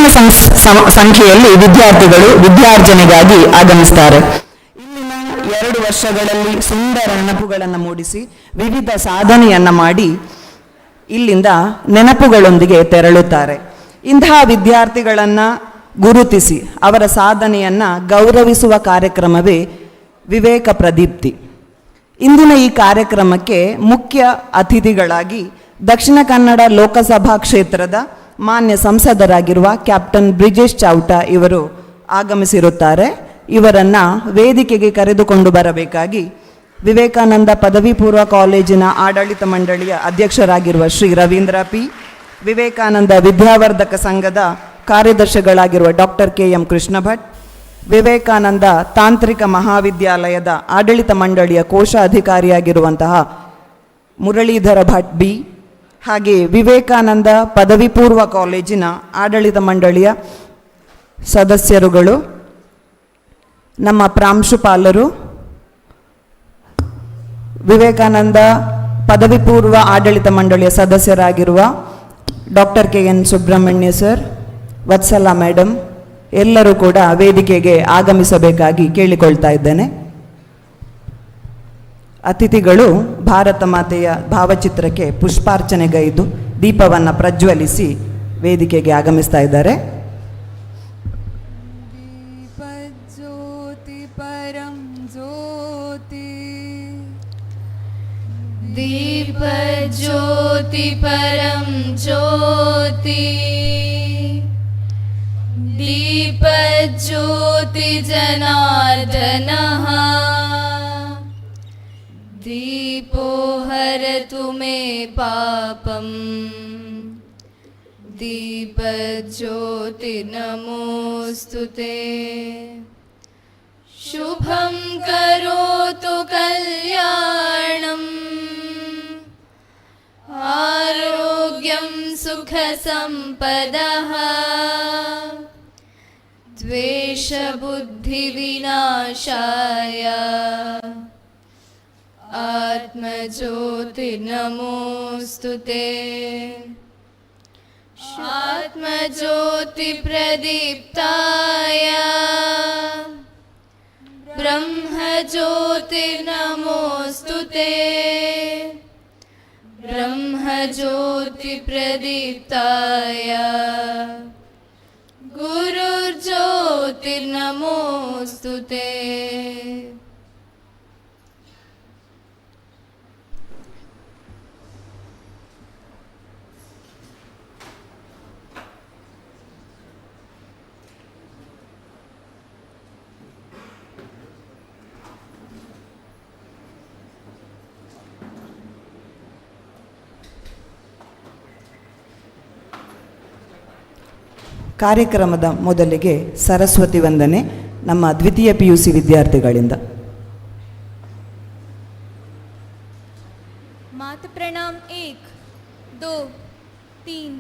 ಹೆಚ್ಚಿನ ಸಂಖ್ಯೆಯಲ್ಲಿ ವಿದ್ಯಾರ್ಥಿಗಳು ವಿದ್ಯಾರ್ಜನೆಗಾಗಿ ಆಗಮಿಸುತ್ತಾರೆ. ಇಲ್ಲಿನ 2 ವರ್ಷಗಳಲ್ಲಿ ಸುಂದರ ನೆನಪುಗಳನ್ನು ಮೂಡಿಸಿ ವಿವಿಧ ಸಾಧನೆಯನ್ನು ಮಾಡಿ ಇಲ್ಲಿಂದ ನೆನಪುಗಳೊಂದಿಗೆ ತೆರಳುತ್ತಾರೆ. ಇಂತಹ ವಿದ್ಯಾರ್ಥಿಗಳನ್ನು ಗುರುತಿಸಿ ಅವರ ಸಾಧನೆಯನ್ನು ಗೌರವಿಸುವ ಕಾರ್ಯಕ್ರಮವೇ ವಿವೇಕ ಪ್ರದೀಪ್ತಿ. ಇಂದಿನ ಈ ಕಾರ್ಯಕ್ರಮಕ್ಕೆ ಮುಖ್ಯ ಅತಿಥಿಗಳಾಗಿ ದಕ್ಷಿಣ ಕನ್ನಡ ಲೋಕಸಭಾ ಕ್ಷೇತ್ರದ ಮಾನ್ಯ ಸಂಸದರಾಗಿರುವ ಕ್ಯಾಪ್ಟನ್ ಬ್ರಿಜೇಶ್ ಚೌಟ ಇವರು ಆಗಮಿಸಿರುತ್ತಾರೆ. ಇವರನ್ನು ವೇದಿಕೆಗೆ ಕರೆದುಕೊಂಡು ಬರಬೇಕಾಗಿ ವಿವೇಕಾನಂದ ಪದವಿ ಪೂರ್ವ ಕಾಲೇಜಿನ ಆಡಳಿತ ಮಂಡಳಿಯ ಅಧ್ಯಕ್ಷರಾಗಿರುವ ಶ್ರೀ ರವೀಂದ್ರ ಪಿ, ವಿವೇಕಾನಂದ ವಿದ್ಯಾವರ್ಧಕ ಸಂಘದ ಕಾರ್ಯದರ್ಶಿಗಳಾಗಿರುವ ಡಾಕ್ಟರ್ KM ಕೃಷ್ಣ ಭಟ್, ವಿವೇಕಾನಂದ ತಾಂತ್ರಿಕ ಮಹಾವಿದ್ಯಾಲಯದ ಆಡಳಿತ ಮಂಡಳಿಯ ಕೋಶಾಧಿಕಾರಿಯಾಗಿರುವಂತಹ ಮುರಳೀಧರ ಭಟ್ ಬಿ, ಹಾಗೆ ವಿವೇಕಾನಂದ ಪದವಿ ಪೂರ್ವ ಕಾಲೇಜಿನ ಆಡಳಿತ ಮಂಡಳಿಯ ಸದಸ್ಯರುಗಳು, ನಮ್ಮ ಪ್ರಾಂಶುಪಾಲರು, ವಿವೇಕಾನಂದ ಪದವಿ ಪೂರ್ವ ಆಡಳಿತ ಮಂಡಳಿಯ ಸದಸ್ಯರಾಗಿರುವ doctor KN Subrahmanya sir, Vatsala madam ಎಲ್ಲರೂ ಕೂಡ ವೇದಿಕೆಗೆ ಆಗಮಿಸಬೇಕಾಗಿ ಕೇಳಿಕೊಳ್ತಾ ಇದ್ದೇನೆ. ಅತಿಥಿಗಳು ಭಾರತ ಮಾತೆಯ ಭಾವಚಿತ್ರಕ್ಕೆ ಪುಷ್ಪಾರ್ಚನೆಗೈದು ದೀಪವನ್ನು ಪ್ರಜ್ವಲಿಸಿ ವೇದಿಕೆಗೆ ಆಗಮಿಸ್ತಾ ಇದ್ದಾರೆ. दीप ज्योति परम ज्योति, दीप ज्योति जनार्दनः, दीपो हरतु मे पापम्, दीप ज्योति नमोस्तुते, शुभं करोतु कल्याणम्, आरोग्यं सुख संपदः, द्वेष बुद्धि विनाशाय, आत्मज्योति नमोस्तुते, आत्मज्योति प्रदीप्ताय, ब्रह्मज्योति नमोस्तुते, ब्रह्मज्योति प्रदीप्ताय, गुरुर्ज्योतिर्नमोस्तुते. ಕಾರ್ಯಕ್ರಮದ ಮೊದಲಿಗೆ ಸರಸ್ವತಿ ವಂದನೆ ನಮ್ಮ ದ್ವಿತೀಯ PUC ವಿದ್ಯಾರ್ಥಿಗಳಿಂದ. मात प्रणाम 1 2 3.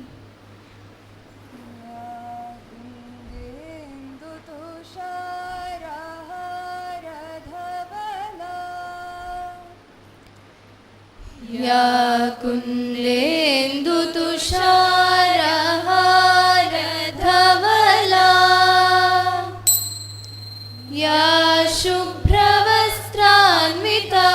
या कुन्देन्दु तुषारहारधवला, या शुभ्रवस्त्रान्विता,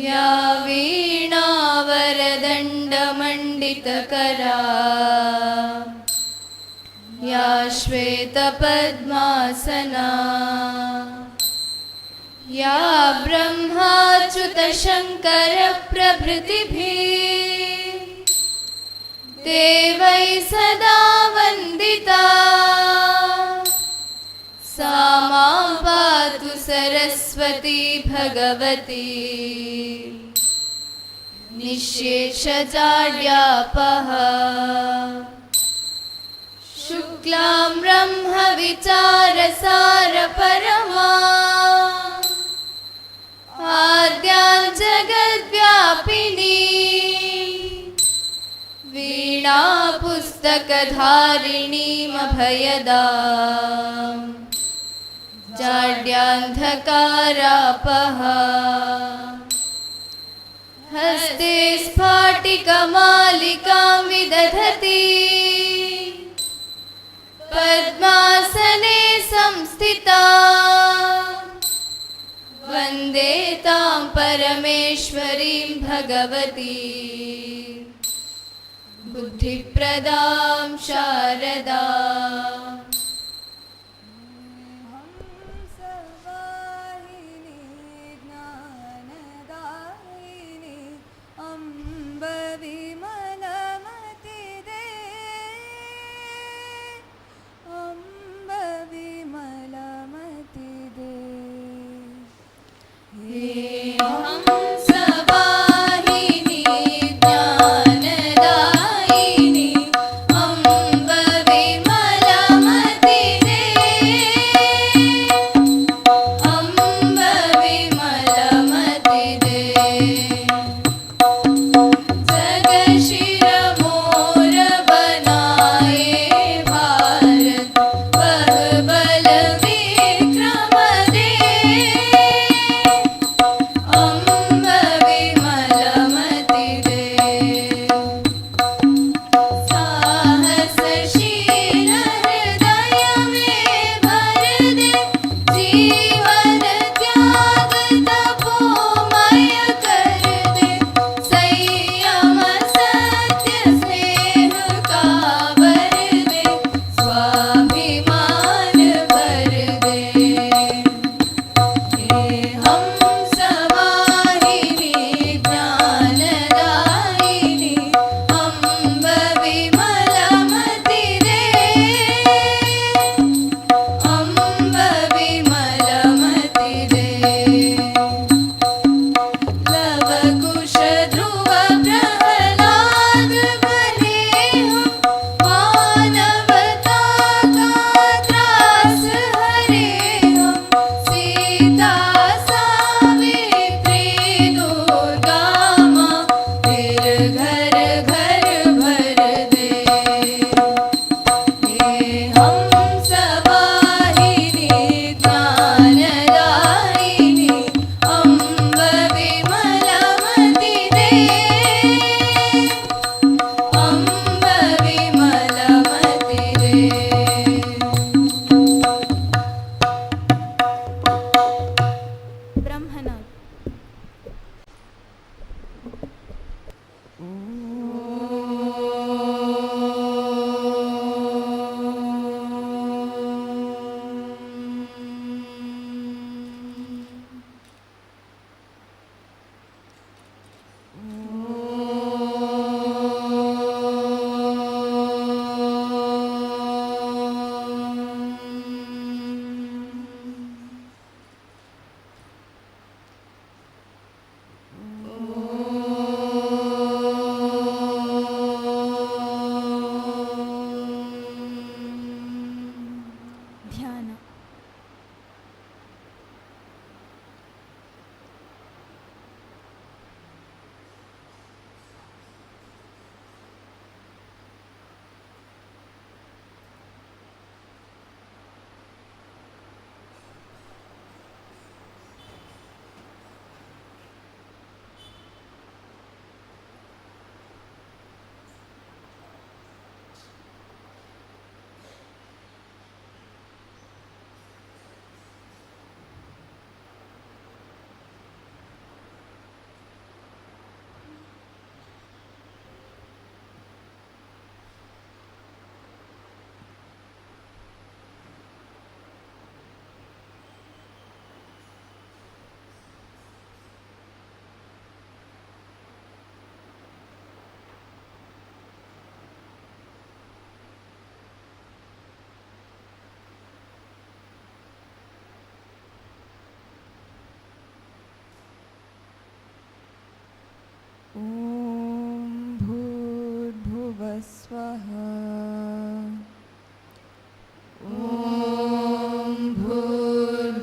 या वीणावरदण्डमण्डितकरा, या श्वेतपद्मासना, या ब्रह्माच्युतशङ्करप्रभृतिभिः देवैः सदा वन्दिता, सा मां पातु सरस्वती भगवती, निःशेषजाड्यापः, शुक्लां ब्रह्मविचारसारपरमा, आद्यां जगद्व्यापिनी, वीणा पुस्तकधारिणीमभयदां, जाड्यान्धकारापः, हस्ते स्फाटिकमालिकां विदधति, संस्थिता वन्दे तां परमेश्वरीं भगवती बुद्धिप्रदां शारदा स्वः ॐ भूर्भुवस्वः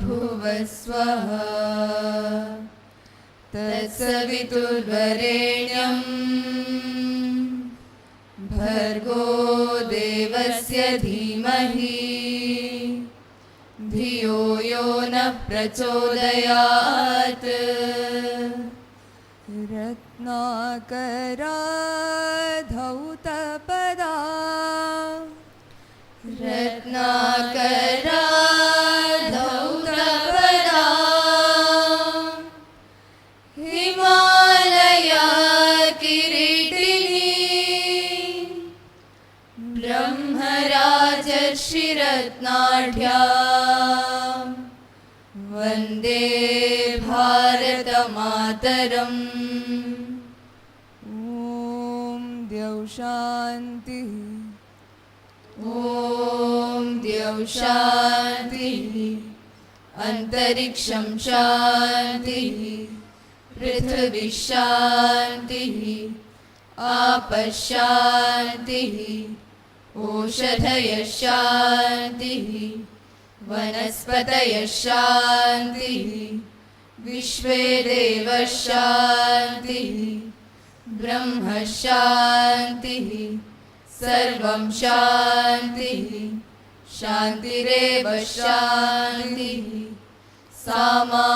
तत्सवितुर्वरेण्यं भर्गो देवस्य धीमहि धियो यो नः प्रचोदयात्। रत्नाकरा धौतपदा रत्नाकरा भरतनाट्यम् वन्दे भारतमातरम् ॐ द्यौ शान्तिः ॐ द्यौ शान्तिः अन्तरिक्षं शान्तिः पृथिवी शान्तिः आपः शान्तिः ओषधयः शान्तिः वनस्पतयः शान्तिः विश्वे देवः शान्तिः ब्रह्म शान्तिः सर्वं शान्तिः शान्तिरेव शान्तिः सामा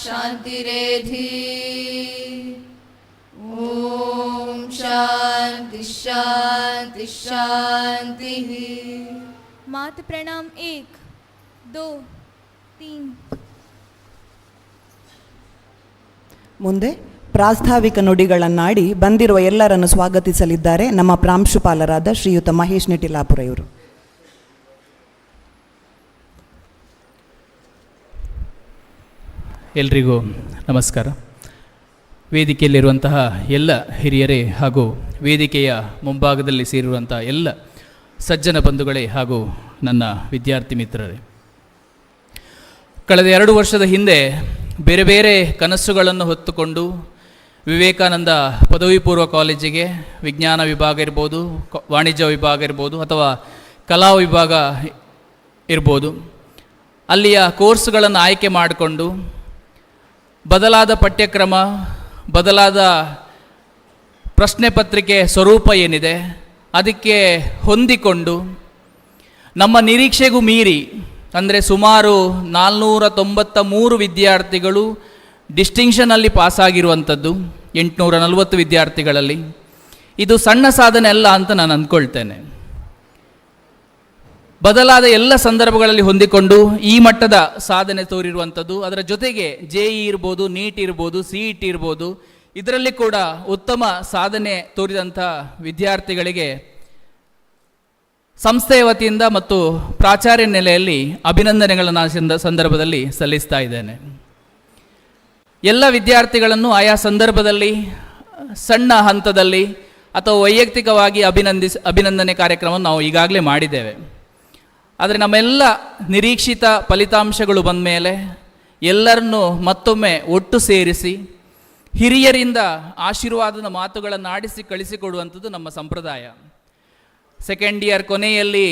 शान्तिरेधि ॐ शान्ति शान्ति शान्तिः मात प्रणाम 1 2 3 ಮುಂದೆ ಪ್ರಾಸ್ತಾವಿಕ ನುಡಿಗಳನ್ನಾಡಿ ಬಂದಿರುವ ಎಲ್ಲರನ್ನು ಸ್ವಾಗತಿಸಲಿದ್ದಾರೆ ನಮ್ಮ ಪ್ರಾಂಶುಪಾಲರಾದ ಶ್ರೀಯುತ ಮಹೇಶ್ ನಿಟಿಲಾಪುರ ಇವರು. ಎಲ್ರಿಗೂ ನಮಸ್ಕಾರ. ವೇದಿಕೆಯಲ್ಲಿರುವಂತಹ ಎಲ್ಲ ಹಿರಿಯರೇ ಹಾಗೂ ವೇದಿಕೆಯ ಮುಂಭಾಗದಲ್ಲಿ ಸೇರಿರುವಂಥ ಎಲ್ಲ ಸಜ್ಜನ ಬಂಧುಗಳೇ ಹಾಗೂ ನನ್ನ ವಿದ್ಯಾರ್ಥಿ ಮಿತ್ರರೇ, ಕಳೆದ 2 ವರ್ಷದ ಹಿಂದೆ ಬೇರೆ ಬೇರೆ ಕನಸುಗಳನ್ನು ಹೊತ್ತುಕೊಂಡು ವಿವೇಕಾನಂದ ಪದವಿ ಪೂರ್ವ ಕಾಲೇಜಿಗೆ ವಿಜ್ಞಾನ ವಿಭಾಗ ಇರ್ಬೋದು, ವಾಣಿಜ್ಯ ವಿಭಾಗ ಇರ್ಬೋದು, ಅಥವಾ ಕಲಾ ವಿಭಾಗ ಇರ್ಬೋದು, ಅಲ್ಲಿಯ ಕೋರ್ಸ್ಗಳನ್ನು ಆಯ್ಕೆ ಮಾಡಿಕೊಂಡು ಬದಲಾದ ಪಠ್ಯಕ್ರಮ, ಬದಲಾದ ಪ್ರಶ್ನೆ ಪತ್ರಿಕೆ ಸ್ವರೂಪ ಏನಿದೆ ಅದಕ್ಕೆ ಹೊಂದಿಕೊಂಡು ನಮ್ಮ ನಿರೀಕ್ಷೆಗೂ ಮೀರಿ, ಅಂದರೆ ಸುಮಾರು 493 ವಿದ್ಯಾರ್ಥಿಗಳು ಡಿಸ್ಟಿಂಕ್ಷನಲ್ಲಿ ಪಾಸಾಗಿರುವಂಥದ್ದು 840 ವಿದ್ಯಾರ್ಥಿಗಳಲ್ಲಿ. ಇದು ಸಣ್ಣ ಸಾಧನೆ ಅಲ್ಲ ಅಂತ ನಾನು ಅಂದ್ಕೊಳ್ತೇನೆ. ಬದಲಾದ ಎಲ್ಲ ಸಂದರ್ಭಗಳಲ್ಲಿ ಹೊಂದಿಕೊಂಡು ಈ ಮಟ್ಟದ ಸಾಧನೆ ತೋರಿರುವಂಥದ್ದು, ಅದರ ಜೊತೆಗೆ JEE ಇರ್ಬೋದು, ನೀಟ್ ಇರ್ಬೋದು, CET ಇರ್ಬೋದು, ಇದರಲ್ಲಿ ಕೂಡ ಉತ್ತಮ ಸಾಧನೆ ತೋರಿದಂಥ ವಿದ್ಯಾರ್ಥಿಗಳಿಗೆ ಸಂಸ್ಥೆಯ ವತಿಯಿಂದ ಮತ್ತು ಪ್ರಾಚಾರ್ಯ ನೆಲೆಯಲ್ಲಿ ಅಭಿನಂದನೆಗಳನ್ನು ಸಂದರ್ಭದಲ್ಲಿ ಸಲ್ಲಿಸ್ತಾ ಇದ್ದೇನೆ. ಎಲ್ಲ ವಿದ್ಯಾರ್ಥಿಗಳನ್ನು ಆಯಾ ಸಂದರ್ಭದಲ್ಲಿ ಸಣ್ಣ ಹಂತದಲ್ಲಿ ಅಥವಾ ವೈಯಕ್ತಿಕವಾಗಿ ಅಭಿನಂದನೆ ಕಾರ್ಯಕ್ರಮವನ್ನು ನಾವು ಈಗಾಗಲೇ ಮಾಡಿದ್ದೇವೆ. ಆದರೆ ನಮ್ಮೆಲ್ಲ ನಿರೀಕ್ಷಿತ ಫಲಿತಾಂಶಗಳು ಬಂದ ಮೇಲೆ ಎಲ್ಲರನ್ನೂ ಮತ್ತೊಮ್ಮೆ ಒಟ್ಟು ಸೇರಿಸಿ ಹಿರಿಯರಿಂದ ಆಶೀರ್ವಾದದ ಮಾತುಗಳನ್ನು ಆಡಿಸಿ ಕಳಿಸಿಕೊಡುವಂಥದ್ದು ನಮ್ಮ ಸಂಪ್ರದಾಯ. ಸೆಕೆಂಡ್ ಇಯರ್ ಕೊನೆಯಲ್ಲಿ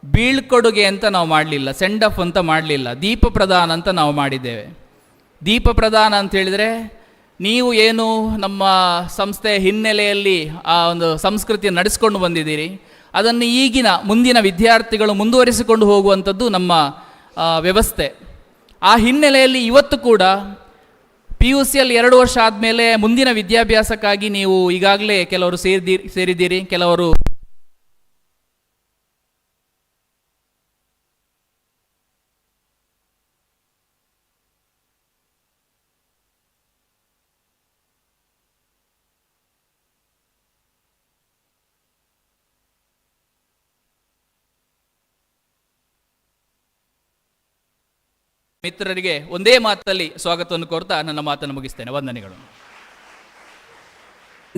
ಬೀಳ್ಕೊಡುಗೆ ಅಂತ ನಾವು ಮಾಡಲಿಲ್ಲ, ಸೆಂಡ್ ಆಫ್ ಅಂತ ಮಾಡಲಿಲ್ಲ, ದೀಪ ಪ್ರದಾನ ಅಂತ ನಾವು ಮಾಡಿದ್ದೇವೆ. ದೀಪ ಪ್ರದಾನ ಅಂತ ಹೇಳಿದರೆ, ನೀವು ಏನು ನಮ್ಮ ಸಂಸ್ಥೆಯ ಹಿನ್ನೆಲೆಯಲ್ಲಿ ಆ ಒಂದು ಸಂಸ್ಕೃತಿಯನ್ನು ನಡೆಸ್ಕೊಂಡು ಬಂದಿದ್ದೀರಿ, ಅದನ್ನು ಈಗಿನ ಮುಂದಿನ ವಿದ್ಯಾರ್ಥಿಗಳು ಮುಂದುವರಿಸಿಕೊಂಡು ಹೋಗುವಂಥದ್ದು ನಮ್ಮ ವ್ಯವಸ್ಥೆ. ಆ ಹಿನ್ನೆಲೆಯಲ್ಲಿ ಇವತ್ತು ಕೂಡ PUCಯಲ್ಲಿ 2 ವರ್ಷ ಆದಮೇಲೆ ಮುಂದಿನ ವಿದ್ಯಾಭ್ಯಾಸಕ್ಕಾಗಿ ನೀವು ಈಗಾಗಲೇ ಕೆಲವರು ಸೇರಿದ್ದೀರಿ, ಕೆಲವರು ಮಿತ್ರರಿಗೆ ಒಂದೇ ಮಾತಲ್ಲಿ ಸ್ವಾಗತವನ್ನು ಕೋರ್ತಾ ನನ್ನ ಮಾತನ್ನು ಮುಗಿಸ್ತೇನೆ. ವಂದನೆಗಳು.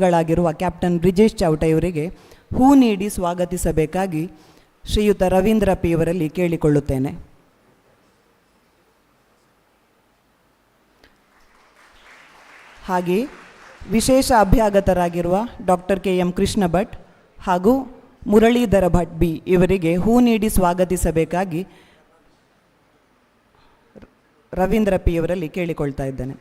ಗಳಾಗಿರುವ ಕ್ಯಾಪ್ಟನ್ ಬ್ರಿಜೇಶ್ ಚೌಟ ಇವರಿಗೆ ಹೂ ನೀಡಿ ಸ್ವಾಗತಿಸಬೇಕಾಗಿ ಶ್ರೀಯುತ ರವೀಂದ್ರ ಪಿ ಅವರಲ್ಲಿ ಕೇಳಿಕೊಳ್ಳುತ್ತೇನೆ. ಹಾಗೆ ವಿಶೇಷ ಅಭ್ಯಾಗತರಾಗಿರುವ ಡಾಕ್ಟರ್ KM ಕೃಷ್ಣ ಭಟ್ ಹಾಗೂ ಮುರಳೀಧರ ಭಟ್ ಬಿ ಇವರಿಗೆ ಹೂ ನೀಡಿ ಸ್ವಾಗತಿಸಬೇಕಾಗಿ ರವೀಂದ್ರ ಪಿ ಅವರಲ್ಲಿ ಕೇಳಿಕೊಳ್ತಾ ಇದ್ದೇನೆ.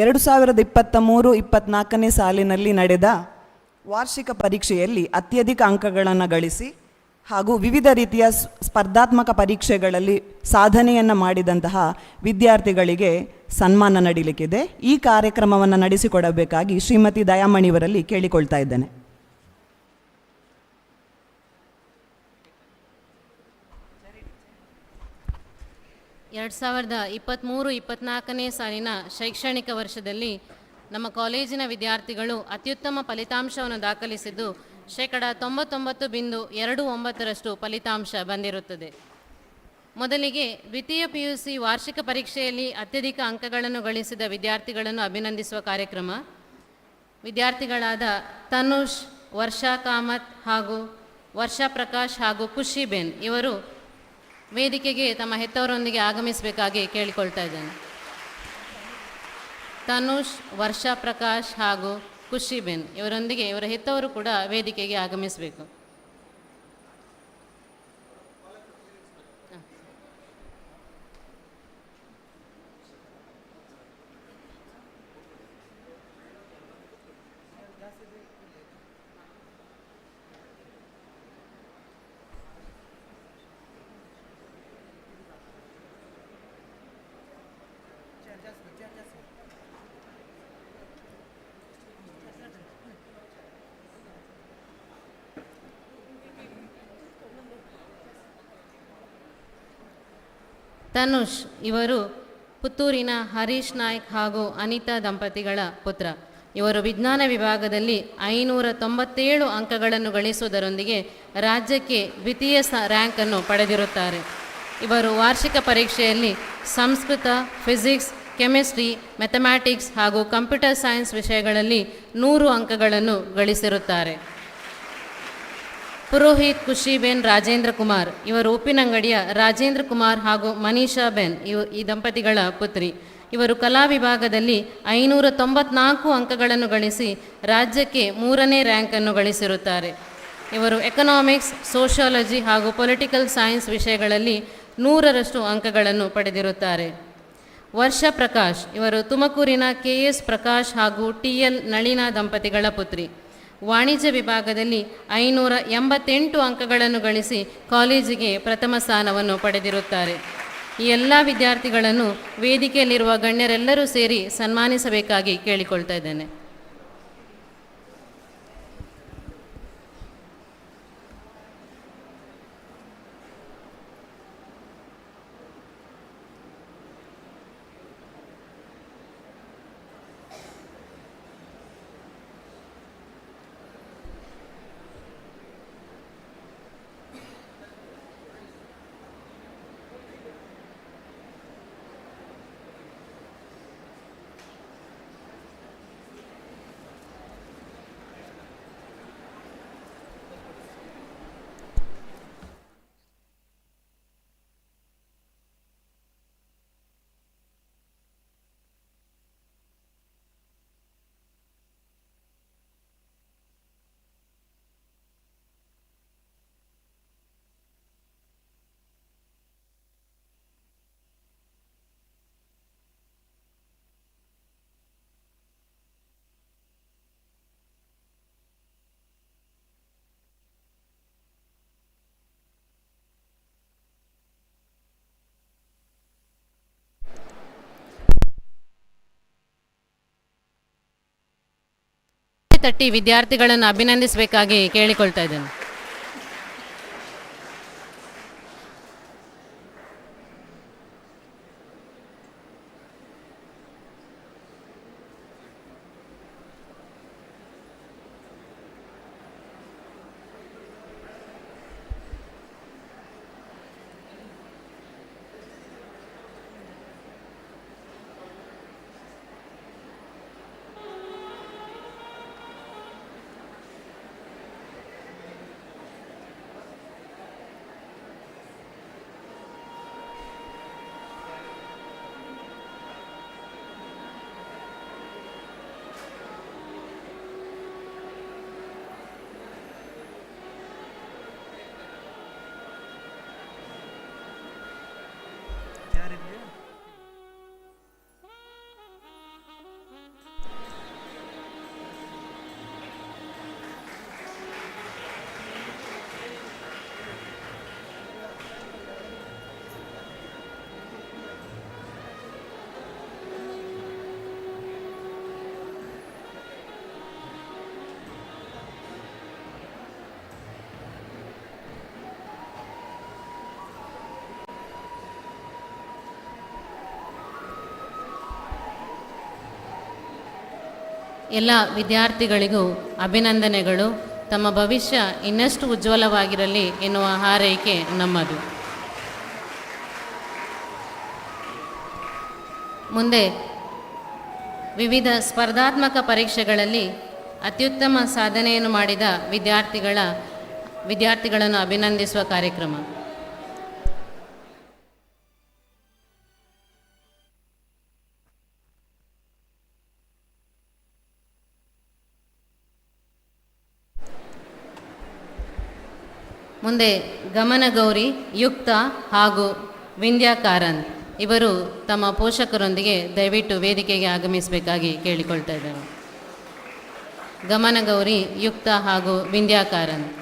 ಎರಡು 2023-24ನೇ ಸಾಲಿನಲ್ಲಿ ನಡೆದ ವಾರ್ಷಿಕ ಪರೀಕ್ಷೆಯಲ್ಲಿ ಅತ್ಯಧಿಕ ಅಂಕಗಳನ್ನು ಗಳಿಸಿ ಹಾಗೂ ವಿವಿಧ ರೀತಿಯ ಸ್ಪರ್ಧಾತ್ಮಕ ಪರೀಕ್ಷೆಗಳಲ್ಲಿ ಸಾಧನೆಯನ್ನು ಮಾಡಿದಂತಹ ವಿದ್ಯಾರ್ಥಿಗಳಿಗೆ ಸನ್ಮಾನ ನಡೀಲಿಕ್ಕಿದೆ. ಈ ಕಾರ್ಯಕ್ರಮವನ್ನು ನಡೆಸಿಕೊಡಬೇಕಾಗಿ ಶ್ರೀಮತಿ ದಯಾಮಣಿಯವರಲ್ಲಿ ಕೇಳಿಕೊಳ್ತಾ ಇದ್ದೇನೆ. ಎರಡು 2023-24ನೇ ಸಾಲಿನ ಶೈಕ್ಷಣಿಕ ವರ್ಷದಲ್ಲಿ ನಮ್ಮ ಕಾಲೇಜಿನ ವಿದ್ಯಾರ್ಥಿಗಳು ಅತ್ಯುತ್ತಮ ಫಲಿತಾಂಶವನ್ನು ದಾಖಲಿಸಿದ್ದು 99.29% ಫಲಿತಾಂಶ ಬಂದಿರುತ್ತದೆ. ಮೊದಲಿಗೆ ದ್ವಿತೀಯ PUC ವಾರ್ಷಿಕ ಪರೀಕ್ಷೆಯಲ್ಲಿ ಅತ್ಯಧಿಕ ಅಂಕಗಳನ್ನು ಗಳಿಸಿದ ವಿದ್ಯಾರ್ಥಿಗಳನ್ನು ಅಭಿನಂದಿಸುವ ಕಾರ್ಯಕ್ರಮ. ವಿದ್ಯಾರ್ಥಿಗಳಾದ ತನುಷ್, ವರ್ಷಾ ಕಾಮತ್ ಹಾಗೂ ವರ್ಷಾ ಪ್ರಕಾಶ್ ಹಾಗೂ ಖುಷಿಬೆನ್ ಇವರು ವೇದಿಕೆಗೆ ತಮ್ಮ ಹೆತ್ತವರೊಂದಿಗೆ ಆಗಮಿಸಬೇಕಾಗಿ ಕೇಳಿಕೊಳ್ತಾ ಇದ್ದೇನೆ. ತನುಷ್, ವರ್ಷಾ ಪ್ರಕಾಶ್ ಹಾಗೂ ಖುಷಿಬೆನ್ ಇವರೊಂದಿಗೆ ಇವರ ಹೆತ್ತವರು ಕೂಡ ವೇದಿಕೆಗೆ ಆಗಮಿಸಬೇಕು. ತನುಷ್ ಇವರು ಪುತ್ತೂರಿನ ಹರೀಶ್ ನಾಯ್ಕ್ ಹಾಗೂ ಅನಿತಾ ದಂಪತಿಗಳ ಪುತ್ರ. ಇವರು ವಿಜ್ಞಾನ ವಿಭಾಗದಲ್ಲಿ 597 ಅಂಕಗಳನ್ನು ಗಳಿಸುವುದರೊಂದಿಗೆ ರಾಜ್ಯಕ್ಕೆ ದ್ವಿತೀಯ ರ್ಯಾಂಕನ್ನು ಪಡೆದಿರುತ್ತಾರೆ. ಇವರು ವಾರ್ಷಿಕ ಪರೀಕ್ಷೆಯಲ್ಲಿ ಸಂಸ್ಕೃತ, ಫಿಸಿಕ್ಸ್, ಕೆಮಿಸ್ಟ್ರಿ, ಮ್ಯಾಥಮ್ಯಾಟಿಕ್ಸ್ ಹಾಗೂ ಕಂಪ್ಯೂಟರ್ ಸೈನ್ಸ್ ವಿಷಯಗಳಲ್ಲಿ 100 ಅಂಕಗಳನ್ನು ಗಳಿಸಿರುತ್ತಾರೆ. ಪುರೋಹಿತ್ ಖುಷಿಬೆನ್ ರಾಜೇಂದ್ರ ಕುಮಾರ್ ಇವರು ಉಪ್ಪಿನಂಗಡಿಯ ರಾಜೇಂದ್ರ ಕುಮಾರ್ ಹಾಗೂ ಮನೀಷಾ ಬೆನ್ ಈ ದಂಪತಿಗಳ ಪುತ್ರಿ. ಇವರು ಕಲಾ ವಿಭಾಗದಲ್ಲಿ 594 ಅಂಕಗಳನ್ನು ಗಳಿಸಿ ರಾಜ್ಯಕ್ಕೆ 3ನೇ ರ್ಯಾಂಕನ್ನು ಗಳಿಸಿರುತ್ತಾರೆ. ಇವರು ಎಕನಾಮಿಕ್ಸ್, ಸೋಷಿಯಾಲಜಿ ಹಾಗೂ ಪೊಲಿಟಿಕಲ್ ಸೈನ್ಸ್ ವಿಷಯಗಳಲ್ಲಿ 100ರಷ್ಟು ಅಂಕಗಳನ್ನು ಪಡೆದಿರುತ್ತಾರೆ. ವರ್ಷಾ ಪ್ರಕಾಶ್ ಇವರು ತುಮಕೂರಿನ KS ಪ್ರಕಾಶ್ ಹಾಗೂ TL ನಳಿನಾ ದಂಪತಿಗಳ ಪುತ್ರಿ. ವಾಣಿಜ್ಯ ವಿಭಾಗದಲ್ಲಿ 588 ಅಂಕಗಳನ್ನು ಗಳಿಸಿ ಕಾಲೇಜಿಗೆ ಪ್ರಥಮ ಸ್ಥಾನವನ್ನು ಪಡೆದಿರುತ್ತಾರೆ. ಈ ಎಲ್ಲ ವಿದ್ಯಾರ್ಥಿಗಳನ್ನು ವೇದಿಕೆಯಲ್ಲಿರುವ ಗಣ್ಯರೆಲ್ಲರೂ ಸೇರಿ ಸನ್ಮಾನಿಸಬೇಕಾಗಿ ಕೇಳಿಕೊಳ್ತಾ ಇದ್ದೇನೆ. ತಟ್ಟಿ ವಿದ್ಯಾರ್ಥಿಗಳನ್ನು ಅಭಿನಂದಿಸಬೇಕಾಗಿ ಕೇಳಿಕೊಳ್ತಾ ಇದ್ದೇನೆ. ಎಲ್ಲ ವಿದ್ಯಾರ್ಥಿಗಳಿಗೂ ಅಭಿನಂದನೆಗಳು. ತಮ್ಮ ಭವಿಷ್ಯ ಇನ್ನಷ್ಟು ಉಜ್ವಲವಾಗಿರಲಿ ಎನ್ನುವ ಹಾರೈಕೆ ನಮ್ಮದು. ಮುಂದೆ ವಿವಿಧ ಸ್ಪರ್ಧಾತ್ಮಕ ಪರೀಕ್ಷೆಗಳಲ್ಲಿ ಅತ್ಯುತ್ತಮ ಸಾಧನೆಯನ್ನು ಮಾಡಿದ ವಿದ್ಯಾರ್ಥಿಗಳನ್ನು ಅಭಿನಂದಿಸುವ ಕಾರ್ಯಕ್ರಮ. ಮುಂದೆ ಗಮನಗೌರಿ, ಯುಕ್ತ ಹಾಗೂ ವಿಂದ್ಯಾ ಕಾರಂತ್ ಇವರು ತಮ್ಮ ಪೋಷಕರೊಂದಿಗೆ ದಯವಿಟ್ಟು ವೇದಿಕೆಗೆ ಆಗಮಿಸಬೇಕಾಗಿ ಕೇಳಿಕೊಳ್ತಾ ಇದ್ದಾರೆ. ಗಮನಗೌರಿ, ಯುಕ್ತ ಹಾಗೂ ವಿಂದ್ಯಾ ಕಾರಂತ್.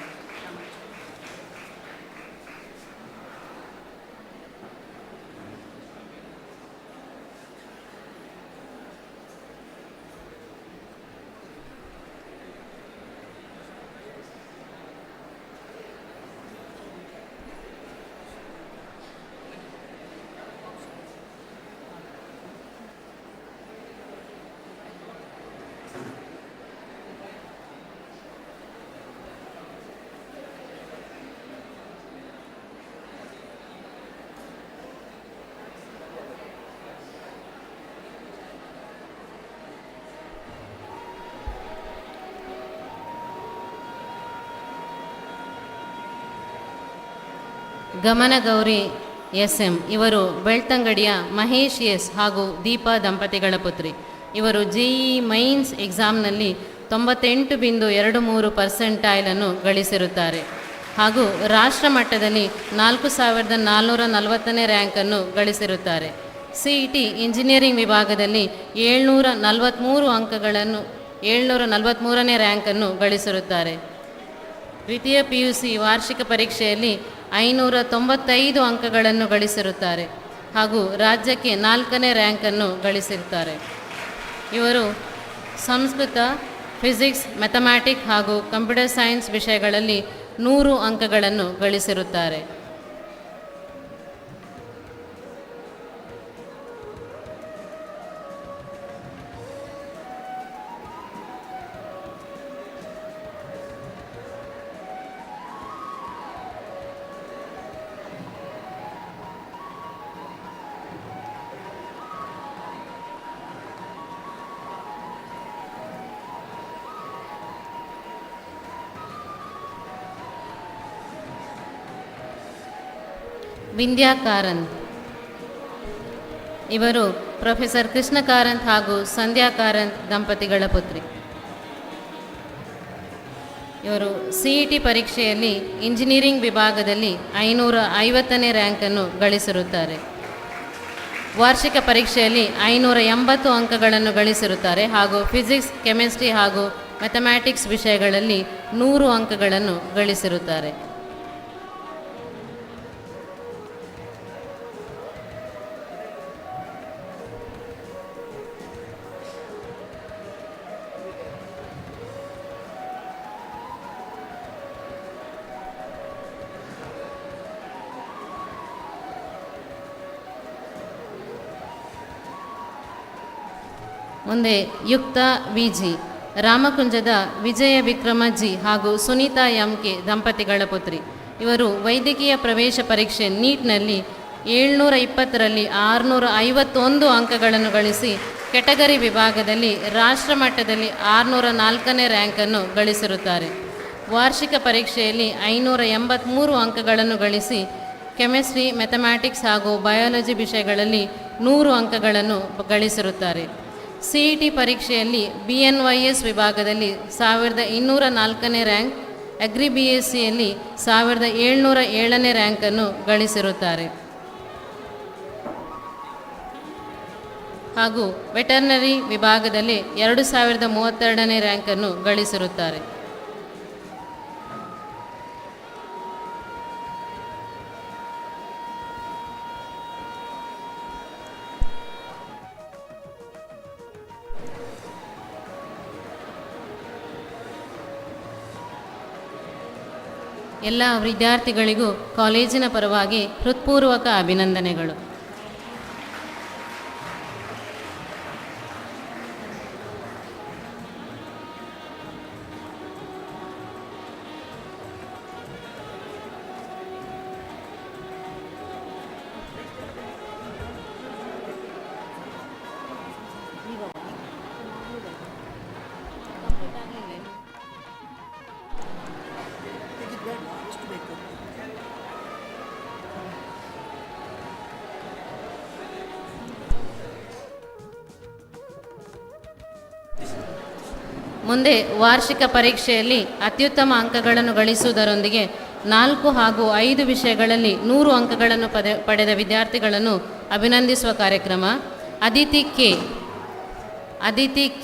ಗಮನಗೌರಿ ಎಸ್.ಎಂ. ಇವರು ಬೆಳ್ತಂಗಡಿಯ ಮಹೇಶ್ ಎಸ್. ಹಾಗೂ ದೀಪಾ ದಂಪತಿಗಳ ಪುತ್ರಿ. ಇವರು ಜೆಇಇ ಮೈನ್ಸ್ ಎಕ್ಸಾಮ್ನಲ್ಲಿ 98.23% ಗಳಿಸಿರುತ್ತಾರೆ ಹಾಗೂ ರಾಷ್ಟ್ರ ಮಟ್ಟದಲ್ಲಿ 4440ನೇ ರ್ಯಾಂಕನ್ನು ಗಳಿಸಿರುತ್ತಾರೆ. CET ಇಂಜಿನಿಯರಿಂಗ್ ವಿಭಾಗದಲ್ಲಿ 743ನೇ ರ್ಯಾಂಕನ್ನು ಗಳಿಸಿರುತ್ತಾರೆ. ದ್ವಿತೀಯ PUC ವಾರ್ಷಿಕ ಪರೀಕ್ಷೆಯಲ್ಲಿ 595 ಅಂಕಗಳನ್ನು ಗಳಿಸಿರುತ್ತಾರೆ ಹಾಗೂ ರಾಜ್ಯಕ್ಕೆ 4ನೇ ರ್ಯಾಂಕನ್ನು ಗಳಿಸಿರುತ್ತಾರೆ. ಇವರು ಸಂಸ್ಕೃತ, ಫಿಸಿಕ್ಸ್, ಮ್ಯಾಥಮ್ಯಾಟಿಕ್ಸ್ ಹಾಗೂ ಕಂಪ್ಯೂಟರ್ ಸೈನ್ಸ್ ವಿಷಯಗಳಲ್ಲಿ 100 ಅಂಕಗಳನ್ನು ಗಳಿಸಿರುತ್ತಾರೆ. ವಿಂದ್ಯಾ ಕಾರಂತ್ ಇವರು ಪ್ರೊಫೆಸರ್ ಕೃಷ್ಣ ಕಾರಂತ್ ಹಾಗೂ ಸಂಧ್ಯಾ ಕಾರಂತ್ ದಂಪತಿಗಳ ಪುತ್ರಿ. ಇವರು CET ಪರೀಕ್ಷೆಯಲ್ಲಿ ಇಂಜಿನಿಯರಿಂಗ್ ವಿಭಾಗದಲ್ಲಿ 550ನೇ ರ್ಯಾಂಕನ್ನು ಗಳಿಸಿರುತ್ತಾರೆ. ವಾರ್ಷಿಕ ಪರೀಕ್ಷೆಯಲ್ಲಿ 580 ಅಂಕಗಳನ್ನು ಗಳಿಸಿರುತ್ತಾರೆ ಹಾಗೂ ಫಿಸಿಕ್ಸ್, ಕೆಮಿಸ್ಟ್ರಿ ಹಾಗೂ ಮ್ಯಾಥಮ್ಯಾಟಿಕ್ಸ್ ವಿಷಯಗಳಲ್ಲಿ 100 ಅಂಕಗಳನ್ನು ಗಳಿಸಿರುತ್ತಾರೆ. ಮುಂದೆ ಯುಕ್ತ ವಿಜಿ, ರಾಮಕುಂಜದ ವಿಜಯ ವಿಕ್ರಮ ಜಿ ಹಾಗೂ ಸುನೀತಾ ಎಂ.ಕೆ. ದಂಪತಿಗಳ ಪುತ್ರಿ. ಇವರು ವೈದ್ಯಕೀಯ ಪ್ರವೇಶ ಪರೀಕ್ಷೆ ನೀಟ್ನಲ್ಲಿ 720ರಲ್ಲಿ 651 ಅಂಕಗಳನ್ನು ಗಳಿಸಿ ಕೆಟಗರಿ ವಿಭಾಗದಲ್ಲಿ ರಾಷ್ಟ್ರ ಮಟ್ಟದಲ್ಲಿ 604ನೇ ರ್ಯಾಂಕನ್ನು ಗಳಿಸಿರುತ್ತಾರೆ. ವಾರ್ಷಿಕ ಪರೀಕ್ಷೆಯಲ್ಲಿ 583 ಅಂಕಗಳನ್ನು ಗಳಿಸಿ ಕೆಮಿಸ್ಟ್ರಿ, ಮ್ಯಾಥಮ್ಯಾಟಿಕ್ಸ್ ಹಾಗೂ ಬಯಾಲಜಿ ವಿಷಯಗಳಲ್ಲಿ 100 ಅಂಕಗಳನ್ನು ಗಳಿಸಿರುತ್ತಾರೆ. CET ಪರೀಕ್ಷೆಯಲ್ಲಿ BNYS ವಿಭಾಗದಲ್ಲಿ 1204ನೇ ರ್ಯಾಂಕ್, ಅಗ್ರಿ BScಯಲ್ಲಿ 1707ನೇ ರ್ಯಾಂಕನ್ನು ಗಳಿಸಿರುತ್ತಾರೆ ಹಾಗೂ ವೆಟರ್ನರಿ ವಿಭಾಗದಲ್ಲಿ 2032ನೇ ರ್ಯಾಂಕನ್ನು ಗಳಿಸಿರುತ್ತಾರೆ. ಎಲ್ಲ ವಿದ್ಯಾರ್ಥಿಗಳಿಗೂ ಕಾಲೇಜಿನ ಪರವಾಗಿ ಹೃತ್ಪೂರ್ವಕ ಅಭಿನಂದನೆಗಳು. ಮುಂದೆ ವಾರ್ಷಿಕ ಪರೀಕ್ಷೆಯಲ್ಲಿ ಅತ್ಯುತ್ತಮ ಅಂಕಗಳನ್ನು ಗಳಿಸುವುದರೊಂದಿಗೆ 4 ಹಾಗೂ 5 ವಿಷಯಗಳಲ್ಲಿ 100 ಅಂಕಗಳನ್ನು ಪಡೆದ ವಿದ್ಯಾರ್ಥಿಗಳನ್ನು ಅಭಿನಂದಿಸುವ ಕಾರ್ಯಕ್ರಮ. ಅದಿತಿ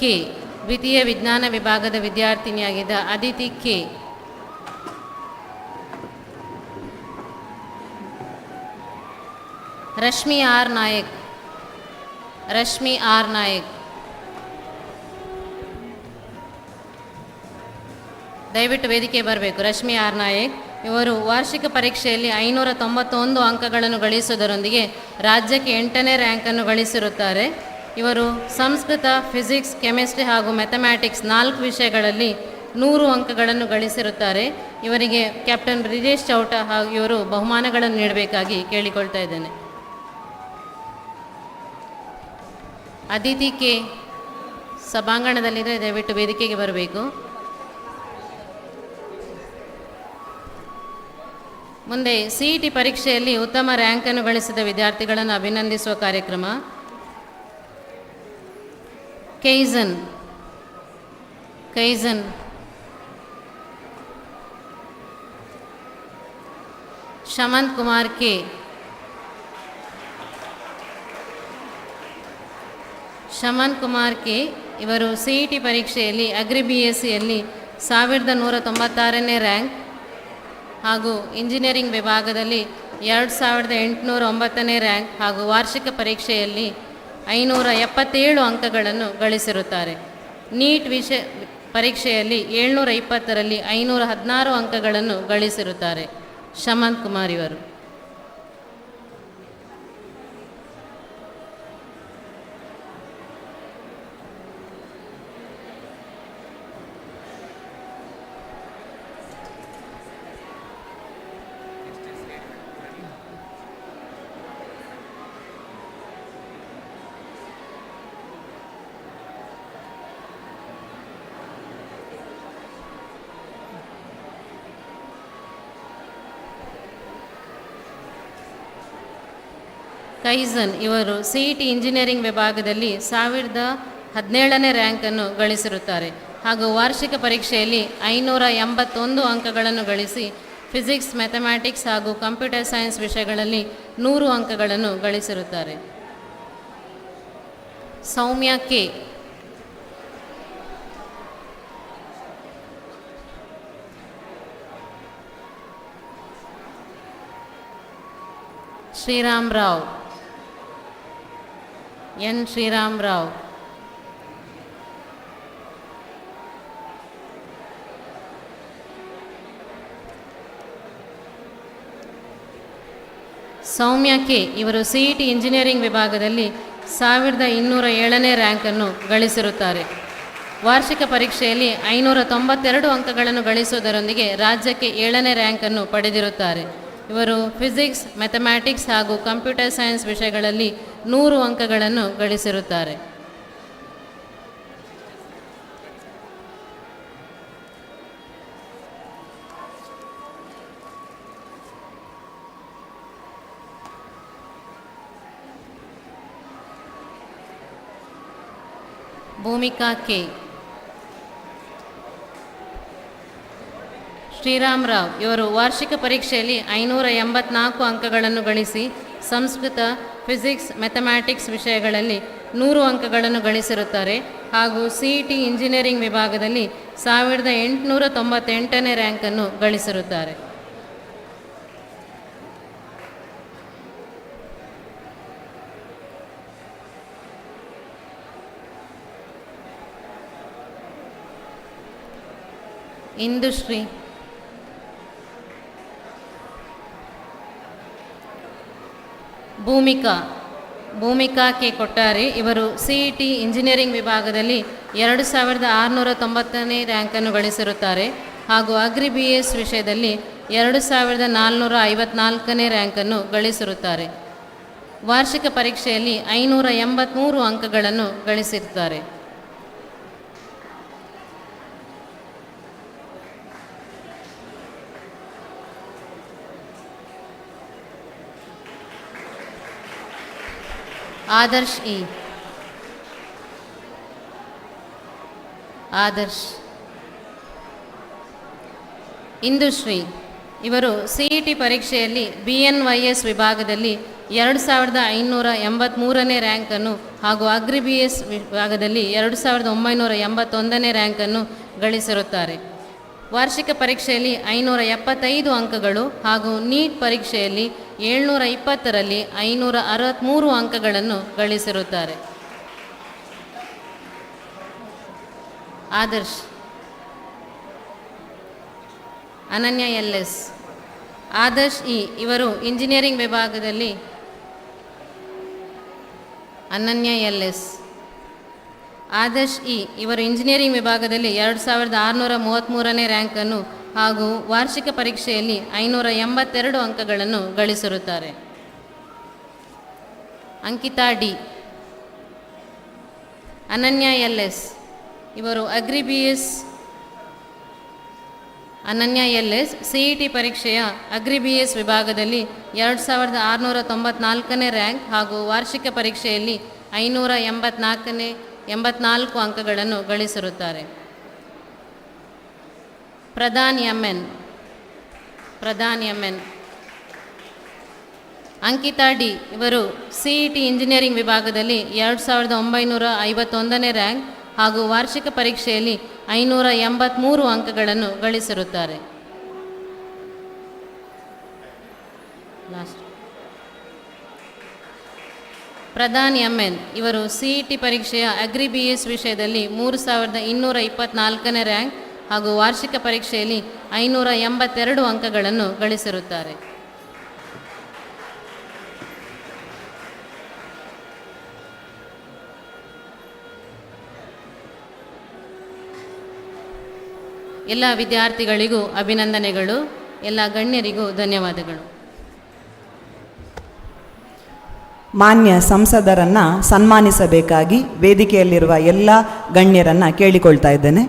ಕೆ ದ್ವಿತೀಯ ವಿಜ್ಞಾನ ವಿಭಾಗದ ವಿದ್ಯಾರ್ಥಿನಿಯಾಗಿದ್ದ ಅದಿತಿ ಕೆ. ರಶ್ಮಿ ಆರ್ ನಾಯಕ್ ದಯವಿಟ್ಟು ವೇದಿಕೆ ಬರಬೇಕು. ರಶ್ಮಿ ಆರ್ ನಾಯಕ್ ಇವರು ವಾರ್ಷಿಕ ಪರೀಕ್ಷೆಯಲ್ಲಿ 591 ಅಂಕಗಳನ್ನು ಗಳಿಸುವುದರೊಂದಿಗೆ ರಾಜ್ಯಕ್ಕೆ 8ನೇ ರ್ಯಾಂಕನ್ನು ಗಳಿಸಿರುತ್ತಾರೆ. ಇವರು ಸಂಸ್ಕೃತ, ಫಿಸಿಕ್ಸ್, ಕೆಮಿಸ್ಟ್ರಿ ಹಾಗೂ ಮ್ಯಾಥಮ್ಯಾಟಿಕ್ಸ್ 4 ವಿಷಯಗಳಲ್ಲಿ 100 ಅಂಕಗಳನ್ನು ಗಳಿಸಿರುತ್ತಾರೆ. ಇವರಿಗೆ ಕ್ಯಾಪ್ಟನ್ ಬ್ರಿಜೇಶ್ ಚೌಟ ಹಾಗೂ ಇವರು ಬಹುಮಾನಗಳನ್ನು ನೀಡಬೇಕಾಗಿ ಕೇಳಿಕೊಳ್ತಾ ಇದ್ದೇನೆ. ಅದಿತಿ ಕೆ ಸಭಾಂಗಣದಲ್ಲಿದ್ದರೆ ದಯವಿಟ್ಟು ವೇದಿಕೆಗೆ ಬರಬೇಕು. ಮುಂದೆ CET ಪರೀಕ್ಷೆಯಲ್ಲಿ ಉತ್ತಮ ರ್ಯಾಂಕನ್ನು ಗಳಿಸಿದ ವಿದ್ಯಾರ್ಥಿಗಳನ್ನು ಅಭಿನಂದಿಸುವ ಕಾರ್ಯಕ್ರಮ. ಕೈಸನ್ ಶಮಂತ್ ಕುಮಾರ್ ಕೆ ಇವರು CET ಪರೀಕ್ಷೆಯಲ್ಲಿ ಅಗ್ರಿ BScಯಲ್ಲಿ 1196ನೇ ರ್ಯಾಂಕ್ ಹಾಗೂ ಇಂಜಿನಿಯರಿಂಗ್ ವಿಭಾಗದಲ್ಲಿ 2809ನೇ ರ್ಯಾಂಕ್ ಹಾಗೂ ವಾರ್ಷಿಕ ಪರೀಕ್ಷೆಯಲ್ಲಿ 577 ಅಂಕಗಳನ್ನು ಗಳಿಸಿರುತ್ತಾರೆ. ನೀಟ್ ಪರೀಕ್ಷೆಯಲ್ಲಿ 720ರಲ್ಲಿ 516 ಅಂಕಗಳನ್ನು ಗಳಿಸಿರುತ್ತಾರೆ. ಶಮಂತ್ ಕುಮಾರ್ ಇವರು. ಕೈಸನ್ ಇವರು CET ಇಂಜಿನಿಯರಿಂಗ್ ವಿಭಾಗದಲ್ಲಿ 1017ನೇ ರ್ಯಾಂಕನ್ನು ಗಳಿಸಿರುತ್ತಾರೆ ಹಾಗೂ ವಾರ್ಷಿಕ ಪರೀಕ್ಷೆಯಲ್ಲಿ 581 ಅಂಕಗಳನ್ನು ಗಳಿಸಿ ಫಿಸಿಕ್ಸ್, ಮ್ಯಾಥಮ್ಯಾಟಿಕ್ಸ್ ಹಾಗೂ ಕಂಪ್ಯೂಟರ್ ಸೈನ್ಸ್ ವಿಷಯಗಳಲ್ಲಿ 100 ಅಂಕಗಳನ್ನು ಗಳಿಸಿರುತ್ತಾರೆ. ಸೌಮ್ಯ ಕೆ ಶ್ರೀರಾಮ್ ರಾವ್ ಸೌಮ್ಯ ಕೆ ಇವರು CET ಇಂಜಿನಿಯರಿಂಗ್ ವಿಭಾಗದಲ್ಲಿ 1207ನೇ ರ್ಯಾಂಕನ್ನು ಗಳಿಸಿರುತ್ತಾರೆ. ವಾರ್ಷಿಕ ಪರೀಕ್ಷೆಯಲ್ಲಿ 592 ಅಂಕಗಳನ್ನು ಗಳಿಸುವುದರೊಂದಿಗೆ ರಾಜ್ಯಕ್ಕೆ 7ನೇ ರ್ಯಾಂಕನ್ನು ಪಡೆದಿರುತ್ತಾರೆ. ಇವರು ಫಿಸಿಕ್ಸ್, ಮ್ಯಾಥಮ್ಯಾಟಿಕ್ಸ್ ಹಾಗೂ ಕಂಪ್ಯೂಟರ್ ಸೈನ್ಸ್ ವಿಷಯಗಳಲ್ಲಿ 100 ಅಂಕಗಳನ್ನು ಗಳಿಸಿರುತ್ತಾರೆ. ಭೂಮಿಕಾ ಕೆ ಶ್ರೀರಾಮ್ ರಾವ್ ಇವರು ವಾರ್ಷಿಕ ಪರೀಕ್ಷೆಯಲ್ಲಿ 584 ಅಂಕಗಳನ್ನು ಗಳಿಸಿ ಸಂಸ್ಕೃತ, ಫಿಸಿಕ್ಸ್, ಮ್ಯಾಥಮ್ಯಾಟಿಕ್ಸ್ ವಿಷಯಗಳಲ್ಲಿ 100 ಅಂಕಗಳನ್ನು ಗಳಿಸಿರುತ್ತಾರೆ ಹಾಗೂ CET ಇಂಜಿನಿಯರಿಂಗ್ ವಿಭಾಗದಲ್ಲಿ 1898ನೇ ರ್ಯಾಂಕನ್ನು ಗಳಿಸಿರುತ್ತಾರೆ. ಇಂದುಶ್ರೀ ಭೂಮಿಕಾ ಕೆ ಕೊಟ್ಟಾರಿ ಇವರು CET ಇಂಜಿನಿಯರಿಂಗ್ ವಿಭಾಗದಲ್ಲಿ 2690ನೇ ರ್ಯಾಂಕನ್ನು ಗಳಿಸಿರುತ್ತಾರೆ ಹಾಗೂ ಅಗ್ರಿ BS ವಿಷಯದಲ್ಲಿ 2454ನೇ ರ್ಯಾಂಕನ್ನು ಗಳಿಸಿರುತ್ತಾರೆ. ವಾರ್ಷಿಕ ಪರೀಕ್ಷೆಯಲ್ಲಿ 583 ಅಂಕಗಳನ್ನು ಗಳಿಸಿರುತ್ತಾರೆ. ಆದರ್ಶ್. ಇಂದುಶ್ರೀ ಇವರು CET ಪರೀಕ್ಷೆಯಲ್ಲಿ BNYS ವಿಭಾಗದಲ್ಲಿ 2583ನೇ ರ್ಯಾಂಕನ್ನು ಹಾಗೂ ಅಗ್ರಿ BS ವಿಭಾಗದಲ್ಲಿ 2981ನೇ ರ್ಯಾಂಕನ್ನು ಗಳಿಸಿರುತ್ತಾರೆ. ವಾರ್ಷಿಕ ಪರೀಕ್ಷೆಯಲ್ಲಿ 575 ಅಂಕಗಳು ಹಾಗೂ ನೀಟ್ ಪರೀಕ್ಷೆಯಲ್ಲಿ 720ರಲ್ಲಿ 563 ಅಂಕಗಳನ್ನು ಗಳಿಸಿರುತ್ತಾರೆ. ಆದರ್ಶ್. ಅನನ್ಯ LS. ಆದರ್ಶ್ ಇವರು ಇಂಜಿನಿಯರಿಂಗ್ ವಿಭಾಗದಲ್ಲಿ ಅನನ್ಯ LS. ಆದರ್ಶ್ ಇವರು ಇಂಜಿನಿಯರಿಂಗ್ ವಿಭಾಗದಲ್ಲಿ 2633ನೇ ರ್ಯಾಂಕನ್ನು ಹಾಗೂ ವಾರ್ಷಿಕ ಪರೀಕ್ಷೆಯಲ್ಲಿ 582 ಅಂಕಗಳನ್ನು ಗಳಿಸಿರುತ್ತಾರೆ. ಅಂಕಿತಾ ಡಿ. ಅನನ್ಯ LS. ಇವರು ಅಗ್ರಿ BS ಅನನ್ಯ LS CET ಪರೀಕ್ಷೆಯ ಅಗ್ರಿ BS ವಿಭಾಗದಲ್ಲಿ 2694ನೇ ರ್ಯಾಂಕ್ ಹಾಗೂ ವಾರ್ಷಿಕ ಪರೀಕ್ಷೆಯಲ್ಲಿ 584 ಅಂಕಗಳನ್ನು ಗಳಿಸಿರುತ್ತಾರೆ. ಪ್ರಧಾನ್ MN. ಅಂಕಿತಾ ಡಿ. ಇವರು CET ಇಂಜಿನಿಯರಿಂಗ್ ವಿಭಾಗದಲ್ಲಿ 2951ನೇ ರ್ಯಾಂಕ್ ಹಾಗೂ ವಾರ್ಷಿಕ ಪರೀಕ್ಷೆಯಲ್ಲಿ 583 ಅಂಕಗಳನ್ನು ಗಳಿಸಿರುತ್ತಾರೆ. ಪ್ರಧಾನ್ MN. ಇವರು CET ಪರೀಕ್ಷೆಯ ಅಗ್ರಿ BS ವಿಷಯದಲ್ಲಿ 3224ನೇ ರ್ಯಾಂಕ್ ಹಾಗೂ ವಾರ್ಷಿಕ ಪರೀಕ್ಷೆಯಲ್ಲಿ 582 ಅಂಕಗಳನ್ನು ಗಳಿಸಿರುತ್ತಾರೆ. ಎಲ್ಲ ವಿದ್ಯಾರ್ಥಿಗಳಿಗೂ ಅಭಿನಂದನೆಗಳು. ಎಲ್ಲ ಗಣ್ಯರಿಗೂ ಧನ್ಯವಾದಗಳು. ಮಾನ್ಯ ಸಂಸದರನ್ನು ಸನ್ಮಾನಿಸಬೇಕಾಗಿ ವೇದಿಕೆಯಲ್ಲಿರುವ ಎಲ್ಲ ಗಣ್ಯರನ್ನು ಕೇಳಿಕೊಳ್ತಾ ಇದ್ದೇನೆ.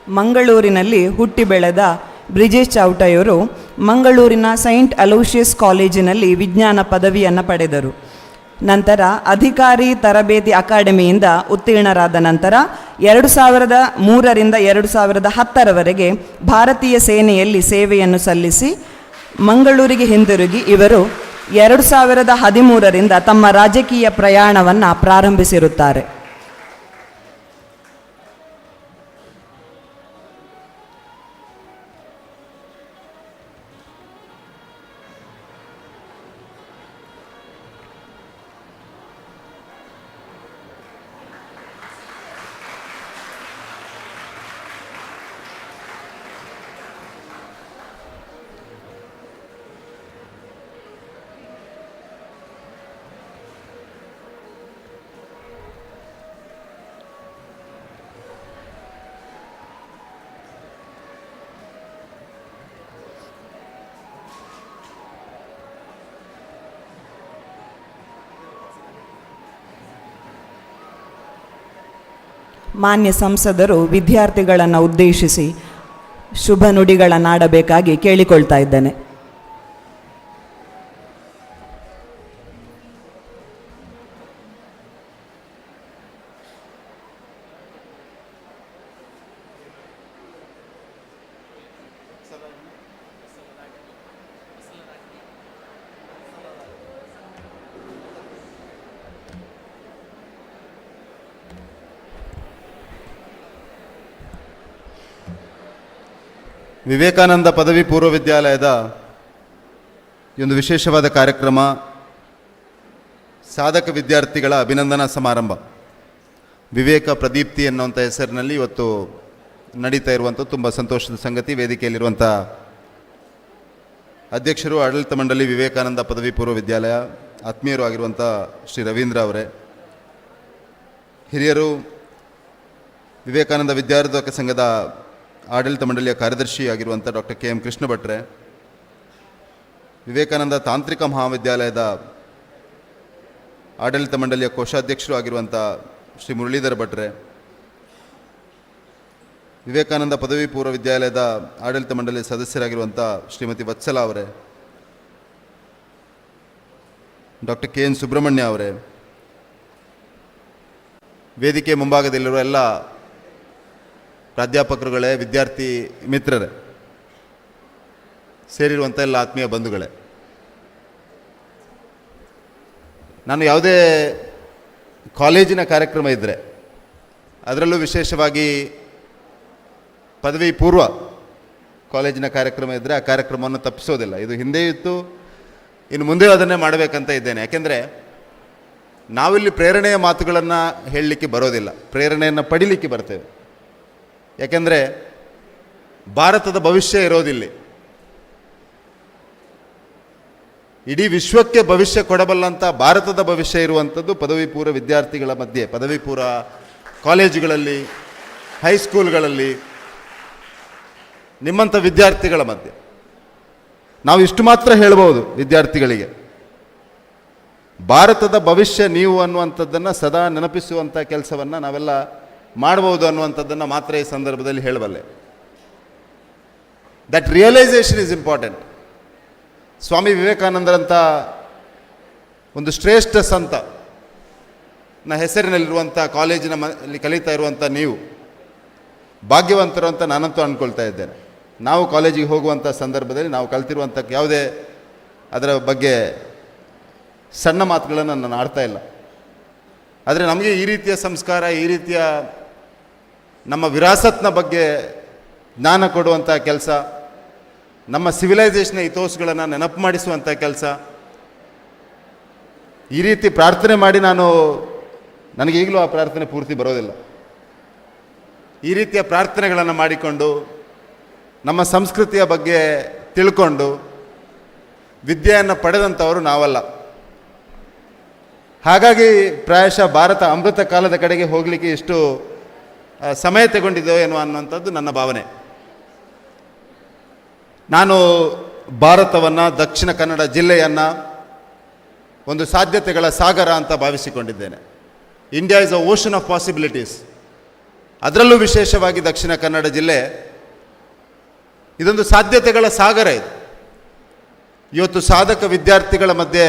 ಮಂಗಳೂರಿನಲ್ಲಿ ಹುಟ್ಟಿ ಬೆಳೆದ ಬ್ರಿಜೇಶ್ ಚೌಟಯ್ಯವರು ಮಂಗಳೂರಿನ ಸೈಂಟ್ ಅಲೋಷಿಯಸ್ ಕಾಲೇಜಿನಲ್ಲಿ ವಿಜ್ಞಾನ ಪದವಿಯನ್ನು ಪಡೆದರು. ನಂತರ ಅಧಿಕಾರಿ ತರಬೇತಿ ಅಕಾಡೆಮಿಯಿಂದ ಉತ್ತೀರ್ಣರಾದ ನಂತರ 2003ರಿಂದ 2010ರವರೆಗೆ ಭಾರತೀಯ ಸೇನೆಯಲ್ಲಿ ಸೇವೆಯನ್ನು ಸಲ್ಲಿಸಿ ಮಂಗಳೂರಿಗೆ ಹಿಂದಿರುಗಿ ಇವರು 2013ರಿಂದ ತಮ್ಮ ರಾಜಕೀಯ ಪ್ರಯಾಣವನ್ನು ಪ್ರಾರಂಭಿಸಿರುತ್ತಾರೆ. ಮಾನ್ಯ ಸಂಸದರು ವಿದ್ಯಾರ್ಥಿಗಳನ್ನು ಉದ್ದೇಶಿಸಿ ಶುಭ ನುಡಿಗಳನ್ನಾಡಬೇಕಾಗಿ ಕೇಳಿಕೊಳ್ತಾ ಇದ್ದೇನೆ. ವಿವೇಕಾನಂದ ಪದವಿ ಪೂರ್ವ ವಿದ್ಯಾಲಯದ ಈ ಒಂದು ವಿಶೇಷವಾದ ಕಾರ್ಯಕ್ರಮ ಸಾಧಕ ವಿದ್ಯಾರ್ಥಿಗಳ ಅಭಿನಂದನಾ ಸಮಾರಂಭ ವಿವೇಕ ಪ್ರದೀಪ್ತಿ ಅನ್ನುವಂಥ ಹೆಸರಿನಲ್ಲಿ ಇವತ್ತು ನಡೀತಾ ಇರುವಂಥ ತುಂಬ ಸಂತೋಷದ ಸಂಗತಿ. ವೇದಿಕೆಯಲ್ಲಿರುವಂಥ ಅಧ್ಯಕ್ಷರು, ಆಡಳಿತ ಮಂಡಳಿ, ವಿವೇಕಾನಂದ ಪದವಿ ಪೂರ್ವ ವಿದ್ಯಾಲಯ, ಆತ್ಮೀಯರು ಆಗಿರುವಂಥ ಶ್ರೀ ರವೀಂದ್ರ ಅವರೇ, ಹಿರಿಯರು, ವಿವೇಕಾನಂದ ವಿದ್ಯಾವರ್ಧಕ ಸಂಘದ ಆಡಳಿತ ಮಂಡಳಿಯ ಕಾರ್ಯದರ್ಶಿಯಾಗಿರುವಂಥ ಡಾಕ್ಟರ್ ಕೆ ಎಂ ಕೃಷ್ಣ ಭಟ್ರೆ, ವಿವೇಕಾನಂದ ತಾಂತ್ರಿಕ ಮಹಾವಿದ್ಯಾಲಯದ ಆಡಳಿತ ಮಂಡಳಿಯ ಕೋಶಾಧ್ಯಕ್ಷರು ಆಗಿರುವಂಥ ಶ್ರೀ ಮುರಳೀಧರ ಭಟ್ರೆ, ವಿವೇಕಾನಂದ ಪದವಿ ಪೂರ್ವ ವಿದ್ಯಾಲಯದ ಆಡಳಿತ ಮಂಡಳಿಯ ಸದಸ್ಯರಾಗಿರುವಂಥ ಶ್ರೀಮತಿ ವತ್ಸಲ ಅವರೇ, ಡಾಕ್ಟರ್ ಕೆ ಎನ್ ಸುಬ್ರಹ್ಮಣ್ಯ ಅವರೇ, ವೇದಿಕೆ ಮುಂಭಾಗದಲ್ಲಿರುವ ಎಲ್ಲ ಪ್ರಾಧ್ಯಾಪಕರುಗಳೇ, ವಿದ್ಯಾರ್ಥಿ ಮಿತ್ರರೇ, ಸೇರಿರುವಂಥ ಎಲ್ಲ ಆತ್ಮೀಯ ಬಂಧುಗಳೇ, ನಾನು ಯಾವುದೇ ಕಾಲೇಜಿನ ಕಾರ್ಯಕ್ರಮ ಇದ್ದರೆ, ಅದರಲ್ಲೂ ವಿಶೇಷವಾಗಿ ಪದವಿ ಪೂರ್ವ ಕಾಲೇಜಿನ ಕಾರ್ಯಕ್ರಮ ಇದ್ದರೆ ಆ ಕಾರ್ಯಕ್ರಮವನ್ನು ತಪ್ಪಿಸೋದಿಲ್ಲ. ಇದು ಹಿಂದೆ ಇತ್ತು, ಇನ್ನು ಮುಂದೆ ಅದನ್ನೇ ಮಾಡಬೇಕಂತ ಇದ್ದೇನೆ. ಯಾಕೆಂದರೆ ನಾವಿಲ್ಲಿ ಪ್ರೇರಣೆಯ ಮಾತುಗಳನ್ನು ಹೇಳಲಿಕ್ಕೆ ಬರೋದಿಲ್ಲ, ಪ್ರೇರಣೆಯನ್ನು ಪಡಿಲಿಕ್ಕೆ ಬರ್ತೇವೆ. ಯಾಕೆಂದರೆ ಭಾರತದ ಭವಿಷ್ಯ ಇರೋದಿಲ್ಲಿ. ಇಡೀ ವಿಶ್ವಕ್ಕೆ ಭವಿಷ್ಯ ಕೊಡಬಲ್ಲಂಥ ಭಾರತದ ಭವಿಷ್ಯ ಇರುವಂಥದ್ದು ಪದವಿ ಪೂರ್ವ ವಿದ್ಯಾರ್ಥಿಗಳ ಮಧ್ಯೆ, ಪದವಿ ಪೂರ್ವ ಕಾಲೇಜುಗಳಲ್ಲಿ, ಹೈಸ್ಕೂಲ್ಗಳಲ್ಲಿ, ನಿಮ್ಮಂಥ ವಿದ್ಯಾರ್ಥಿಗಳ ಮಧ್ಯೆ. ನಾವು ಇಷ್ಟು ಮಾತ್ರ ಹೇಳ್ಬೋದು ವಿದ್ಯಾರ್ಥಿಗಳಿಗೆ, ಭಾರತದ ಭವಿಷ್ಯ ನೀವು ಅನ್ನುವಂಥದ್ದನ್ನು ಸದಾ ನೆನಪಿಸುವಂಥ ಕೆಲಸವನ್ನು ನಾವೆಲ್ಲ ಮಾಡ್ಬೋದು ಅನ್ನುವಂಥದ್ದನ್ನು ಮಾತ್ರ ಈ ಸಂದರ್ಭದಲ್ಲಿ ಹೇಳಬಲ್ಲೆ. That realisation is important. Swami ವಿವೇಕಾನಂದರಂಥ ಒಂದು ಶ್ರೇಷ್ಠ ಸಂತನ ಹೆಸರಿನಲ್ಲಿರುವಂಥ ಕಾಲೇಜಿನ ಕಲಿತಾ ಇರುವಂಥ ನೀವು ಭಾಗ್ಯವಂತರು ಅಂತ ನಾನಂತೂ ಅಂದ್ಕೊಳ್ತಾ ಇದ್ದೇನೆ. ನಾವು ಕಾಲೇಜಿಗೆ ಹೋಗುವಂಥ ಸಂದರ್ಭದಲ್ಲಿ ನಾವು ಕಲ್ತಿರುವಂಥ ಯಾವುದೇ ಅದರ ಬಗ್ಗೆ ಸಣ್ಣ ಮಾತುಗಳನ್ನು ನಾನು ಆಡ್ತಾ ಇಲ್ಲ. ಆದರೆ ನಮಗೆ ಈ ರೀತಿಯ ಸಂಸ್ಕಾರ, ಈ ರೀತಿಯ ನಮ್ಮ ವಿರಾಸತ್ನ ಬಗ್ಗೆ ಜ್ಞಾನ ಕೊಡುವಂಥ ಕೆಲಸ, ನಮ್ಮ ಸಿವಿಲೈಸೇಷನ್ನ ಇತಿಹಾಸಗಳನ್ನು ನೆನಪು ಮಾಡಿಸುವಂಥ ಕೆಲಸ, ಈ ರೀತಿ ಪ್ರಾರ್ಥನೆ ಮಾಡಿ ನನಗೆ ಈಗಲೂ ಆ ಪ್ರಾರ್ಥನೆ ಪೂರ್ತಿ ಬರೋದಿಲ್ಲ. ಈ ರೀತಿಯ ಪ್ರಾರ್ಥನೆಗಳನ್ನು ಮಾಡಿಕೊಂಡು ನಮ್ಮ ಸಂಸ್ಕೃತಿಯ ಬಗ್ಗೆ ತಿಳ್ಕೊಂಡು ವಿದ್ಯೆಯನ್ನು ಪಡೆದಂಥವರು ನಾವಲ್ಲ. ಹಾಗಾಗಿ ಪ್ರಾಯಶಃ ಭಾರತ ಅಮೃತ ಕಾಲದ ಕಡೆಗೆ ಹೋಗಲಿಕ್ಕೆ ಇಷ್ಟು ಸಮಯ ತಗೊಂಡಿದ್ದೋ ಏನೋ ಅನ್ನುವಂಥದ್ದು ನನ್ನ ಭಾವನೆ. ನಾನು ಭಾರತವನ್ನು, ದಕ್ಷಿಣ ಕನ್ನಡ ಜಿಲ್ಲೆಯನ್ನು ಒಂದು ಸಾಧ್ಯತೆಗಳ ಸಾಗರ ಅಂತ ಭಾವಿಸಿಕೊಂಡಿದ್ದೇನೆ. India is a ocean of possibilities. ಅದರಲ್ಲೂ ವಿಶೇಷವಾಗಿ ದಕ್ಷಿಣ ಕನ್ನಡ ಜಿಲ್ಲೆ ಇದೊಂದು ಸಾಧ್ಯತೆಗಳ ಸಾಗರ. ಇದು ಇವತ್ತು ಸಾಧಕ ವಿದ್ಯಾರ್ಥಿಗಳ ಮಧ್ಯೆ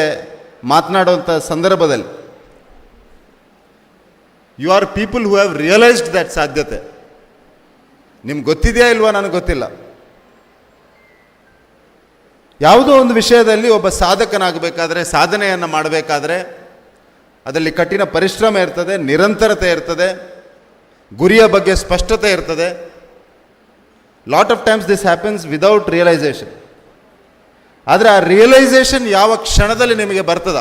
ಮಾತನಾಡುವಂಥ ಸಂದರ್ಭದಲ್ಲಿ you are people who have realised that ಸಾಧ್ಯತೆ. ನಿಮ್ಗೆ ಗೊತ್ತಿದೆಯಾ ಇಲ್ವಾ ನನಗೆ ಗೊತ್ತಿಲ್ಲ. ಯಾವುದೋ ಒಂದು ವಿಷಯದಲ್ಲಿ ಒಬ್ಬ ಸಾಧಕನಾಗಬೇಕಾದ್ರೆ, ಸಾಧನೆಯನ್ನು ಮಾಡಬೇಕಾದ್ರೆ ಅದರಲ್ಲಿ ಕಠಿಣ ಪರಿಶ್ರಮ ಇರ್ತದೆ, ನಿರಂತರತೆ ಇರ್ತದೆ, ಗುರಿಯ ಬಗ್ಗೆ ಸ್ಪಷ್ಟತೆ ಇರ್ತದೆ. Lot of times this happens without realisation. ಆದರೆ ಆ ರಿಯಲೈಸೇಷನ್ ಯಾವ ಕ್ಷಣದಲ್ಲಿ ನಿಮಗೆ ಬರ್ತದ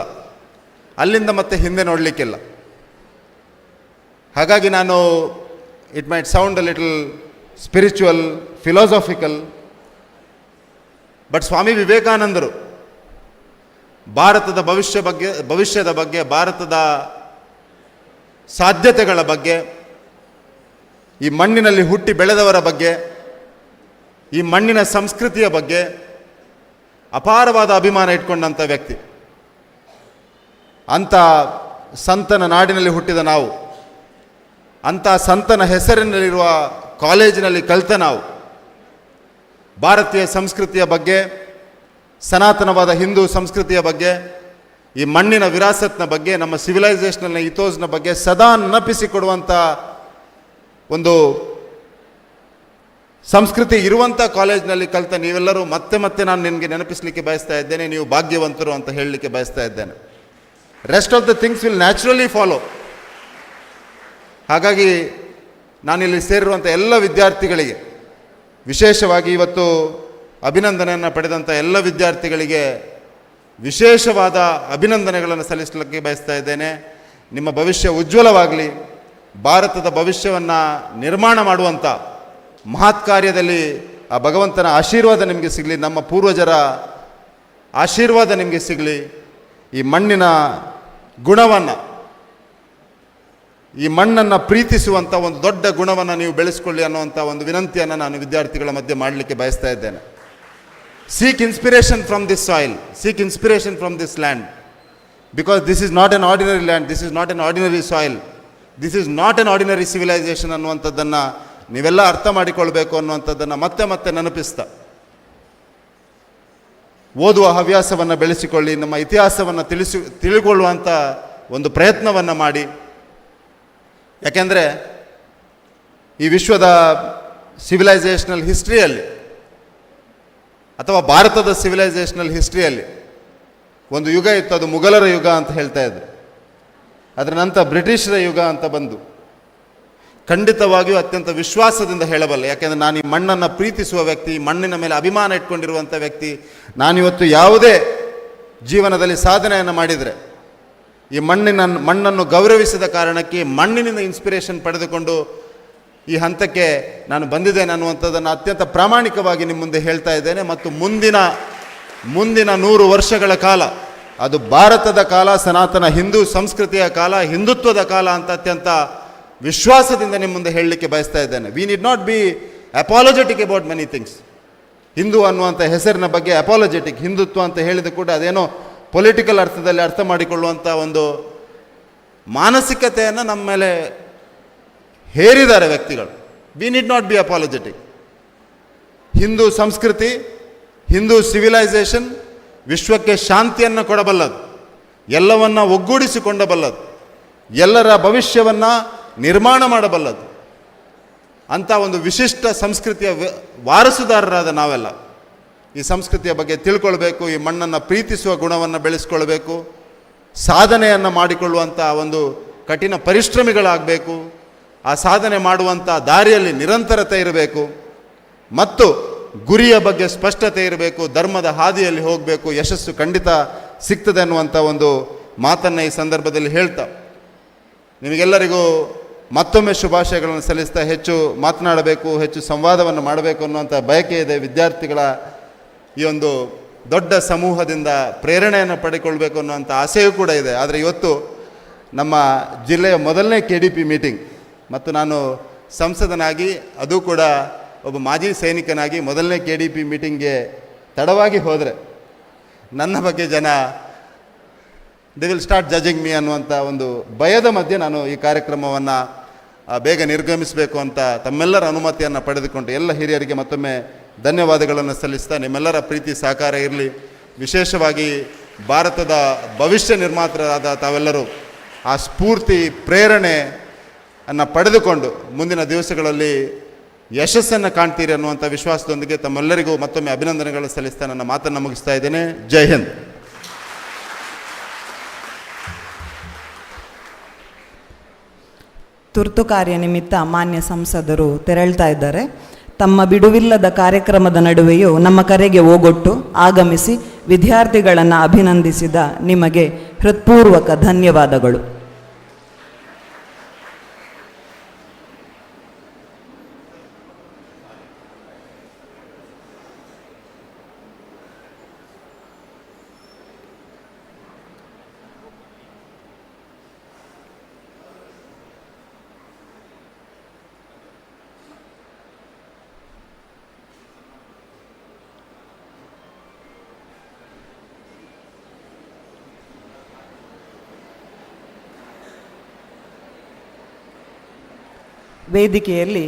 ಅಲ್ಲಿಂದ ಮತ್ತೆ ಹಿಂದೆ ನೋಡಲಿಕ್ಕಿಲ್ಲ. ಹಾಗಾಗಿ ನಾನು it might sound a little spiritual, philosophical, but Swami ವಿವೇಕಾನಂದರು ಭಾರತದ ಭವಿಷ್ಯದ ಬಗ್ಗೆ, ಭಾರತದ ಸಾಧ್ಯತೆಗಳ ಬಗ್ಗೆ, ಈ ಮಣ್ಣಿನಲ್ಲಿ ಹುಟ್ಟಿ ಬೆಳೆದವರ ಬಗ್ಗೆ, ಈ ಮಣ್ಣಿನ ಸಂಸ್ಕೃತಿಯ ಬಗ್ಗೆ ಅಪಾರವಾದ ಅಭಿಮಾನ ಇಟ್ಕೊಂಡಂಥ ವ್ಯಕ್ತಿ. ಅಂಥ ಸಂತನ ನಾಡಿನಲ್ಲಿ ಹುಟ್ಟಿದ ನಾವು, ಅಂಥ ಸಂತನ ಹೆಸರಿನಲ್ಲಿರುವ ಕಾಲೇಜಿನಲ್ಲಿ ಕಲಿತ ನಾವು ಭಾರತೀಯ ಸಂಸ್ಕೃತಿಯ ಬಗ್ಗೆ, ಸನಾತನವಾದ ಹಿಂದೂ ಸಂಸ್ಕೃತಿಯ ಬಗ್ಗೆ, ಈ ಮಣ್ಣಿನ ವಿರಾಸತ್ನ ಬಗ್ಗೆ, ನಮ್ಮ ಸಿವಿಲೈಸೇಷನ್ನ ಇಥೋಸ್ನ ಬಗ್ಗೆ ಸದಾ ನೆನಪಿಸಿಕೊಡುವಂಥ ಒಂದು ಸಂಸ್ಕೃತಿ ಇರುವಂಥ ಕಾಲೇಜಿನಲ್ಲಿ ಕಲಿತ ನೀವೆಲ್ಲರೂ ಮತ್ತೆ ಮತ್ತೆ ನಾನು ನಿಮಗೆ ನೆನಪಿಸಲಿಕ್ಕೆ ಬಯಸ್ತಾ ಇದ್ದೇನೆ. ನೀವು ಭಾಗ್ಯವಂತರು ಅಂತ ಹೇಳಲಿಕ್ಕೆ ಬಯಸ್ತಾ ಇದ್ದೇನೆ. Rest of the things will naturally follow. ಹಾಗಾಗಿ ನಾನಿಲ್ಲಿ ಸೇರಿರುವಂಥ ಎಲ್ಲ ವಿದ್ಯಾರ್ಥಿಗಳಿಗೆ, ವಿಶೇಷವಾಗಿ ಇವತ್ತು ಅಭಿನಂದನೆಯನ್ನು ಪಡೆದಂಥ ಎಲ್ಲ ವಿದ್ಯಾರ್ಥಿಗಳಿಗೆ ವಿಶೇಷವಾದ ಅಭಿನಂದನೆಗಳನ್ನು ಸಲ್ಲಿಸಲಿಕ್ಕೆ ಬಯಸ್ತಾ ಇದ್ದೇನೆ. ನಿಮ್ಮ ಭವಿಷ್ಯ ಉಜ್ವಲವಾಗಲಿ. ಭಾರತದ ಭವಿಷ್ಯವನ್ನು ನಿರ್ಮಾಣ ಮಾಡುವಂಥ ಮಹತ್ ಕಾರ್ಯದಲ್ಲಿ ಆ ಭಗವಂತನ ಆಶೀರ್ವಾದ ನಿಮಗೆ ಸಿಗಲಿ, ನಮ್ಮ ಪೂರ್ವಜರ ಆಶೀರ್ವಾದ ನಿಮಗೆ ಸಿಗಲಿ. ಈ ಮಣ್ಣಿನ ಗುಣವನ್ನು, ಈ ಮಣ್ಣನ್ನು ಪ್ರೀತಿಸುವಂಥ ಒಂದು ದೊಡ್ಡ ಗುಣವನ್ನು ನೀವು ಬೆಳೆಸ್ಕೊಳ್ಳಿ ಅನ್ನುವಂಥ ಒಂದು ವಿನಂತಿಯನ್ನು ನಾನು ವಿದ್ಯಾರ್ಥಿಗಳ ಮಧ್ಯೆ ಮಾಡಲಿಕ್ಕೆ ಬಯಸ್ತಾ ಇದ್ದೇನೆ. Seek inspiration from this soil, seek inspiration from this land, because this is not an ordinary land, this is not an ordinary soil, this is not an ordinary civilisation ಅನ್ನುವಂಥದ್ದನ್ನು ನೀವೆಲ್ಲ ಅರ್ಥ ಮಾಡಿಕೊಳ್ಬೇಕು ಅನ್ನುವಂಥದ್ದನ್ನು ಮತ್ತೆ ಮತ್ತೆ ನೆನಪಿಸ್ತಾ ಓದುವ ಹವ್ಯಾಸವನ್ನು ಬೆಳೆಸಿಕೊಳ್ಳಿ, ನಮ್ಮ ಇತಿಹಾಸವನ್ನು ತಿಳಿದುಕೊಳ್ಳುವಂಥ ಒಂದು ಪ್ರಯತ್ನವನ್ನು ಮಾಡಿ. ಯಾಕೆಂದರೆ ಈ ವಿಶ್ವದ ಸಿವಿಲೈಸೇಷನಲ್ ಹಿಸ್ಟ್ರಿಯಲ್ಲಿ ಅಥವಾ ಭಾರತದ ಸಿವಿಲೈಸೇಷನಲ್ ಹಿಸ್ಟ್ರಿಯಲ್ಲಿ ಒಂದು ಯುಗ ಇತ್ತು, ಅದು ಮುಘಲರ ಯುಗ ಅಂತ ಹೇಳ್ತಾ ಇದ್ರು. ಅದರ ನಂತರ ಬ್ರಿಟಿಷರ ಯುಗ ಅಂತ ಬಂದು ಖಂಡಿತವಾಗಿಯೂ ಅತ್ಯಂತ ವಿಶ್ವಾಸದಿಂದ ಹೇಳಬಲ್ಲೆ. ಯಾಕೆಂದರೆ ನಾನು ಈ ಮಣ್ಣನ್ನು ಪ್ರೀತಿಸುವ ವ್ಯಕ್ತಿ, ಮಣ್ಣಿನ ಮೇಲೆ ಅಭಿಮಾನ ಇಟ್ಕೊಂಡಿರುವಂಥ ವ್ಯಕ್ತಿ. ನಾನಿವತ್ತು ಯಾವುದೇ ಜೀವನದಲ್ಲಿ ಸಾಧನೆಯನ್ನು ಮಾಡಿದರೆ ಈ ಮಣ್ಣನ್ನು ಗೌರವಿಸಿದ ಕಾರಣಕ್ಕೆ ಮಣ್ಣಿನಿಂದ ಇನ್ಸ್ಪಿರೇಷನ್ ಪಡೆದುಕೊಂಡು ಈ ಹಂತಕ್ಕೆ ನಾನು ಬಂದಿದ್ದೇನೆ ಅನ್ನುವಂಥದ್ದನ್ನು ಅತ್ಯಂತ ಪ್ರಾಮಾಣಿಕವಾಗಿ ನಿಮ್ಮ ಮುಂದೆ ಹೇಳ್ತಾ ಇದ್ದೇನೆ. ಮತ್ತು ಮುಂದಿನ 100 ವರ್ಷಗಳ ಕಾಲ ಅದು ಭಾರತದ ಕಾಲ, ಸನಾತನ ಹಿಂದೂ ಸಂಸ್ಕೃತಿಯ ಕಾಲ, ಹಿಂದುತ್ವದ ಕಾಲ ಅಂತ ಅತ್ಯಂತ ವಿಶ್ವಾಸದಿಂದ ನಿಮ್ಮ ಮುಂದೆ ಹೇಳಲಿಕ್ಕೆ ಬಯಸ್ತಾ ಇದ್ದೇನೆ. We need not be apologetic about many things. Hindu ಅನ್ನುವಂಥ ಹೆಸರಿನ ಬಗ್ಗೆ ಅಪಾಲಜೆಟಿಕ್, ಹಿಂದುತ್ವ ಅಂತ ಹೇಳಿದ ಕೂಡ ಅದೇನೋ ಪೊಲಿಟಿಕಲ್ ಅರ್ಥದಲ್ಲಿ ಅರ್ಥ ಮಾಡಿಕೊಳ್ಳುವಂಥ ಒಂದು ಮಾನಸಿಕತೆಯನ್ನು ನಮ್ಮ ಮೇಲೆ ಹೇರಿದ್ದಾರೆ ವ್ಯಕ್ತಿಗಳು. We need not be apologetic. Hindu ಸಂಸ್ಕೃತಿ, ಹಿಂದೂ ಸಿವಿಲೈಸೇಷನ್ ವಿಶ್ವಕ್ಕೆ ಶಾಂತಿಯನ್ನು ಕೊಡಬಲ್ಲದು, ಎಲ್ಲವನ್ನ ಒಗ್ಗೂಡಿಸಿಕೊಂಡಬಲ್ಲದು, ಎಲ್ಲರ ಭವಿಷ್ಯವನ್ನು ನಿರ್ಮಾಣ ಮಾಡಬಲ್ಲದು. ಅಂಥ ಒಂದು ವಿಶಿಷ್ಟ ಸಂಸ್ಕೃತಿಯ ವಾರಸುದಾರರಾದ ನಾವೆಲ್ಲ ಈ ಸಂಸ್ಕೃತಿಯ ಬಗ್ಗೆ ತಿಳ್ಕೊಳ್ಬೇಕು, ಈ ಮಣ್ಣನ್ನು ಪ್ರೀತಿಸುವ ಗುಣವನ್ನು ಬೆಳೆಸ್ಕೊಳ್ಬೇಕು, ಸಾಧನೆಯನ್ನು ಮಾಡಿಕೊಳ್ಳುವಂಥ ಒಂದು ಕಠಿಣ ಪರಿಶ್ರಮಿಗಳಾಗಬೇಕು, ಆ ಸಾಧನೆ ಮಾಡುವಂಥ ದಾರಿಯಲ್ಲಿ ನಿರಂತರತೆ ಇರಬೇಕು ಮತ್ತು ಗುರಿಯ ಬಗ್ಗೆ ಸ್ಪಷ್ಟತೆ ಇರಬೇಕು, ಧರ್ಮದ ಹಾದಿಯಲ್ಲಿ ಹೋಗಬೇಕು, ಯಶಸ್ಸು ಖಂಡಿತ ಸಿಗ್ತದೆ ಅನ್ನುವಂಥ ಒಂದು ಮಾತನ್ನು ಈ ಸಂದರ್ಭದಲ್ಲಿ ಹೇಳ್ತಾ ನಿಮಗೆಲ್ಲರಿಗೂ ಮತ್ತೊಮ್ಮೆ ಶುಭಾಶಯಗಳನ್ನು ಸಲ್ಲಿಸ್ತಾ ಹೆಚ್ಚು ಮಾತನಾಡಬೇಕು, ಹೆಚ್ಚು ಸಂವಾದವನ್ನು ಮಾಡಬೇಕು ಅನ್ನುವಂಥ ಬಯಕೆ ಇದೆ. ವಿದ್ಯಾರ್ಥಿಗಳ ಈ ಒಂದು ದೊಡ್ಡ ಸಮೂಹದಿಂದ ಪ್ರೇರಣೆಯನ್ನು ಪಡೆದುಕೊಳ್ಬೇಕು ಅನ್ನುವಂಥ ಆಸೆಯೂ ಕೂಡ ಇದೆ. ಆದರೆ ಇವತ್ತು ನಮ್ಮ ಜಿಲ್ಲೆಯ ಮೊದಲನೇ KDP ಮೀಟಿಂಗ್ ಮತ್ತು ನಾನು ಸಂಸದನಾಗಿ, ಅದು ಕೂಡ ಒಬ್ಬ ಮಾಜಿ ಸೈನಿಕನಾಗಿ ಮೊದಲನೇ KDP ಮೀಟಿಂಗ್ಗೆ ತಡವಾಗಿ ಹೋದರೆ ನನ್ನ ಬಗ್ಗೆ ಜನ they will start judging me ಅನ್ನುವಂಥ ಒಂದು ಭಯದ ಮಧ್ಯೆ ನಾನು ಈ ಕಾರ್ಯಕ್ರಮವನ್ನು ಬೇಗ ನಿರ್ಗಮಿಸಬೇಕು ಅಂತ ತಮ್ಮೆಲ್ಲರ ಅನುಮತಿಯನ್ನು ಪಡೆದುಕೊಂಡು ಎಲ್ಲ ಹಿರಿಯರಿಗೆ ಮತ್ತೊಮ್ಮೆ ಧನ್ಯವಾದಗಳನ್ನು ಸಲ್ಲಿಸ್ತಾ ನಿಮ್ಮೆಲ್ಲರ ಪ್ರೀತಿ ಸಹಕಾರ ಇರಲಿ. ವಿಶೇಷವಾಗಿ ಭಾರತದ ಭವಿಷ್ಯ ನಿರ್ಮಾತರಾದ ತಾವೆಲ್ಲರೂ ಆ ಸ್ಫೂರ್ತಿ ಪ್ರೇರಣೆಯನ್ನು ಪಡೆದುಕೊಂಡು ಮುಂದಿನ ದಿವಸಗಳಲ್ಲಿ ಯಶಸ್ಸನ್ನು ಕಾಣ್ತೀರಿ ಅನ್ನುವಂಥ ವಿಶ್ವಾಸದೊಂದಿಗೆ ತಮ್ಮೆಲ್ಲರಿಗೂ ಮತ್ತೊಮ್ಮೆ ಅಭಿನಂದನೆಗಳನ್ನು ಸಲ್ಲಿಸ್ತಾ ನನ್ನ ಮಾತನ್ನು ಮುಗಿಸ್ತಾ ಇದ್ದೇನೆ. ಜೈ ಹಿಂದ್. ತುರ್ತು ಕಾರ್ಯ ನಿಮಿತ್ತ ಮಾನ್ಯ ಸಂಸದರು ತೆರಳ್ತಾ ಇದ್ದಾರೆ. ತಮ್ಮ ಬಿಡುವಿಲ್ಲದ ಕಾರ್ಯಕ್ರಮದ ನಡುವೆಯೂ ನಮ್ಮ ಕರೆಗೆ ಓಗೊಟ್ಟು ಆಗಮಿಸಿ ವಿದ್ಯಾರ್ಥಿಗಳನ್ನು ಅಭಿನಂದಿಸಿದ ನಿಮಗೆ ಹೃತ್ಪೂರ್ವಕ ಧನ್ಯವಾದಗಳು. ವೇದಿಕೆಯಲ್ಲಿ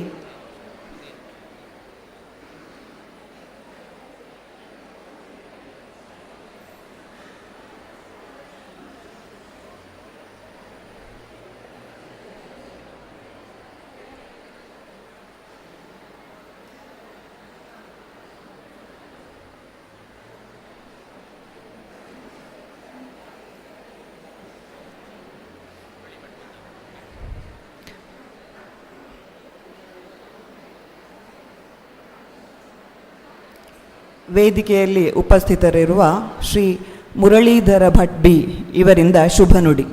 ವೇದಿಕೆಯಲ್ಲಿ ಉಪಸ್ಥಿತರಿರುವ ಶ್ರೀ ಮುರಳೀಧರ ಭಟ್ ಬಿ ಇವರಿಂದ ಶುಭ ನುಡಿ.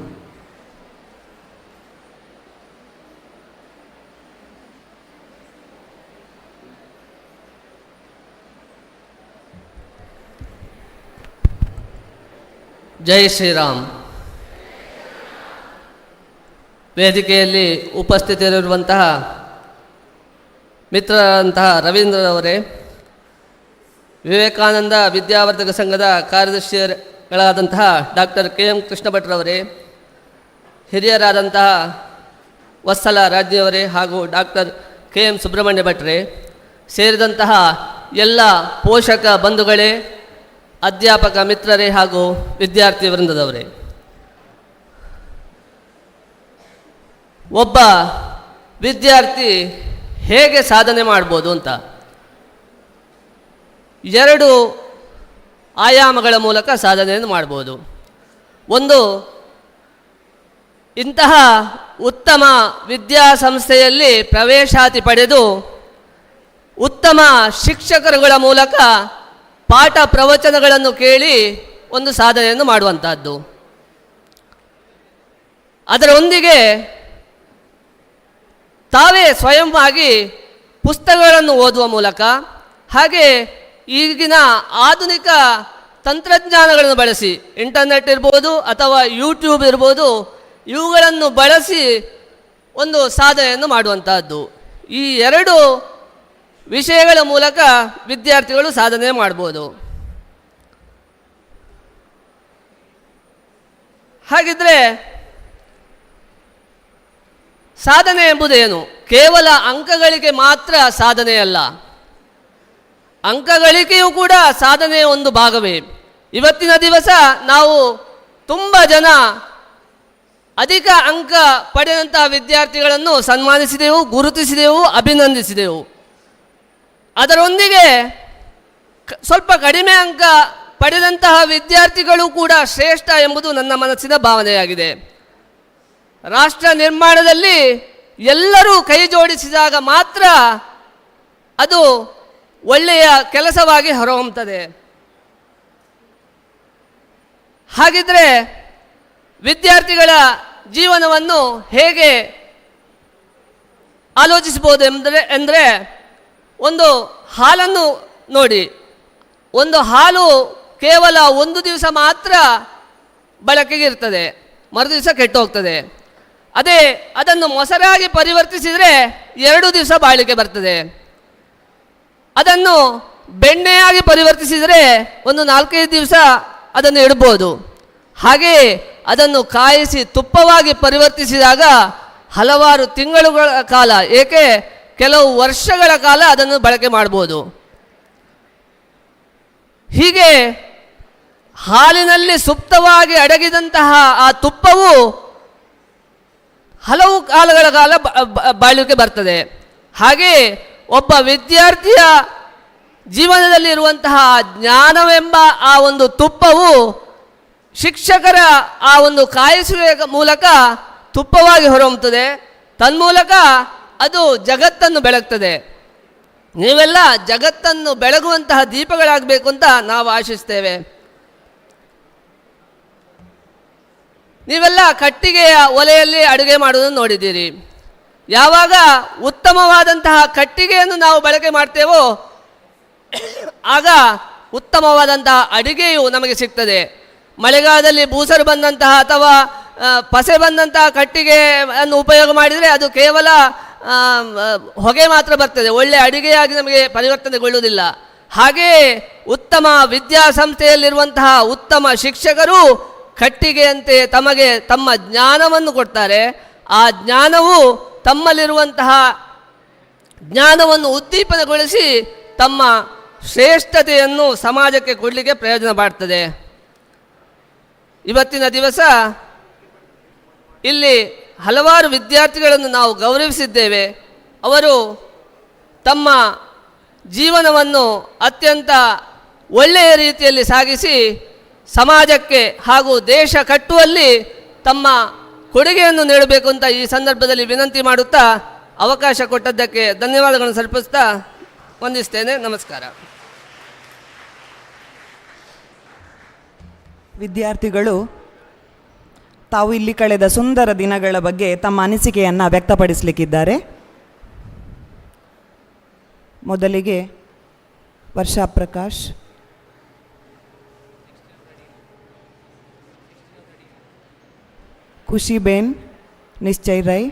ಜೈ ಶ್ರೀರಾಮ್. ವೇದಿಕೆಯಲ್ಲಿ ಉಪಸ್ಥಿತರಿರುವಂತಹ ಮಿತ್ರರಂತಹ ರವೀಂದ್ರರವರೇ, ವಿವೇಕಾನಂದ ವಿದ್ಯಾವರ್ಧಕ ಸಂಘದ ಕಾರ್ಯದರ್ಶಿಗಳಾದಂತಹ ಡಾಕ್ಟರ್ KM ಕೃಷ್ಣ ಭಟ್ರವರೇ, ಹಿರಿಯರಾದಂತಹ ವತ್ಸಲ ರಾಜ್ಯವರೇ ಹಾಗೂ ಡಾಕ್ಟರ್ KM ಸುಬ್ರಹ್ಮಣ್ಯ ಭಟ್ರೇ ಸೇರಿದಂತಹ ಎಲ್ಲ ಪೋಷಕ ಬಂಧುಗಳೇ, ಅಧ್ಯಾಪಕ ಮಿತ್ರರೇ ಹಾಗೂ ವಿದ್ಯಾರ್ಥಿ ವೃಂದದವರೇ, ಒಬ್ಬ ವಿದ್ಯಾರ್ಥಿ ಹೇಗೆ ಸಾಧನೆ ಮಾಡ್ಬೋದು ಅಂತ 2 ಆಯಾಮಗಳ ಮೂಲಕ ಸಾಧನೆಯನ್ನು ಮಾಡ್ಬೋದು. ಒಂದು, ಇಂತಹ ಉತ್ತಮ ವಿದ್ಯಾಸಂಸ್ಥೆಯಲ್ಲಿ ಪ್ರವೇಶಾತಿ ಪಡೆದು ಉತ್ತಮ ಶಿಕ್ಷಕರುಗಳ ಮೂಲಕ ಪಾಠ ಪ್ರವಚನಗಳನ್ನು ಕೇಳಿ ಒಂದು ಸಾಧನೆಯನ್ನು ಮಾಡುವಂತಹದ್ದು. ಅದರೊಂದಿಗೆ ತಾವೇ ಸ್ವಯಂವಾಗಿ ಪುಸ್ತಕಗಳನ್ನು ಓದುವ ಮೂಲಕ, ಹಾಗೆ ಈಗಿನ ಆಧುನಿಕ ತಂತ್ರಜ್ಞಾನಗಳನ್ನು ಬಳಸಿ, ಇಂಟರ್ನೆಟ್ ಇರ್ಬೋದು ಅಥವಾ ಯೂಟ್ಯೂಬ್ ಇರ್ಬೋದು, ಇವುಗಳನ್ನು ಬಳಸಿ ಒಂದು ಸಾಧನೆಯನ್ನು ಮಾಡುವಂತಹದ್ದು. ಈ 2 ವಿಷಯಗಳ ಮೂಲಕ ವಿದ್ಯಾರ್ಥಿಗಳು ಸಾಧನೆ ಮಾಡ್ಬೋದು. ಹಾಗಿದ್ರೆ ಸಾಧನೆ ಎಂಬುದೇನು? ಕೇವಲ ಅಂಕಗಳಿಕೆ ಮಾತ್ರ ಸಾಧನೆಯಲ್ಲ, ಅಂಕಗಳಿಕೆಯೂ ಕೂಡ ಸಾಧನೆಯ ಒಂದು ಭಾಗವೇ. ಇವತ್ತಿನ ದಿವಸ ನಾವು ತುಂಬ ಜನ ಅಧಿಕ ಅಂಕ ಪಡೆದಂತಹ ವಿದ್ಯಾರ್ಥಿಗಳನ್ನು ಸನ್ಮಾನಿಸಿದೆವು, ಗುರುತಿಸಿದೆವು, ಅಭಿನಂದಿಸಿದೆವು. ಅದರೊಂದಿಗೆ ಸ್ವಲ್ಪ ಕಡಿಮೆ ಅಂಕ ಪಡೆದಂತಹ ವಿದ್ಯಾರ್ಥಿಗಳು ಕೂಡ ಶ್ರೇಷ್ಠ ಎಂಬುದು ನನ್ನ ಮನಸ್ಸಿನ ಭಾವನೆಯಾಗಿದೆ. ರಾಷ್ಟ್ರ ನಿರ್ಮಾಣದಲ್ಲಿ ಎಲ್ಲರೂ ಕೈ ಜೋಡಿಸಿದಾಗ ಮಾತ್ರ ಅದು ಒಳ್ಳೆಯ ಕೆಲಸವಾಗಿ ಹೊರಹೊಮ್ಮುತ್ತದೆ. ಹಾಗಿದ್ರೆ ವಿದ್ಯಾರ್ಥಿಗಳ ಜೀವನವನ್ನು ಹೇಗೆ ಆಲೋಚಿಸಬಹುದು ಎಂದರೆ ಒಂದು ಹಾಲನ್ನು ನೋಡಿ, ಒಂದು ಹಾಲು ಕೇವಲ 1 ದಿವಸ ಮಾತ್ರ ಬಳಕೆಗೆ ಇರ್ತದೆ, ಮರುದಿವಸ ಕೆಟ್ಟು ಹೋಗ್ತದೆ. ಅದೇ ಅದನ್ನು ಮೊಸರಾಗಿ ಪರಿವರ್ತಿಸಿದರೆ 2 ದಿವಸ ಬಾಳಿಕೆ ಬರ್ತದೆ. ಅದನ್ನು ಬೆಣ್ಣೆಯಾಗಿ ಪರಿವರ್ತಿಸಿದರೆ ಒಂದು 4-5 ದಿವಸ ಅದನ್ನು ಇಡ್ಬೋದು. ಹಾಗೆಯೇ ಅದನ್ನು ಕಾಯಿಸಿ ತುಪ್ಪವಾಗಿ ಪರಿವರ್ತಿಸಿದಾಗ ಹಲವಾರು ತಿಂಗಳುಗಳ ಕಾಲ, ಏಕೆ ಕೆಲವು ವರ್ಷಗಳ ಕಾಲ ಅದನ್ನು ಬಳಕೆ ಮಾಡ್ಬೋದು. ಹೀಗೆ ಹಾಲಿನಲ್ಲಿ ಸುಪ್ತವಾಗಿ ಅಡಗಿದಂತಹ ಆ ತುಪ್ಪವು ಹಲವು ಕಾಲಗಳ ಕಾಲ ಬಾಳಿಕೆ ಬರ್ತದೆ. ಹಾಗೆ ಒಬ್ಬ ವಿದ್ಯಾರ್ಥಿಯ ಜೀವನದಲ್ಲಿರುವಂತಹ ಜ್ಞಾನವೆಂಬ ಆ ಒಂದು ತುಪ್ಪವು ಶಿಕ್ಷಕರ ಆ ಒಂದು ಕಾಯಿಸುವ ಮೂಲಕ ತುಪ್ಪವಾಗಿ ಹೊರಹೊಮ್ಮುತ್ತದೆ. ತನ್ಮೂಲಕ ಅದು ಜಗತ್ತನ್ನು ಬೆಳಗ್ತದೆ. ನೀವೆಲ್ಲ ಜಗತ್ತನ್ನು ಬೆಳಗುವಂತಹ ದೀಪಗಳಾಗಬೇಕು ಅಂತ ನಾವು ಆಶಿಸ್ತೇವೆ. ನೀವೆಲ್ಲ ಕಟ್ಟಿಗೆಯ ಒಲೆಯಲ್ಲಿ ಅಡುಗೆ ಮಾಡುವುದನ್ನು ನೋಡಿದ್ದೀರಿ. ಯಾವಾಗ ಉತ್ತಮವಾದಂತಹ ಕಟ್ಟಿಗೆಯನ್ನು ನಾವು ಬಳಕೆ ಮಾಡ್ತೇವೋ ಆಗ ಉತ್ತಮವಾದಂತಹ ಅಡುಗೆಯು ನಮಗೆ ಸಿಗ್ತದೆ. ಮಳೆಗಾಲದಲ್ಲಿ ಬೂಸರು ಬಂದಂತಹ ಅಥವಾ ಪಸೆ ಬಂದಂತಹ ಕಟ್ಟಿಗೆಯನ್ನು ಉಪಯೋಗ ಮಾಡಿದರೆ ಅದು ಕೇವಲ ಹೊಗೆ ಮಾತ್ರ ಬರ್ತದೆ, ಒಳ್ಳೆಯ ಅಡುಗೆಯಾಗಿ ನಮಗೆ ಪರಿವರ್ತನೆಗೊಳ್ಳುವುದಿಲ್ಲ. ಹಾಗೆಯೇ ಉತ್ತಮ ವಿದ್ಯಾಸಂಸ್ಥೆಯಲ್ಲಿರುವಂತಹ ಉತ್ತಮ ಶಿಕ್ಷಕರು ಕಟ್ಟಿಗೆಯಂತೆ ತಮಗೆ ತಮ್ಮ ಜ್ಞಾನವನ್ನು ಕೊಡ್ತಾರೆ. ಆ ಜ್ಞಾನವು ತಮ್ಮಲ್ಲಿರುವಂತಹ ಜ್ಞಾನವನ್ನು ಉದ್ದೀಪನಗೊಳಿಸಿ ತಮ್ಮ ಶ್ರೇಷ್ಠತೆಯನ್ನು ಸಮಾಜಕ್ಕೆ ಕೊಡಲಿಕ್ಕೆ ಪ್ರಯೋಜನ ಮಾಡ್ತದೆ. ಇವತ್ತಿನ ದಿವಸ ಇಲ್ಲಿ ಹಲವಾರು ವಿದ್ಯಾರ್ಥಿಗಳನ್ನು ನಾವು ಗೌರವಿಸಿದ್ದೇವೆ. ಅವರು ತಮ್ಮ ಜೀವನವನ್ನು ಅತ್ಯಂತ ಒಳ್ಳೆಯ ರೀತಿಯಲ್ಲಿ ಸಾಗಿಸಿ ಸಮಾಜಕ್ಕೆ ಹಾಗೂ ದೇಶ ಕಟ್ಟುವಲ್ಲಿ ತಮ್ಮ ಕೊಡುಗೆಯನ್ನು ನೀಡಬೇಕು ಅಂತ ಈ ಸಂದರ್ಭದಲ್ಲಿ ವಿನಂತಿ ಮಾಡುತ್ತಾ ಅವಕಾಶ ಕೊಟ್ಟದ್ದಕ್ಕೆ ಧನ್ಯವಾದಗಳನ್ನು ಸಲ್ಲಿಸುತ್ತಾ ವಂದಿಸ್ತೇನೆ. ನಮಸ್ಕಾರ. ವಿದ್ಯಾರ್ಥಿಗಳು ತಾವು ಇಲ್ಲಿ ಕಳೆದ ಸುಂದರ ದಿನಗಳ ಬಗ್ಗೆ ತಮ್ಮ ಅನಿಸಿಕೆಯನ್ನು ವ್ಯಕ್ತಪಡಿಸಲಿಕ್ಕಿದ್ದಾರೆ. ಮೊದಲಿಗೆ ವರ್ಷಾ ಪ್ರಕಾಶ್, ಖುಷಿಬೇನ್, ನಿಶ್ಚಯ್ ರೈ.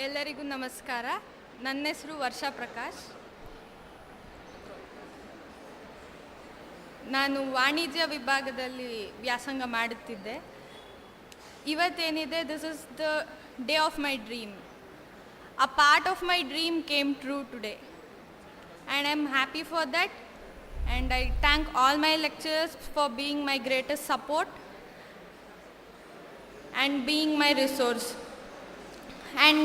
ಎಲ್ಲರಿಗೂ ನಮಸ್ಕಾರ. ನನ್ನ ಹೆಸರು ವರ್ಷಾ ಪ್ರಕಾಶ್. ನಾನು ವಾಣಿಜ್ಯ ವಿಭಾಗದಲ್ಲಿ ವ್ಯಾಸಂಗ ಮಾಡುತ್ತಿದ್ದೆ. ಇವತ್ತೇನಿದೆ, this is the day of my dream. A part of my dream came true today and I am happy for that and I thank all my lecturers for being my greatest support and being my resource. And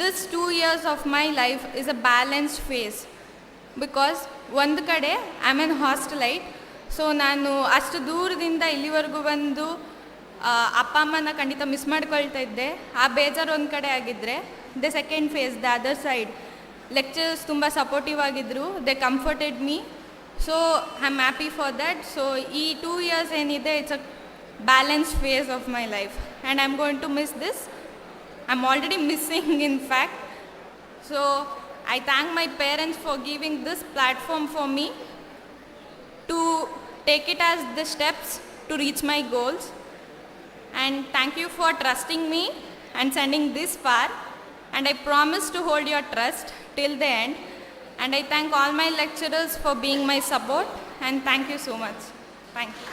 this 2 years of my life is a balanced phase because ಒಂದು ಕಡೆ I am an ಹಾಸ್ಟೆಲೈಟ್. So ನಾನು ಅಷ್ಟು ದೂರದಿಂದ ಇಲ್ಲಿವರೆಗೂ ಬಂದು ಅಪ್ಪ ಅಮ್ಮನ ಖಂಡಿತ ಮಿಸ್ ಮಾಡ್ಕೊಳ್ತಾ ಇದ್ದೆ. ಆ ಬೇಜಾರು ಒಂದು ಕಡೆ ಆಗಿದ್ದರೆ, the second phase, the other side, lectures ತುಂಬ ಸಪೋರ್ಟಿವ್ ಆಗಿದ್ದರು. They comforted me. So I am happy for that. So ಈ 2 years ಏನಿದೆ, it's a balanced phase of my life and I am going to miss this. I'm already missing in fact. So I thank my parents for giving this platform for me to take it as the steps to reach my goals. And thank you for trusting me and sending this far. And I promise to hold your trust till the end. And I thank all my lecturers for being my support. And thank you so much. Thank you.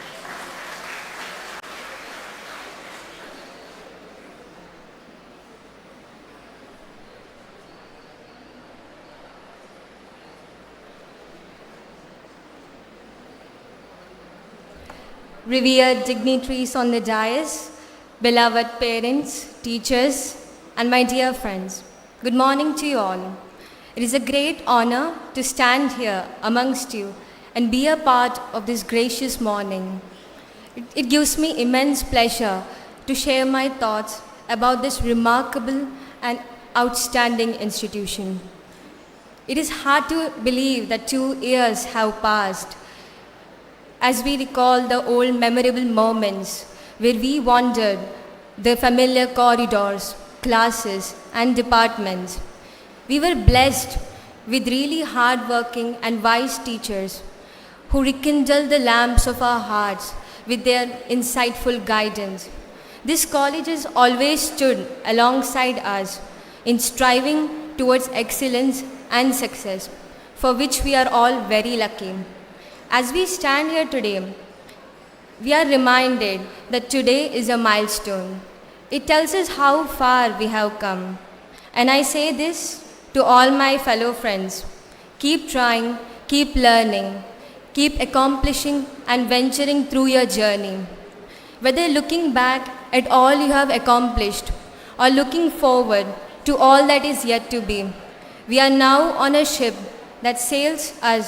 Revered dignitaries on the dais, beloved parents, teachers, and my dear friends, good morning to you all. It is a great honor to stand here amongst you and be a part of this gracious morning. It gives me immense pleasure to share my thoughts about this remarkable and outstanding institution. It is hard to believe that 2 years have passed as we recall the old memorable moments where we wandered the familiar corridors, classes, and departments. We were blessed with really hard-working and wise teachers who rekindled the lamps of our hearts with their insightful guidance. This college has always stood alongside us in striving towards excellence and success, for which we are all very lucky. As we stand here today, we are reminded that today is a milestone. It tells us how far we have come. And I say this to all my fellow friends: keep trying, keep learning, keep accomplishing and venturing through your journey. Whether looking back at all you have accomplished or looking forward to all that is yet to be, we are now on a ship that sails us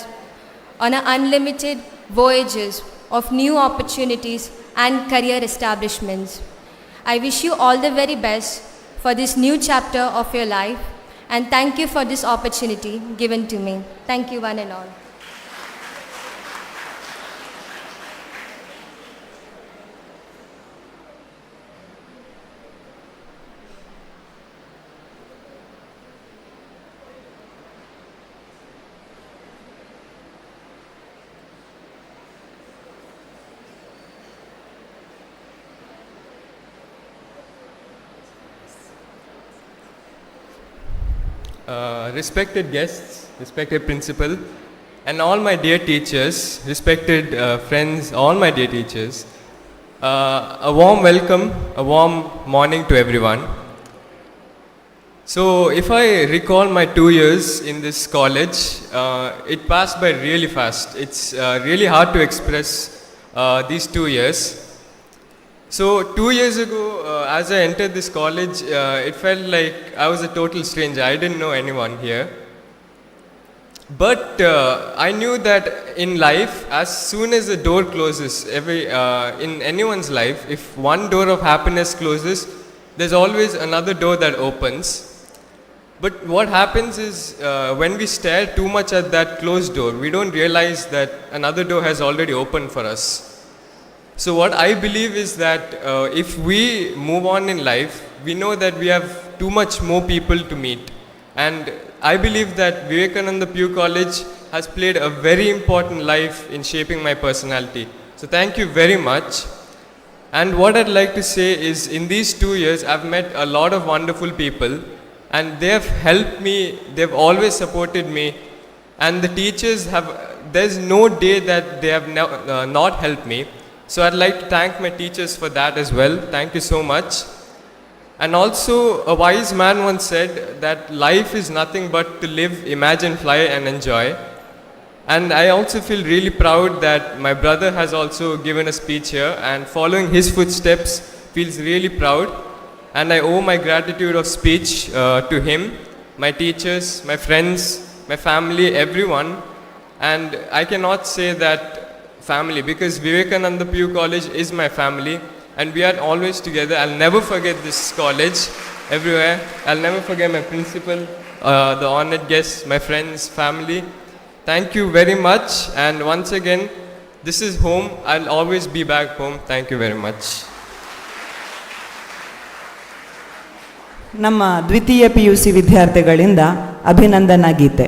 on unlimited voyages of new opportunities and career establishments. I wish you all the very best for this new chapter of your life, and thank you for this opportunity given to me. Thank you one and all. Respected guests, respected principal, and all my dear teachers, respected friends, all my dear teachers, a warm welcome, a warm morning to everyone. So, if I recall my 2 years in this college, it passed by really fast. It's really hard to express these 2 years. So 2 years ago, as I entered this college, it felt like I was a total stranger. I didn't know anyone here. But I knew that in life, as soon as the door closes, in anyone's life, if one door of happiness closes, there's always another door that opens. But what happens is, when we stare too much at that closed door, we don't realize that another door has already opened for us. So what I believe is that if we move on in life, we know that we have too much more people to meet. And I believe that Vivekananda Pure College has played a very important life in shaping my personality. So thank you very much. And what I'd like to say is, in these 2 years, I've met a lot of wonderful people, and they have helped me, they've always supported me, and the teachers have, there's no day that they have not helped me. So I'd like to thank my teachers for that as well. Thank you so much. And also, a wise man once said that life is nothing but to live, imagine, fly, and enjoy. And I also feel really proud that my brother has also given a speech here, and following his footsteps feels really proud. And I owe my gratitude of speech to him, my teachers, my friends, my family, everyone. And I cannot say that family, because Vivekananda PU College is my family, and we are always together. I'll never forget this college everywhere. I'll never forget my principal, the honored guests, my friends, family. Thank you very much. And once again, this is home. I'll always be back home. Thank you very much. ನಮ್ಮ ದ್ವಿತೀಯ PUC ವಿದ್ಯಾರ್ಥಿಗಳಿಂದ ಅಭಿನಂದನಾ ಗೀತೆ.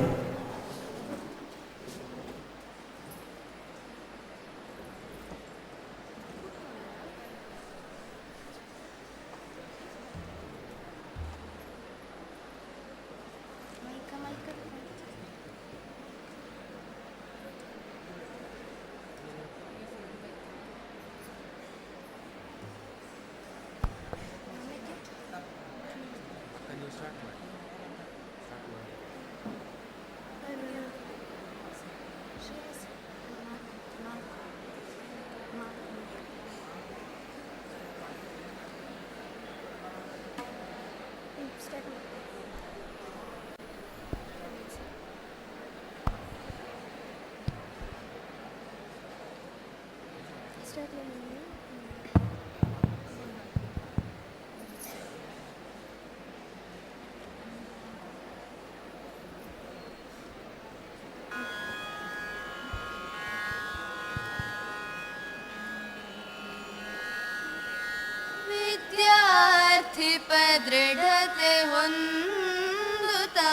ದೃಢತೆ ಹೊಂದುತ್ತಾ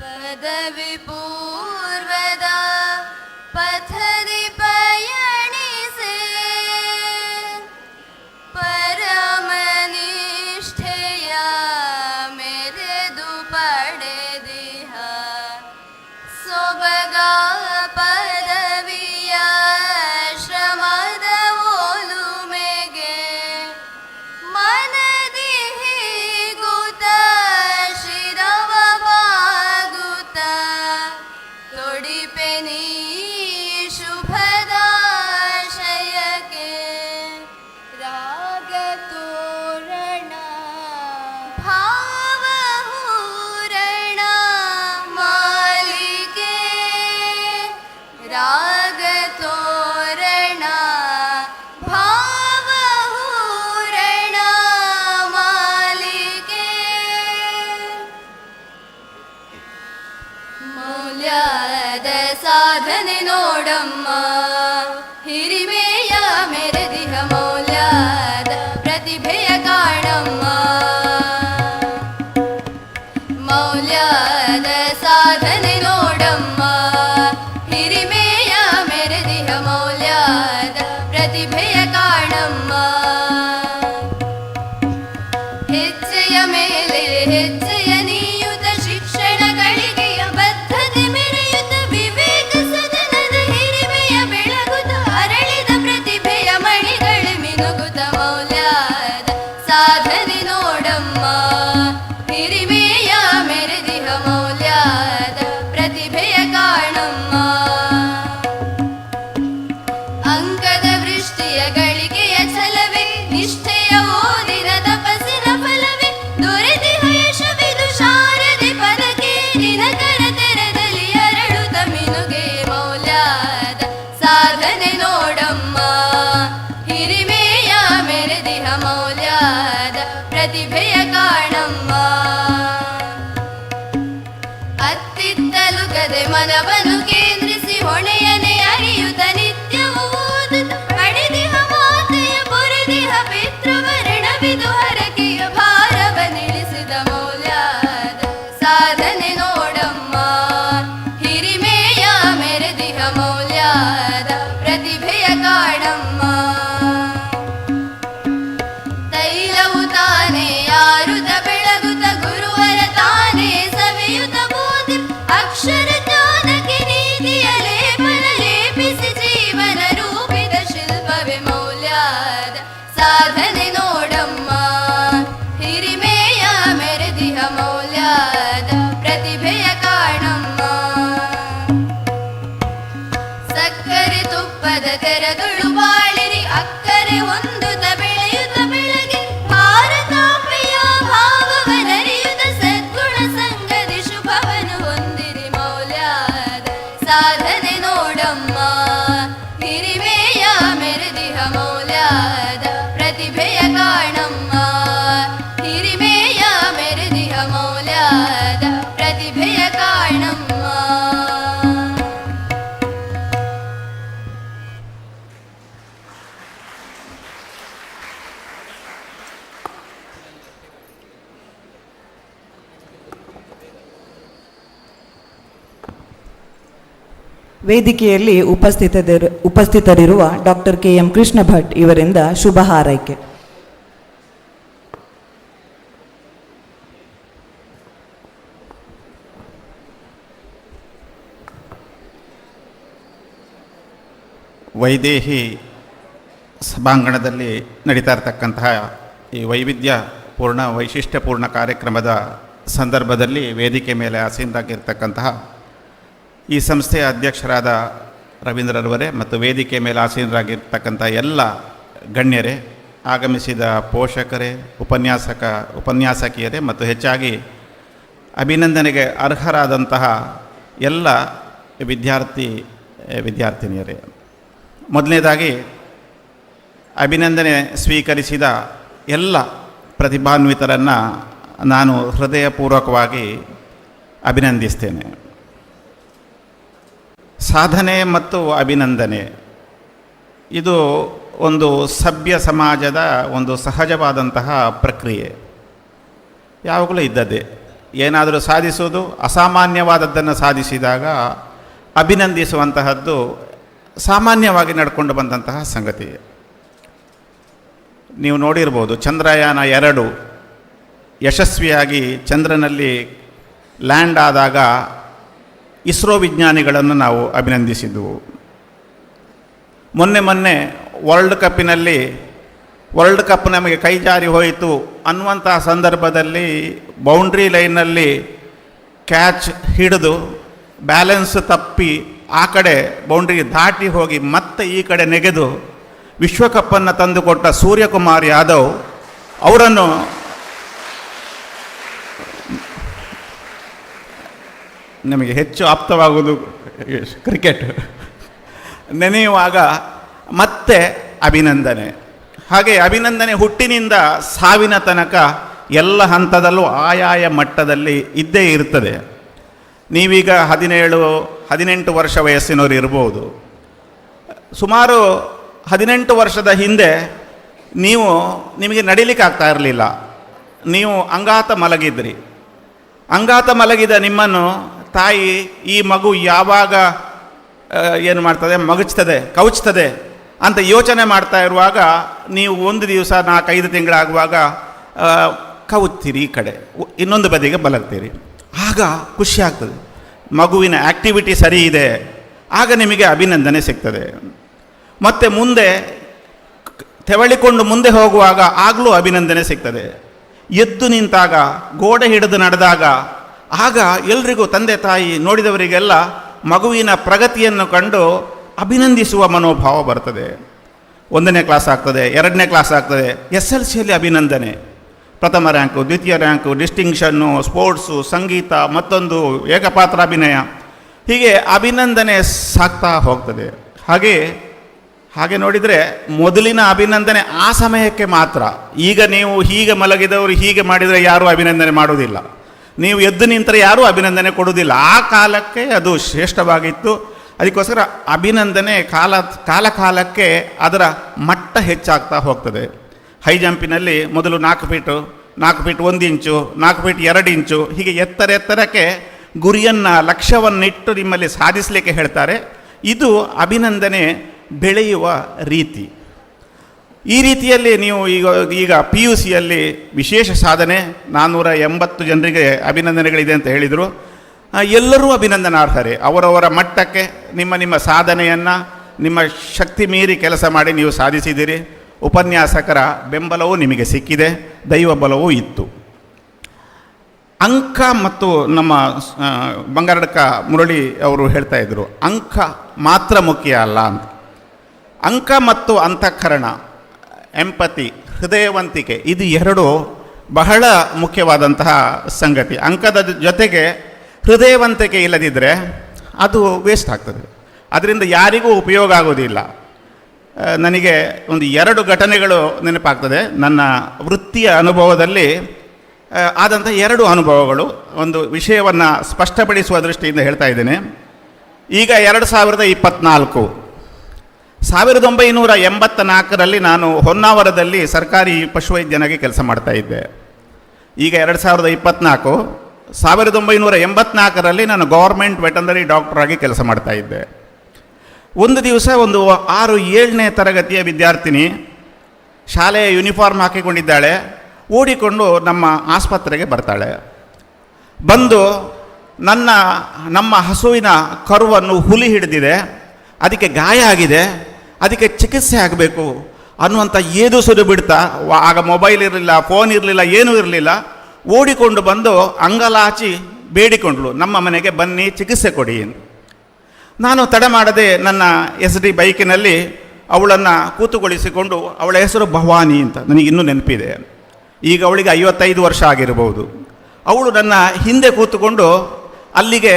ಪದವಿ ಪೂರ್ವದ ಪಥದಿ ಪಯಣಿಸೆ ಪರಮನಿಷ್ಠೆಯ ಮೆರೆದು ಪಡೆದಿಹ ಸೊಬಗ ಪದವಿಯ ಶ್ರಮದ ಒಲುಮೆಗೆ ಮನದಿ ಹೀಗುತ್ತ ಶಿರವ ಬಾಗುತ್ತ ತೊಡಿಪೆನಿ ಶುಭದಾಶಯಕ್ಕೆ ರಾಗ ತೋರಣ ಭಾವಹೂರಣ ಮಾಲಿಕೆ ರಾಗ ತೋರಣ ಭಾವಹೂರಣ ಮಾಲಿಕೆ ಮೌಲ್ಯದ ಸಾಧನೆ ನೋಡಮ್ಮ ಹಿರಿಮೆಯ ಮೆರೆದಿಹ ಮೌಲ್ಯದ ಪ್ರತಿಭೆಯ ಕಾಣಮ್ಮ ಮೌಲ್ಯದ ಸಾಧನೆ ನೋಡಮ್ಮ ಹಿರಿಮೆಯ ಮೆರೆದಿಹ ಮೌಲ್ಯದ ಪ್ರತಿಭೆಯ ಕಾಣಮ್ಮ ಹೆಜ್ಜೆಯ ಮೇಲೆ ಹೆಜ್ಜೆಯ ನೀಯುತ ಶಿಕ್ಷಣಗಳಿಗೆಯ ಬದ್ಧತೆ ಮೆರೆಯುತ್ತ ವಿವೇಕ ಸದನದ ಹಿರಿಮೆಯ ಬೆಳಗುತ್ತ ಅರಳಿದ ಪ್ರತಿಭೆಯ ಮಣಿಗಳ ಮಿನುಗುತ್ತ ಮೌಲ್ಯದ ಸಾಧನೆ ನೋಡಮ್ಮ ಹಿರಿಮೆಯ ಮೆರೆದಿಹ ಮೌಲ್ಯದ ಪ್ರತಿಭೆಯ ಕಾಣಮ್ಮ ಅಂಕದ ವೃಷ್ಟಿಯ ಐಕ್ಯದುಳು ಬಾಳಿರಿ ಅಕ್ಕರೆ ಹೊಂದುತ್ತ ಬೆಳೆಯುತ್ತ ಬೆಳಗಿ ಭಾರತಾಂಬೆಯ ಭಾವವನರಿಯುತ್ತ ಸದ್ಗುಣ ಸಂಗದಿ ಶುಭವನು ಹೊಂದಿರಿ ಮೌಲ್ಯದ ಸಾಧನೆ ನೋಡಮ್ಮ ಹಿರಿಮೆಯ ಮೆರೆದಿಹ ಮೌಲ್ಯದ ಪ್ರತಿಭೆಯ ಕಾಣಮ್ಮ ಹಿರಿಮೆಯ ಮೆರೆದಿಹ ಮೌಲ್ಯದ ಪ್ರತಿಭೆಯ ಕಾಣಮ್ಮ. ವೇದಿಕೆಯಲ್ಲಿ ಉಪಸ್ಥಿತರಿರುವ ಡಾಕ್ಟರ್ KM ಕೃಷ್ಣ ಭಟ್ ಇವರಿಂದ ಶುಭ ಹಾರೈಕೆ. ವೈದೇಹಿ ಸಭಾಂಗಣದಲ್ಲಿ ನಡೀತಾ ಇರತಕ್ಕಂತಹ ಈ ವೈವಿಧ್ಯಪೂರ್ಣ ವೈಶಿಷ್ಟ್ಯಪೂರ್ಣ ಕಾರ್ಯಕ್ರಮದ ಸಂದರ್ಭದಲ್ಲಿ ವೇದಿಕೆ ಮೇಲೆ ಆಸೀನರಾಗಿರ್ತಕ್ಕಂತಹ ಈ ಸಂಸ್ಥೆಯ ಅಧ್ಯಕ್ಷರಾದ ರವೀಂದ್ರರವರೇ ಮತ್ತು ವೇದಿಕೆ ಮೇಲೆ ಆಸೀನರಾಗಿರ್ತಕ್ಕಂಥ ಎಲ್ಲ ಗಣ್ಯರೇ, ಆಗಮಿಸಿದ ಪೋಷಕರೇ, ಉಪನ್ಯಾಸಕಿಯರೇ ಮತ್ತು ಹೆಚ್ಚಾಗಿ ಅಭಿನಂದನೆಗೆ ಅರ್ಹರಾದಂತಹ ಎಲ್ಲ ವಿದ್ಯಾರ್ಥಿನಿಯರೇ, ಮೊದಲನೇದಾಗಿ ಅಭಿನಂದನೆ ಸ್ವೀಕರಿಸಿದ ಎಲ್ಲ ಪ್ರತಿಭಾನ್ವಿತರನ್ನು ನಾನು ಹೃದಯಪೂರ್ವಕವಾಗಿ ಅಭಿನಂದಿಸ್ತೇನೆ. ಸಾಧನೆ ಮತ್ತು ಅಭಿನಂದನೆ ಇದು ಒಂದು ಸಭ್ಯ ಸಮಾಜದ ಒಂದು ಸಹಜವಾದಂತಹ ಪ್ರಕ್ರಿಯೆ, ಯಾವಾಗಲೂ ಇದ್ದದ್ದೇ. ಏನಾದರೂ ಸಾಧಿಸೋದು, ಅಸಾಮಾನ್ಯವಾದದ್ದನ್ನು ಸಾಧಿಸಿದಾಗ ಅಭಿನಂದಿಸುವಂತಹದ್ದು ಸಾಮಾನ್ಯವಾಗಿ ನಡ್ಕೊಂಡು ಬಂದಂತಹ ಸಂಗತಿ. ನೀವು ನೋಡಿರ್ಬೋದು, ಚಂದ್ರಯಾನ 2 ಯಶಸ್ವಿಯಾಗಿ ಚಂದ್ರನಲ್ಲಿ ಲ್ಯಾಂಡ್ ಆದಾಗ ಇಸ್ರೋ ವಿಜ್ಞಾನಿಗಳನ್ನು ನಾವು ಅಭಿನಂದಿಸಿದ್ದೆವು. ಮೊನ್ನೆ ವರ್ಲ್ಡ್ ಕಪ್ ನಮಗೆ ಕೈ ಜಾರಿ ಹೋಯಿತು ಅನ್ನುವಂತಹ ಸಂದರ್ಭದಲ್ಲಿ ಬೌಂಡ್ರಿ ಲೈನ್ನಲ್ಲಿ ಕ್ಯಾಚ್ ಹಿಡಿದು ಬ್ಯಾಲೆನ್ಸ್ ತಪ್ಪಿ ಆ ಕಡೆ ಬೌಂಡ್ರಿ ದಾಟಿ ಹೋಗಿ ಮತ್ತೆ ಈ ಕಡೆ ನೆಗೆದು ವಿಶ್ವಕಪ್ಪನ್ನು ತಂದುಕೊಟ್ಟ ಸೂರ್ಯಕುಮಾರ್ ಯಾದವ್ ಅವರನ್ನು ನಮಗೆ ಹೆಚ್ಚು ಆಪ್ತವಾಗುವುದು ಕ್ರಿಕೆಟ್ ನೆನೆಯುವಾಗ ಮತ್ತೆ ಅಭಿನಂದನೆ. ಹಾಗೆ ಅಭಿನಂದನೆ ಹುಟ್ಟಿನಿಂದ ಸಾವಿನ ತನಕ ಎಲ್ಲ ಹಂತದಲ್ಲೂ ಆಯಾಯ ಮಟ್ಟದಲ್ಲಿ ಇದ್ದೇ ಇರ್ತದೆ. ನೀವೀಗ 17-18 ವರ್ಷ ವಯಸ್ಸಿನವರು ಇರ್ಬೋದು. ಸುಮಾರು 18 ವರ್ಷದ ಹಿಂದೆ ನಿಮಗೆ ನಡಿಲಿಕ್ಕೆ ಆಗ್ತಾ ಇರಲಿಲ್ಲ, ನೀವು ಅಂಗಾತ ಮಲಗಿದ್ರಿ. ಅಂಗಾತ ಮಲಗಿದ ನಿಮ್ಮನ್ನು ತಾಯಿ ಈ ಮಗು ಯಾವಾಗ ಏನು ಮಾಡ್ತದೆ, ಕವುಚ್ತದೆ ಅಂತ ಯೋಚನೆ ಮಾಡ್ತಾ ಇರುವಾಗ ನೀವು ಒಂದು ದಿವಸ 4-5 ತಿಂಗಳಾಗುವಾಗ ಕವುತ್ತೀರಿ, ಈ ಕಡೆ ಇನ್ನೊಂದು ಬದಿಗೆ ಮಲಗ್ತೀರಿ. ಆಗ ಖುಷಿ ಆಗ್ತದೆ, ಮಗುವಿನ ಆ್ಯಕ್ಟಿವಿಟಿ ಸರಿ ಇದೆ, ಆಗ ನಿಮಗೆ ಅಭಿನಂದನೆ ಸಿಗ್ತದೆ. ಮತ್ತು ಮುಂದೆ ತೆವಳಿಕೊಂಡು ಮುಂದೆ ಹೋಗುವಾಗ ಆಗಲೂ ಅಭಿನಂದನೆ ಸಿಗ್ತದೆ. ಎದ್ದು ನಿಂತಾಗ, ಗೋಡೆ ಹಿಡಿದು ನಡೆದಾಗ, ಆಗ ಎಲ್ರಿಗೂ ತಂದೆ ತಾಯಿ ನೋಡಿದವರಿಗೆಲ್ಲ ಮಗುವಿನ ಪ್ರಗತಿಯನ್ನು ಕಂಡು ಅಭಿನಂದಿಸುವ ಮನೋಭಾವ ಬರ್ತದೆ. 1ನೇ ಕ್ಲಾಸ್ ಆಗ್ತದೆ, 2ನೇ ಕ್ಲಾಸ್ ಆಗ್ತದೆ, SLCಯಲ್ಲಿ ಅಭಿನಂದನೆ, ಪ್ರಥಮ ರ್ಯಾಂಕು, ದ್ವಿತೀಯ ರ್ಯಾಂಕು, ಡಿಸ್ಟಿಂಕ್ಷನ್ನು, ಸ್ಪೋರ್ಟ್ಸು, ಸಂಗೀತ, ಮತ್ತೊಂದು ಏಕಪಾತ್ರ ಅಭಿನಯ, ಹೀಗೆ ಅಭಿನಂದನೆ ಸಾಗ್ತಾ ಹೋಗ್ತದೆ. ಹಾಗೆ ನೋಡಿದರೆ ಮೊದಲಿನ ಅಭಿನಂದನೆ ಆ ಸಮಯಕ್ಕೆ ಮಾತ್ರ. ಈಗ ನೀವು ಹೀಗೆ ಮಲಗಿದವರು ಹೀಗೆ ಮಾಡಿದರೆ ಯಾರೂ ಅಭಿನಂದನೆ ಮಾಡುವುದಿಲ್ಲ, ನೀವು ಎದ್ದು ನಿಂತರೆ ಯಾರೂ ಅಭಿನಂದನೆ ಕೊಡುವುದಿಲ್ಲ. ಆ ಕಾಲಕ್ಕೆ ಅದು ಶ್ರೇಷ್ಠವಾಗಿತ್ತು. ಅದಕ್ಕೋಸ್ಕರ ಅಭಿನಂದನೆ ಕಾಲಕ್ಕೆ ಅದರ ಮಟ್ಟ ಹೆಚ್ಚಾಗ್ತಾ ಹೋಗ್ತದೆ. ಹೈ ಜಂಪಿನಲ್ಲಿ ಮೊದಲು 4 ಫೀಟ್ 1 ಇಂಚು, 4 ಫೀಟ್ 2 ಇಂಚು, ಹೀಗೆ ಎತ್ತರಕ್ಕೆ ಗುರಿಯನ್ನು, ಲಕ್ಷ್ಯವನ್ನಿಟ್ಟು ನಿಮ್ಮಲ್ಲಿ ಸಾಧಿಸಲಿಕ್ಕೆ ಹೇಳ್ತಾರೆ. ಇದು ಅಭಿನಂದನೆ ಬೆಳೆಯುವ ರೀತಿ. ಈ ರೀತಿಯಲ್ಲಿ ನೀವು ಈಗ PUCಯಲ್ಲಿ ವಿಶೇಷ ಸಾಧನೆ 480 ಜನರಿಗೆ ಅಭಿನಂದನೆಗಳಿದೆ ಅಂತ ಹೇಳಿದರು. ಎಲ್ಲರೂ ಅಭಿನಂದನಾರ್ಹರೇ. ಅವರವರ ಮಟ್ಟಕ್ಕೆ ನಿಮ್ಮ ಸಾಧನೆಯನ್ನು ನಿಮ್ಮ ಶಕ್ತಿ ಮೀರಿ ಕೆಲಸ ಮಾಡಿ ನೀವು ಸಾಧಿಸಿದ್ದೀರಿ. ಉಪನ್ಯಾಸಕರ ಬೆಂಬಲವೂ ನಿಮಗೆ ಸಿಕ್ಕಿದೆ, ದೈವ ಬಲವೂ ಇತ್ತು. ಅಂಕ ಮತ್ತು ನಮ್ಮ ಬಂಗಾರಡ್ಕ ಮುರಳಿ ಅವರು ಹೇಳ್ತಾ ಇದ್ದರು, ಅಂಕ ಮಾತ್ರ ಮುಖ್ಯ ಅಲ್ಲ ಅಂತ. ಅಂಕ ಮತ್ತು ಅಂತಃಕರಣ, ಎಂಪತಿ, ಹೃದಯವಂತಿಕೆ, ಇದು ಎರಡು ಬಹಳ ಮುಖ್ಯವಾದಂತಹ ಸಂಗತಿ. ಅಂಕದ ಜೊತೆಗೆ ಹೃದಯವಂತಿಕೆ ಇಲ್ಲದಿದ್ದರೆ ಅದು ವೇಸ್ಟ್ ಆಗ್ತದೆ, ಅದರಿಂದ ಯಾರಿಗೂ ಉಪಯೋಗ ಆಗೋದಿಲ್ಲ. ನನಗೆ ಒಂದು 2 ಘಟನೆಗಳು ನೆನಪಾಗ್ತದೆ. ನನ್ನ ವೃತ್ತಿಯ ಅನುಭವದಲ್ಲಿ ಆದಂಥ 2 ಅನುಭವಗಳು. ಒಂದು ವಿಷಯವನ್ನು ಸ್ಪಷ್ಟಪಡಿಸುವ ದೃಷ್ಟಿಯಿಂದ ಹೇಳ್ತಾ ಇದ್ದೇನೆ. ಈಗ 2024, 1984ರಲ್ಲಿ ನಾನು ಹೊನ್ನಾವರದಲ್ಲಿ ಸರ್ಕಾರಿ ಪಶುವೈದ್ಯನಾಗಿ ಕೆಲಸ ಮಾಡ್ತಾ ಇದ್ದೆ. ಈಗ 2024, 1984ರಲ್ಲಿ ನಾನು ಗೌರ್ಮೆಂಟ್ ವೆಟರ್ನರಿ ಡಾಕ್ಟರ್ ಆಗಿ ಕೆಲಸ ಮಾಡ್ತಾ ಇದ್ದೆ. ಒಂದು ದಿವಸ ಒಂದು 6-7ನೇ ತರಗತಿಯ ವಿದ್ಯಾರ್ಥಿನಿ ಶಾಲೆಯ ಯೂನಿಫಾರ್ಮ್ ಹಾಕಿಕೊಂಡಿದ್ದಾಳೆ. ಓಡಿಕೊಂಡು ನಮ್ಮ ಆಸ್ಪತ್ರೆಗೆ ಬರ್ತಾಳೆ. ಬಂದು ನಮ್ಮ ಹಸುವಿನ ಕರುವನ್ನು ಹುಲಿ ಹಿಡಿದಿದೆ, ಅದಕ್ಕೆ ಗಾಯ ಆಗಿದೆ, ಅದಕ್ಕೆ ಚಿಕಿತ್ಸೆ ಆಗಬೇಕು ಅನ್ನುವಂಥ ಏದು ಸುದು ಬಿಡ್ತಾ, ಆಗ ಮೊಬೈಲ್ ಇರಲಿಲ್ಲ, ಫೋನ್ ಇರಲಿಲ್ಲ, ಏನೂ ಇರಲಿಲ್ಲ. ಓಡಿಕೊಂಡು ಬಂದು ಅಂಗಲಾಚಿ ಬೇಡಿಕೊಂಡ್ಳು, ನಮ್ಮ ಮನೆಗೆ ಬನ್ನಿ ಚಿಕಿತ್ಸೆ ಕೊಡಿ. ನಾನು ತಡ ಮಾಡದೆ ನನ್ನ SD ಬೈಕಿನಲ್ಲಿ ಅವಳನ್ನು ಕೂತುಗೊಳಿಸಿಕೊಂಡು, ಅವಳ ಹೆಸರು ಭವಾನಿ ಅಂತ ನನಗಿನ್ನೂ ನೆನಪಿದೆ. ಈಗ ಅವಳಿಗೆ 55 ವರ್ಷ ಆಗಿರಬಹುದು. ಅವಳು ನನ್ನ ಹಿಂದೆ ಕೂತುಕೊಂಡು ಅಲ್ಲಿಗೆ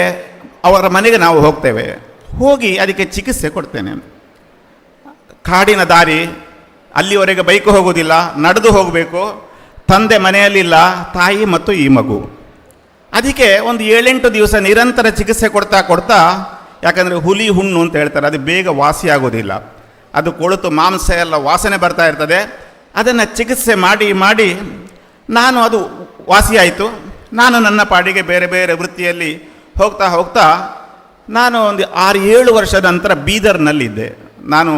ಅವರ ಮನೆಗೆ ನಾವು ಹೋಗ್ತೇವೆ. ಹೋಗಿ ಅದಕ್ಕೆ ಚಿಕಿತ್ಸೆ ಕೊಡ್ತೇನೆ. ಕಾಡಿನ ದಾರಿ, ಅಲ್ಲಿವರೆಗೆ ಬೈಕ್ ಹೋಗೋದಿಲ್ಲ, ನಡೆದು ಹೋಗಬೇಕು. ತಂದೆ ಮನೆಯಲ್ಲಿಲ್ಲ, ತಾಯಿ ಮತ್ತು ಈ ಮಗು. ಅದಕ್ಕೆ ಒಂದು 7-8 ದಿವಸ ನಿರಂತರ ಚಿಕಿತ್ಸೆ ಕೊಡ್ತಾ, ಯಾಕಂದರೆ ಹುಲಿ ಹುಣ್ಣು ಅಂತ ಹೇಳ್ತಾರೆ, ಅದು ಬೇಗ ವಾಸಿ ಆಗೋದಿಲ್ಲ. ಅದು ಕೊಳೆತು ಮಾಂಸ ಎಲ್ಲ ವಾಸನೆ ಬರ್ತಾ ಇರ್ತದೆ. ಅದನ್ನು ಚಿಕಿತ್ಸೆ ಮಾಡಿ ನಾನು ಅದು ವಾಸಿಯಾಯಿತು. ನಾನು ನನ್ನ ಪಾಡಿಗೆ ಬೇರೆ ಬೇರೆ ವೃತ್ತಿಯಲ್ಲಿ ಹೋಗ್ತಾ ನಾನು ಒಂದು 6-7 ವರ್ಷದ ನಂತರ ಬೀದರ್ನಲ್ಲಿದ್ದೆ. ನಾನು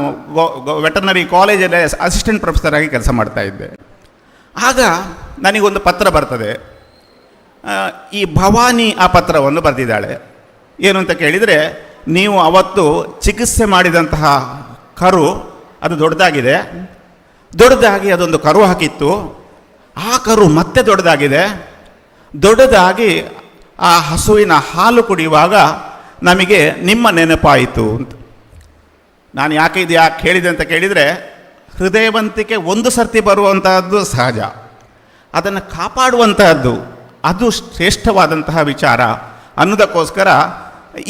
ವೆಟರ್ನರಿ ಕಾಲೇಜಲ್ಲಿ ಅಸಿಸ್ಟೆಂಟ್ ಪ್ರೊಫೆಸರ್ ಆಗಿ ಕೆಲಸ ಮಾಡ್ತಾ ಇದ್ದೆ. ಆಗ ನನಗೊಂದು ಪತ್ರ ಬರ್ತದೆ. ಈ ಭವಾನಿ ಆ ಪತ್ರವನ್ನು ಬರೆದಿದ್ದಾಳೆ. ಏನು ಅಂತ ಕೇಳಿದರೆ, ನೀವು ಅವತ್ತು ಚಿಕಿತ್ಸೆ ಮಾಡಿದಂತಹ ಕರು ಅದು ದೊಡ್ಡದಾಗಿ ಅದೊಂದು ಕರು ಹಾಕಿತ್ತು. ಆ ಕರು ಮತ್ತೆ ದೊಡ್ಡದಾಗಿ ಆ ಹಸುವಿನ ಹಾಲು ಕುಡಿಯುವಾಗ ನಮಗೆ ನಿಮ್ಮ ನೆನಪಾಯಿತು ಅಂತ. ನಾನು ಯಾಕೆ ಹೇಳಿದೆ ಅಂತ ಕೇಳಿದರೆ, ಹೃದಯವಂತಿಕೆ ಒಂದು ಸರ್ತಿ ಬರುವಂತಹದ್ದು ಸಹಜ, ಅದನ್ನು ಕಾಪಾಡುವಂತಹದ್ದು ಅದು ಶ್ರೇಷ್ಠವಾದಂತಹ ವಿಚಾರ ಅನ್ನೋದಕ್ಕೋಸ್ಕರ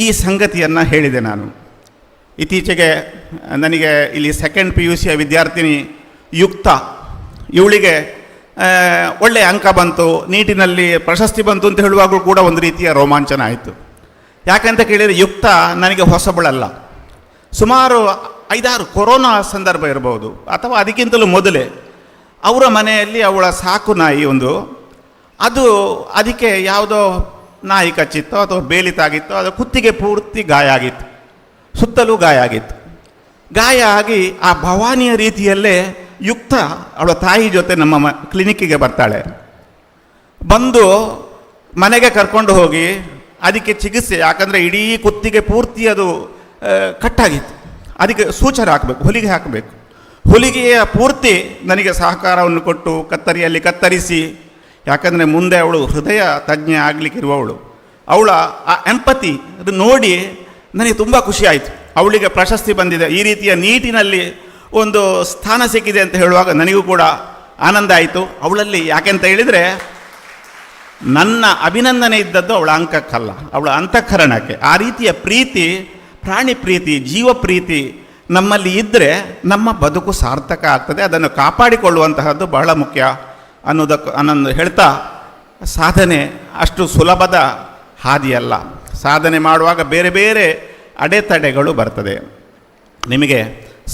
ಈ ಸಂಗತಿಯನ್ನು ಹೇಳಿದೆ ನಾನು. ಇತ್ತೀಚೆಗೆ ನನಗೆ ಇಲ್ಲಿ 2nd PUC ವಿದ್ಯಾರ್ಥಿನಿ ಯುಕ್ತ, ಇವಳಿಗೆ ಒಳ್ಳೆಯ ಅಂಕ ಬಂತು, ನೀಟಿನಲ್ಲಿ ಪ್ರಶಸ್ತಿ ಬಂತು ಅಂತ ಹೇಳುವಾಗಲೂ ಕೂಡ ಒಂದು ರೀತಿಯ ರೋಮಾಂಚನ ಆಯಿತು. ಯಾಕಂತ ಕೇಳಿದರೆ ಯುಕ್ತ ನನಗೆ ಹೊಸಬಳಲ್ಲ. ಸುಮಾರು 5-6 ಕೊರೋನಾ ಸಂದರ್ಭ ಇರಬಹುದು, ಅಥವಾ ಅದಕ್ಕಿಂತಲೂ ಮೊದಲೇ ಅವರ ಮನೆಯಲ್ಲಿ ಅವಳ ಸಾಕು ನಾಯಿ ಅದು ಅದಕ್ಕೆ ಯಾವುದೋ ನಾಯಿ ಕಚ್ಚಿತ್ತೋ ಅಥವಾ ಬೇಲಿ ತಾಗಿತ್ತೋ, ಅದು ಕುತ್ತಿಗೆ ಪೂರ್ತಿ ಗಾಯ ಆಗಿತ್ತು, ಸುತ್ತಲೂ ಗಾಯ ಆಗಿತ್ತು. ಗಾಯ ಆಗಿ ಆ ಭವಾನಿಯ ರೀತಿಯಲ್ಲೇ ಯುಕ್ತ ಅವಳ ತಾಯಿ ಜೊತೆ ನಮ್ಮ ಕ್ಲಿನಿಕ್ಕಿಗೆ ಬರ್ತಾಳೆ. ಬಂದು ಮನೆಗೆ ಕರ್ಕೊಂಡು ಹೋಗಿ ಅದಕ್ಕೆ ಚಿಕಿತ್ಸೆ, ಯಾಕಂದರೆ ಇಡೀ ಕುತ್ತಿಗೆ ಪೂರ್ತಿ ಅದು ಕಟ್ಟಾಗಿತ್ತು, ಅದಕ್ಕೆ ಸೂಚನೆ ಹಾಕಬೇಕು, ಹೊಲಿಗೆ ಹಾಕಬೇಕು. ಹೊಲಿಗೆಯ ಪೂರ್ತಿ ನನಗೆ ಸಹಕಾರವನ್ನು ಕೊಟ್ಟು ಕತ್ತರಿಯಲ್ಲಿ ಕತ್ತರಿಸಿ, ಯಾಕಂದರೆ ಮುಂದೆ ಅವಳು ಹೃದಯ ತಜ್ಞೆ ಆಗಲಿಕ್ಕಿರುವವಳು, ಅವಳ ಆ ಎಂಪತಿ ಅದು ನೋಡಿ ನನಗೆ ತುಂಬ ಖುಷಿ ಆಯಿತು. ಅವಳಿಗೆ ಪ್ರಶಸ್ತಿ ಬಂದಿದೆ, ಈ ರೀತಿಯ ನೀಟಿನಲ್ಲಿ ಒಂದು ಸ್ಥಾನ ಸಿಕ್ಕಿದೆ ಅಂತ ಹೇಳುವಾಗ ನನಗೂ ಕೂಡ ಆನಂದ ಆಯಿತು ಅವಳಲ್ಲಿ. ಯಾಕೆಂತ ಹೇಳಿದರೆ, ನನ್ನ ಅಭಿನಂದನೆ ಇದ್ದದ್ದು ಅವಳ ಅಂಕಕ್ಕಲ್ಲ, ಅವಳ ಅಂತಃಕರಣಕ್ಕೆ. ಆ ರೀತಿಯ ಪ್ರೀತಿ, ಪ್ರಾಣಿ ಪ್ರೀತಿ, ಜೀವ ಪ್ರೀತಿ ನಮ್ಮಲ್ಲಿ ಇದ್ದರೆ ನಮ್ಮ ಬದುಕು ಸಾರ್ಥಕ ಆಗ್ತದೆ. ಅದನ್ನು ಕಾಪಾಡಿಕೊಳ್ಳುವಂತಹದ್ದು ಬಹಳ ಮುಖ್ಯ ಅನ್ನೋದು ಹೇಳ್ತಾ, ಸಾಧನೆ ಅಷ್ಟು ಸುಲಭದ ಹಾದಿಯಲ್ಲ. ಸಾಧನೆ ಮಾಡುವಾಗ ಬೇರೆ ಬೇರೆ ಅಡೆತಡೆಗಳು ಬರ್ತದೆ. ನಿಮಗೆ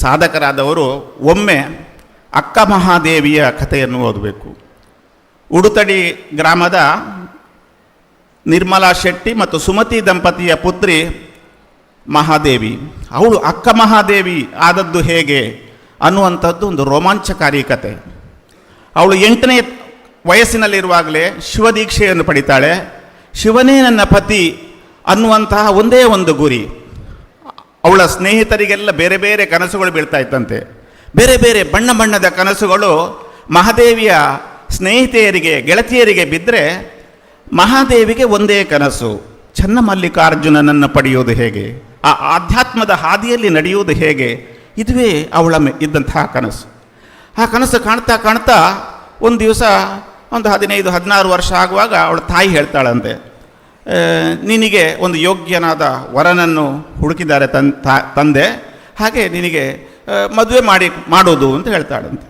ಸಾಧಕರಾದವರು ಒಮ್ಮೆ ಅಕ್ಕ ಮಹಾದೇವಿಯ ಕಥೆಯನ್ನು ಓದಬೇಕು. ಉಡುತಡಿ ಗ್ರಾಮದ ನಿರ್ಮಲಾ ಶೆಟ್ಟಿ ಮತ್ತು ಸುಮತಿ ದಂಪತಿಯ ಪುತ್ರಿ ಮಹಾದೇವಿ, ಅವಳು ಅಕ್ಕ ಮಹಾದೇವಿ ಆದದ್ದು ಹೇಗೆ ಅನ್ನುವಂಥದ್ದು ಒಂದು ರೋಮಾಂಚಕಾರಿ ಕತೆ. ಅವಳು 8ನೇ ವಯಸ್ಸಿನಲ್ಲಿರುವಾಗಲೇ ಶಿವದೀಕ್ಷೆಯನ್ನು ಪಡಿತಾಳೆ. ಶಿವನೇ ನನ್ನ ಪತಿ ಅನ್ನುವಂತಹ ಒಂದೇ ಒಂದು ಗುರಿ. ಅವಳ ಸ್ನೇಹಿತರಿಗೆಲ್ಲ ಬೇರೆ ಬೇರೆ ಕನಸುಗಳು ಬೀಳ್ತಾ ಇತ್ತಂತೆ. ಬೇರೆ ಬೇರೆ ಬಣ್ಣ ಬಣ್ಣದ ಕನಸುಗಳು ಮಹಾದೇವಿಯ ಸ್ನೇಹಿತೆಯರಿಗೆ, ಗೆಳತಿಯರಿಗೆ ಬಿದ್ದರೆ, ಮಹಾದೇವಿಗೆ ಒಂದೇ ಕನಸು, ಚನ್ನಮಲ್ಲಿಕಾರ್ಜುನನನ್ನು ಪಡೆಯುವುದು ಹೇಗೆ, ಆ ಆಧ್ಯಾತ್ಮದ ಹಾದಿಯಲ್ಲಿ ನಡೆಯುವುದು ಹೇಗೆ, ಇದುವೇ ಅವಳ ಇದ್ದಂತಹ ಕನಸು. ಆ ಕನಸು ಕಾಣ್ತಾ ಕಾಣ್ತಾ ಒಂದು ದಿವಸ ಒಂದು 15-16 ವರ್ಷ ಆಗುವಾಗ ಅವಳ ತಾಯಿ ಹೇಳ್ತಾಳಂತೆ, ನಿನಗೆ ಒಂದು ಯೋಗ್ಯನಾದ ವರನನ್ನು ಹುಡುಕಿದ್ದಾರೆ ತಂದೆ, ಹಾಗೆ ನಿನಗೆ ಮದುವೆ ಮಾಡೋದು ಅಂತ ಹೇಳ್ತಾಳಂತೆ.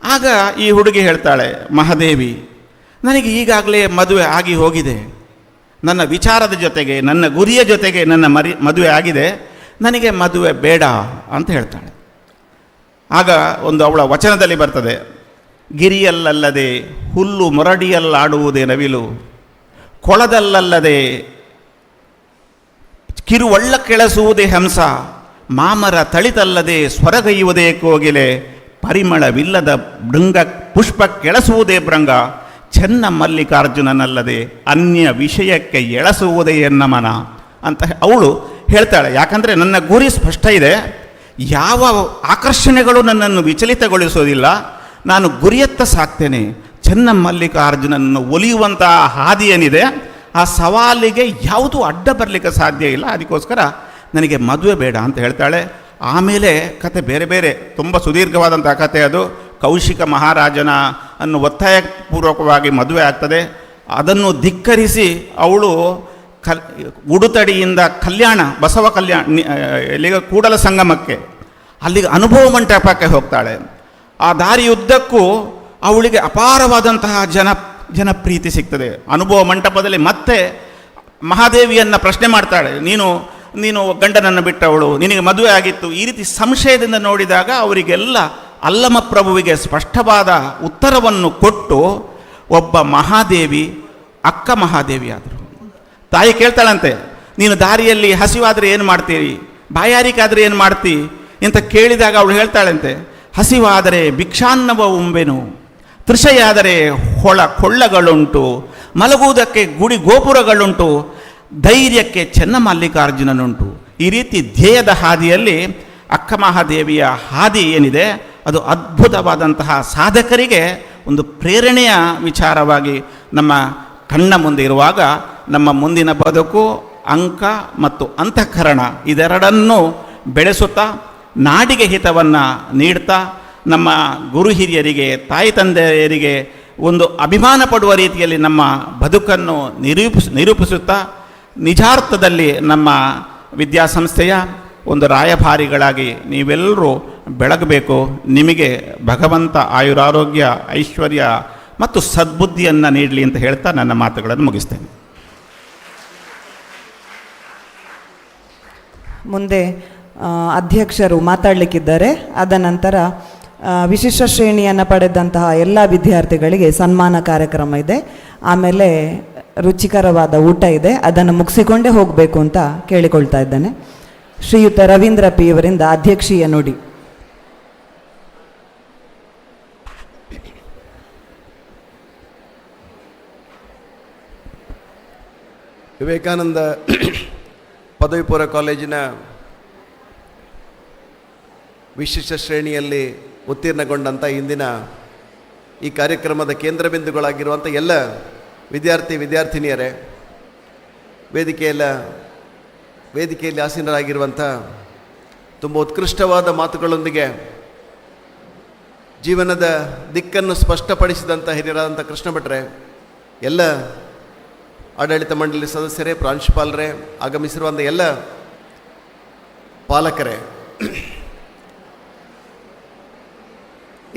ಆಗ ಈ ಹುಡುಗಿ ಹೇಳ್ತಾಳೆ, ಮಹಾದೇವಿ, ನನಗೆ ಈಗಾಗಲೇ ಮದುವೆ ಆಗಿ ಹೋಗಿದೆ, ನನ್ನ ವಿಚಾರದ ಜೊತೆಗೆ ನನ್ನ ಗುರಿಯ ಜೊತೆಗೆ ನನ್ನ ಮದುವೆ ಆಗಿದೆ, ನನಗೆ ಮದುವೆ ಬೇಡ ಅಂತ ಹೇಳ್ತಾಳೆ. ಆಗ ಒಂದು ಅವಳ ವಚನದಲ್ಲಿ ಬರ್ತದೆ, ಗಿರಿಯಲ್ಲಲ್ಲದೆ ಹುಲ್ಲು ಮೊರಡಿಯಲ್ಲಾಡುವುದೇ ನವಿಲು, ಕೊಳದಲ್ಲಲ್ಲದೆ ಕಿರುವಳ್ಳ ಕೆಳಸುವುದೇ ಹಂಸ, ಮಾಮರ ತಳಿತಲ್ಲದೆ ಸ್ವರಗೈಯುವುದೇ ಕೋಗಿಲೆ, ಪರಿಮಳವಿಲ್ಲದ ಭೃಂಗ ಪುಷ್ಪ ಕೆಳಸುವುದೇ ಭೃಂಗ, ಚೆನ್ನ ಮಲ್ಲಿಕಾರ್ಜುನನಲ್ಲದೆ ಅನ್ಯ ವಿಷಯಕ್ಕೆ ಎಳಸುವುದೇ ಎನ್ನಮನ ಅಂತ ಅವಳು ಹೇಳ್ತಾಳೆ. ಯಾಕಂದರೆ ನನ್ನ ಗುರಿ ಸ್ಪಷ್ಟ ಇದೆ, ಯಾವ ಆಕರ್ಷಣೆಗಳು ನನ್ನನ್ನು ವಿಚಲಿತಗೊಳಿಸೋದಿಲ್ಲ, ನಾನು ಗುರಿಯತ್ತ ಸಾಕ್ತೇನೆ. ಚೆನ್ನ ಮಲ್ಲಿಕಾರ್ಜುನನ್ನು ಒಲಿಯುವಂತಹ ಹಾದಿ ಏನಿದೆ, ಆ ಸವಾಲಿಗೆ ಯಾವುದೂ ಅಡ್ಡ ಬರಲಿಕ್ಕೆ ಸಾಧ್ಯ ಇಲ್ಲ, ಅದಕ್ಕೋಸ್ಕರ ನನಗೆ ಮದುವೆ ಬೇಡ ಅಂತ ಹೇಳ್ತಾಳೆ. ಆಮೇಲೆ ಕತೆ ಬೇರೆ ಬೇರೆ ತುಂಬ ಸುದೀರ್ಘವಾದಂಥ ಕತೆ ಅದು. ಕೌಶಿಕ ಮಹಾರಾಜನ ಅನ್ನು ಒತ್ತಾಯಪೂರ್ವಕವಾಗಿ ಮದುವೆ ಆಗ್ತದೆ. ಅದನ್ನು ಧಿಕ್ಕರಿಸಿ ಅವಳು ಉಡುತಡಿಯಿಂದ ಕಲ್ಯಾಣ ಬಸವ ಕಲ್ಯಾಣ ಇಲ್ಲಿಗೆ ಕೂಡಲ ಸಂಗಮಕ್ಕೆ, ಅಲ್ಲಿಗೆ ಅನುಭವ ಮಂಟಪಕ್ಕೆ ಹೋಗ್ತಾಳೆ. ಆ ದಾರಿಯುದ್ದಕ್ಕೂ ಅವಳಿಗೆ ಅಪಾರವಾದಂತಹ ಜನಪ್ರೀತಿ ಸಿಗ್ತದೆ. ಅನುಭವ ಮಂಟಪದಲ್ಲಿ ಮತ್ತೆ ಮಹಾದೇವಿಯನ್ನು ಪ್ರಶ್ನೆ ಮಾಡ್ತಾಳೆ, ನೀನು ಗಂಡನನ್ನು ಬಿಟ್ಟವಳು, ನಿನಗೆ ಮದುವೆ ಆಗಿತ್ತು, ಈ ರೀತಿ ಸಂಶಯದಿಂದ ನೋಡಿದಾಗ ಅವರಿಗೆಲ್ಲ ಅಲ್ಲಮ ಪ್ರಭುವಿಗೆ ಸ್ಪಷ್ಟವಾದ ಉತ್ತರವನ್ನು ಕೊಟ್ಟು ಒಬ್ಬ ಮಹಾದೇವಿ ಅಕ್ಕ ಮಹಾದೇವಿ ಆದರು. ತಾಯಿ ಕೇಳ್ತಾಳಂತೆ, ನೀನು ದಾರಿಯಲ್ಲಿ ಹಸಿವಾದರೆ ಏನು ಮಾಡ್ತೀರಿ, ಬಾಯಾರಿಕಾದರೆ ಏನು ಮಾಡ್ತಿ ಅಂತ ಕೇಳಿದಾಗ ಅವಳು ಹೇಳ್ತಾಳಂತೆ, ಹಸಿವಾದರೆ ಭಿಕ್ಷಾನ್ನವ ಉಂಬೆನು, ತೃಷೆಯಾದರೆ ಕೊಳ್ಳಗಳುಂಟು, ಮಲಗುವುದಕ್ಕೆ ಗುಡಿ ಗೋಪುರಗಳುಂಟು, ಧೈರ್ಯಕ್ಕೆ ಚೆನ್ನಮಲ್ಲಿಕಾರ್ಜುನನುಂಟು. ಈ ರೀತಿ ಧ್ಯೇಯದ ಹಾದಿಯಲ್ಲಿ ಅಕ್ಕ ಮಹಾದೇವಿಯ ಹಾದಿ ಏನಿದೆ ಅದು ಅದ್ಭುತವಾದಂತಹ ಸಾಧಕರಿಗೆ ಒಂದು ಪ್ರೇರಣೆಯ ವಿಚಾರವಾಗಿ ನಮ್ಮ ಕಣ್ಣ ಮುಂದೆ ಇರುವಾಗ, ನಮ್ಮ ಮುಂದಿನ ಬದುಕು ಅಂಕ ಮತ್ತು ಅಂತಃಕರಣ ಇದೆರಡನ್ನೂ ಬೆಳೆಸುತ್ತಾ ನಾಡಿಗೆ ಹಿತವನ್ನು ನೀಡ್ತಾ ನಮ್ಮ ಗುರು ಹಿರಿಯರಿಗೆ ತಾಯಿ ತಂದೆಯರಿಗೆ ಒಂದು ಅಭಿಮಾನ ಪಡುವ ರೀತಿಯಲ್ಲಿ ನಮ್ಮ ಬದುಕನ್ನು ನಿರೂಪಿಸುತ್ತಾ ನಿಜಾರ್ಥದಲ್ಲಿ ನಮ್ಮ ವಿದ್ಯಾಸಂಸ್ಥೆಯ ಒಂದು ರಾಯಭಾರಿಗಳಾಗಿ ನೀವೆಲ್ಲರೂ ಬೆಳಗಬೇಕು. ನಿಮಗೆ ಭಗವಂತ ಆಯುರಾರೋಗ್ಯ ಐಶ್ವರ್ಯ ಮತ್ತು ಸದ್ಬುದ್ಧಿಯನ್ನು ನೀಡಲಿ ಅಂತ ಹೇಳ್ತಾ ನನ್ನ ಮಾತುಗಳನ್ನು ಮುಗಿಸ್ತೇನೆ. ಮುಂದೆ ಅಧ್ಯಕ್ಷರು ಮಾತಾಡಲಿಕ್ಕಿದ್ದಾರೆ. ಅದ ನಂತರ ವಿಶಿಷ್ಟ ಶ್ರೇಣಿಯನ್ನು ಪಡೆದಂತಹ ಎಲ್ಲ ವಿದ್ಯಾರ್ಥಿಗಳಿಗೆ ಸನ್ಮಾನ ಕಾರ್ಯಕ್ರಮ ಇದೆ. ಆಮೇಲೆ ರುಚಿಕರವಾದ ಊಟ ಇದೆ, ಅದನ್ನು ಮುಗಿಸಿಕೊಂಡೇ ಹೋಗಬೇಕು ಅಂತ ಕೇಳಿಕೊಳ್ತಾ ಇದ್ದೇನೆ. ಶ್ರೀಯುತ ರವೀಂದ್ರ ಪಿ ಇವರಿಂದ ಅಧ್ಯಕ್ಷೀಯ ನುಡಿ. ವಿವೇಕಾನಂದ ಪದವಿ ಪೂರ್ವ ಕಾಲೇಜಿನ ವಿಶಿಷ್ಟ ಶ್ರೇಣಿಯಲ್ಲಿ ಉತ್ತೀರ್ಣಗೊಂಡಂಥ ಇಂದಿನ ಈ ಕಾರ್ಯಕ್ರಮದ ಕೇಂದ್ರ ಬಿಂದುಗಳಾಗಿರುವಂಥ ಎಲ್ಲ ವಿದ್ಯಾರ್ಥಿನಿಯರೇ, ವೇದಿಕೆಯಲ್ಲಿ ಆಸೀನರಾಗಿರುವಂಥ ತುಂಬ ಉತ್ಕೃಷ್ಟವಾದ ಮಾತುಗಳೊಂದಿಗೆ ಜೀವನದ ದಿಕ್ಕನ್ನು ಸ್ಪಷ್ಟಪಡಿಸಿದಂಥ ಹಿರಿಯರಾದಂಥ ಕೃಷ್ಣ ಭಟ್ರೆ, ಎಲ್ಲ ಆಡಳಿತ ಮಂಡಳಿ ಸದಸ್ಯರೇ, ಪ್ರಾಂಶುಪಾಲರೇ, ಆಗಮಿಸಿರುವಂಥ ಎಲ್ಲ ಪಾಲಕರೇ,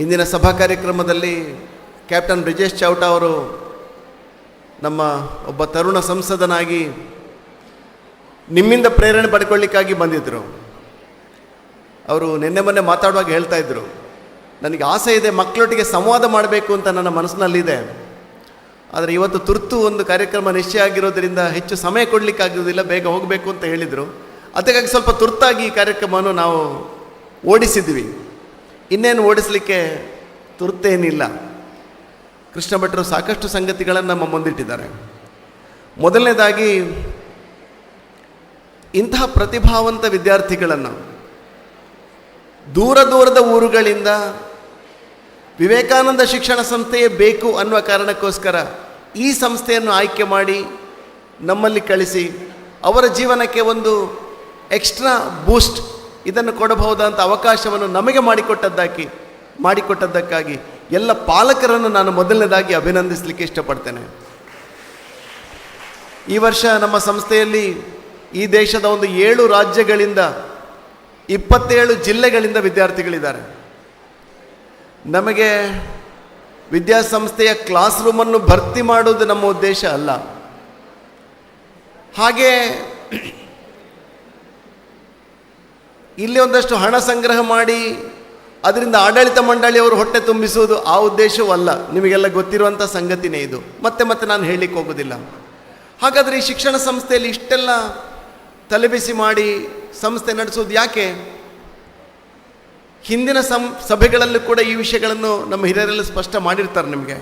ಇಂದಿನ ಸಭಾ ಕಾರ್ಯಕ್ರಮದಲ್ಲಿ ಕ್ಯಾಪ್ಟನ್ ಬ್ರಿಜೇಶ್ ಚೌಟ ಅವರು ನಮ್ಮ ಒಬ್ಬ ತರುಣ ಸಂಸದನಾಗಿ ನಿಮ್ಮಿಂದ ಪ್ರೇರಣೆ ಪಡ್ಕೊಳ್ಳಿಕ್ಕಾಗಿ ಬಂದಿದ್ದರು. ಅವರು ನಿನ್ನೆ ಮೊನ್ನೆ ಮಾತಾಡುವಾಗ ಹೇಳ್ತಾ ಇದ್ದರು, ನನಗೆ ಆಸೆ ಇದೆ, ಮಕ್ಕಳೊಟ್ಟಿಗೆ ಸಂವಾದ ಮಾಡಬೇಕು ಅಂತ ನನ್ನ ಮನಸ್ಸಿನಲ್ಲಿದೆ, ಆದರೆ ಇವತ್ತು ತುರ್ತು ಒಂದು ಕಾರ್ಯಕ್ರಮ ನಿಶ್ಚಯ ಆಗಿರೋದ್ರಿಂದ ಹೆಚ್ಚು ಸಮಯ ಕೊಡಲಿಕ್ಕಾಗೋದಿಲ್ಲ, ಬೇಗ ಹೋಗಬೇಕು ಅಂತ ಹೇಳಿದರು. ಅದಕ್ಕಾಗಿ ಸ್ವಲ್ಪ ತುರ್ತಾಗಿ ಈ ಕಾರ್ಯಕ್ರಮವನ್ನು ನಾವು ಓಡಿಸಿದ್ವಿ. ಇನ್ನೇನು ಓಡಿಸಲಿಕ್ಕೆ ತುರ್ತೇನಿಲ್ಲ. ಕೃಷ್ಣ ಭಟ್ರು ಸಾಕಷ್ಟು ಸಂಗತಿಗಳನ್ನು ನಮ್ಮ ಮುಂದಿಟ್ಟಿದ್ದಾರೆ. ಮೊದಲನೇದಾಗಿ, ಇಂತಹ ಪ್ರತಿಭಾವಂತ ವಿದ್ಯಾರ್ಥಿಗಳನ್ನು ದೂರದ ಊರುಗಳಿಂದ ವಿವೇಕಾನಂದ ಶಿಕ್ಷಣ ಸಂಸ್ಥೆಯೇ ಬೇಕು ಅನ್ನುವ ಕಾರಣಕ್ಕೋಸ್ಕರ ಈ ಸಂಸ್ಥೆಯನ್ನು ಆಯ್ಕೆ ಮಾಡಿ ನಮ್ಮಲ್ಲಿ ಕಳಿಸಿ ಅವರ ಜೀವನಕ್ಕೆ ಒಂದು ಎಕ್ಸ್ಟ್ರಾ ಬೂಸ್ಟ್ ಇದನ್ನು ಕೊಡಬಹುದಾದಂಥ ಅವಕಾಶವನ್ನು ನಮಗೆ ಮಾಡಿಕೊಟ್ಟದ್ದಕ್ಕಾಗಿ ಎಲ್ಲ ಪಾಲಕರನ್ನು ನಾನು ಮೊದಲನೇದಾಗಿ ಅಭಿನಂದಿಸಲಿಕ್ಕೆ ಇಷ್ಟಪಡ್ತೇನೆ. ಈ ವರ್ಷ ನಮ್ಮ ಸಂಸ್ಥೆಯಲ್ಲಿ ಈ ದೇಶದ ಒಂದು 7 ರಾಜ್ಯಗಳಿಂದ 27 ಜಿಲ್ಲೆಗಳಿಂದ ವಿದ್ಯಾರ್ಥಿಗಳಿದ್ದಾರೆ. ನಮಗೆ ವಿದ್ಯಾಸಂಸ್ಥೆಯ ಕ್ಲಾಸ್ ರೂಮನ್ನು ಭರ್ತಿ ಮಾಡುವುದು ನಮ್ಮ ಉದ್ದೇಶ ಅಲ್ಲ. ಹಾಗೆ ಇಲ್ಲಿ ಒಂದಷ್ಟು ಹಣ ಸಂಗ್ರಹ ಮಾಡಿ ಅದರಿಂದ ಆಡಳಿತ ಮಂಡಳಿಯವರು ಹೊಟ್ಟೆ ತುಂಬಿಸುವುದು ಆ ಉದ್ದೇಶವೂ ಅಲ್ಲ. ನಿಮಗೆಲ್ಲ ಗೊತ್ತಿರುವಂಥ ಸಂಗತಿನೇ ಇದು. ಮತ್ತೆ ನಾನು ಹೇಳಲಿಕ್ಕೆ ಹೋಗೋದಿಲ್ಲ. ಹಾಗಾದರೆ ಈ ಶಿಕ್ಷಣ ಸಂಸ್ಥೆಯಲ್ಲಿ ಇಷ್ಟೆಲ್ಲ ತಲೆಬಿಸಿ ಮಾಡಿ ಸಂಸ್ಥೆ ನಡೆಸೋದು ಯಾಕೆ? ಹಿಂದಿನ ಸಭೆಗಳಲ್ಲೂ ಕೂಡ ಈ ವಿಷಯಗಳನ್ನು ನಮ್ಮ ಹಿರಿಯರೆಲ್ಲ ಸ್ಪಷ್ಟ ಮಾಡಿರ್ತಾರೆ ನಿಮಗೆ.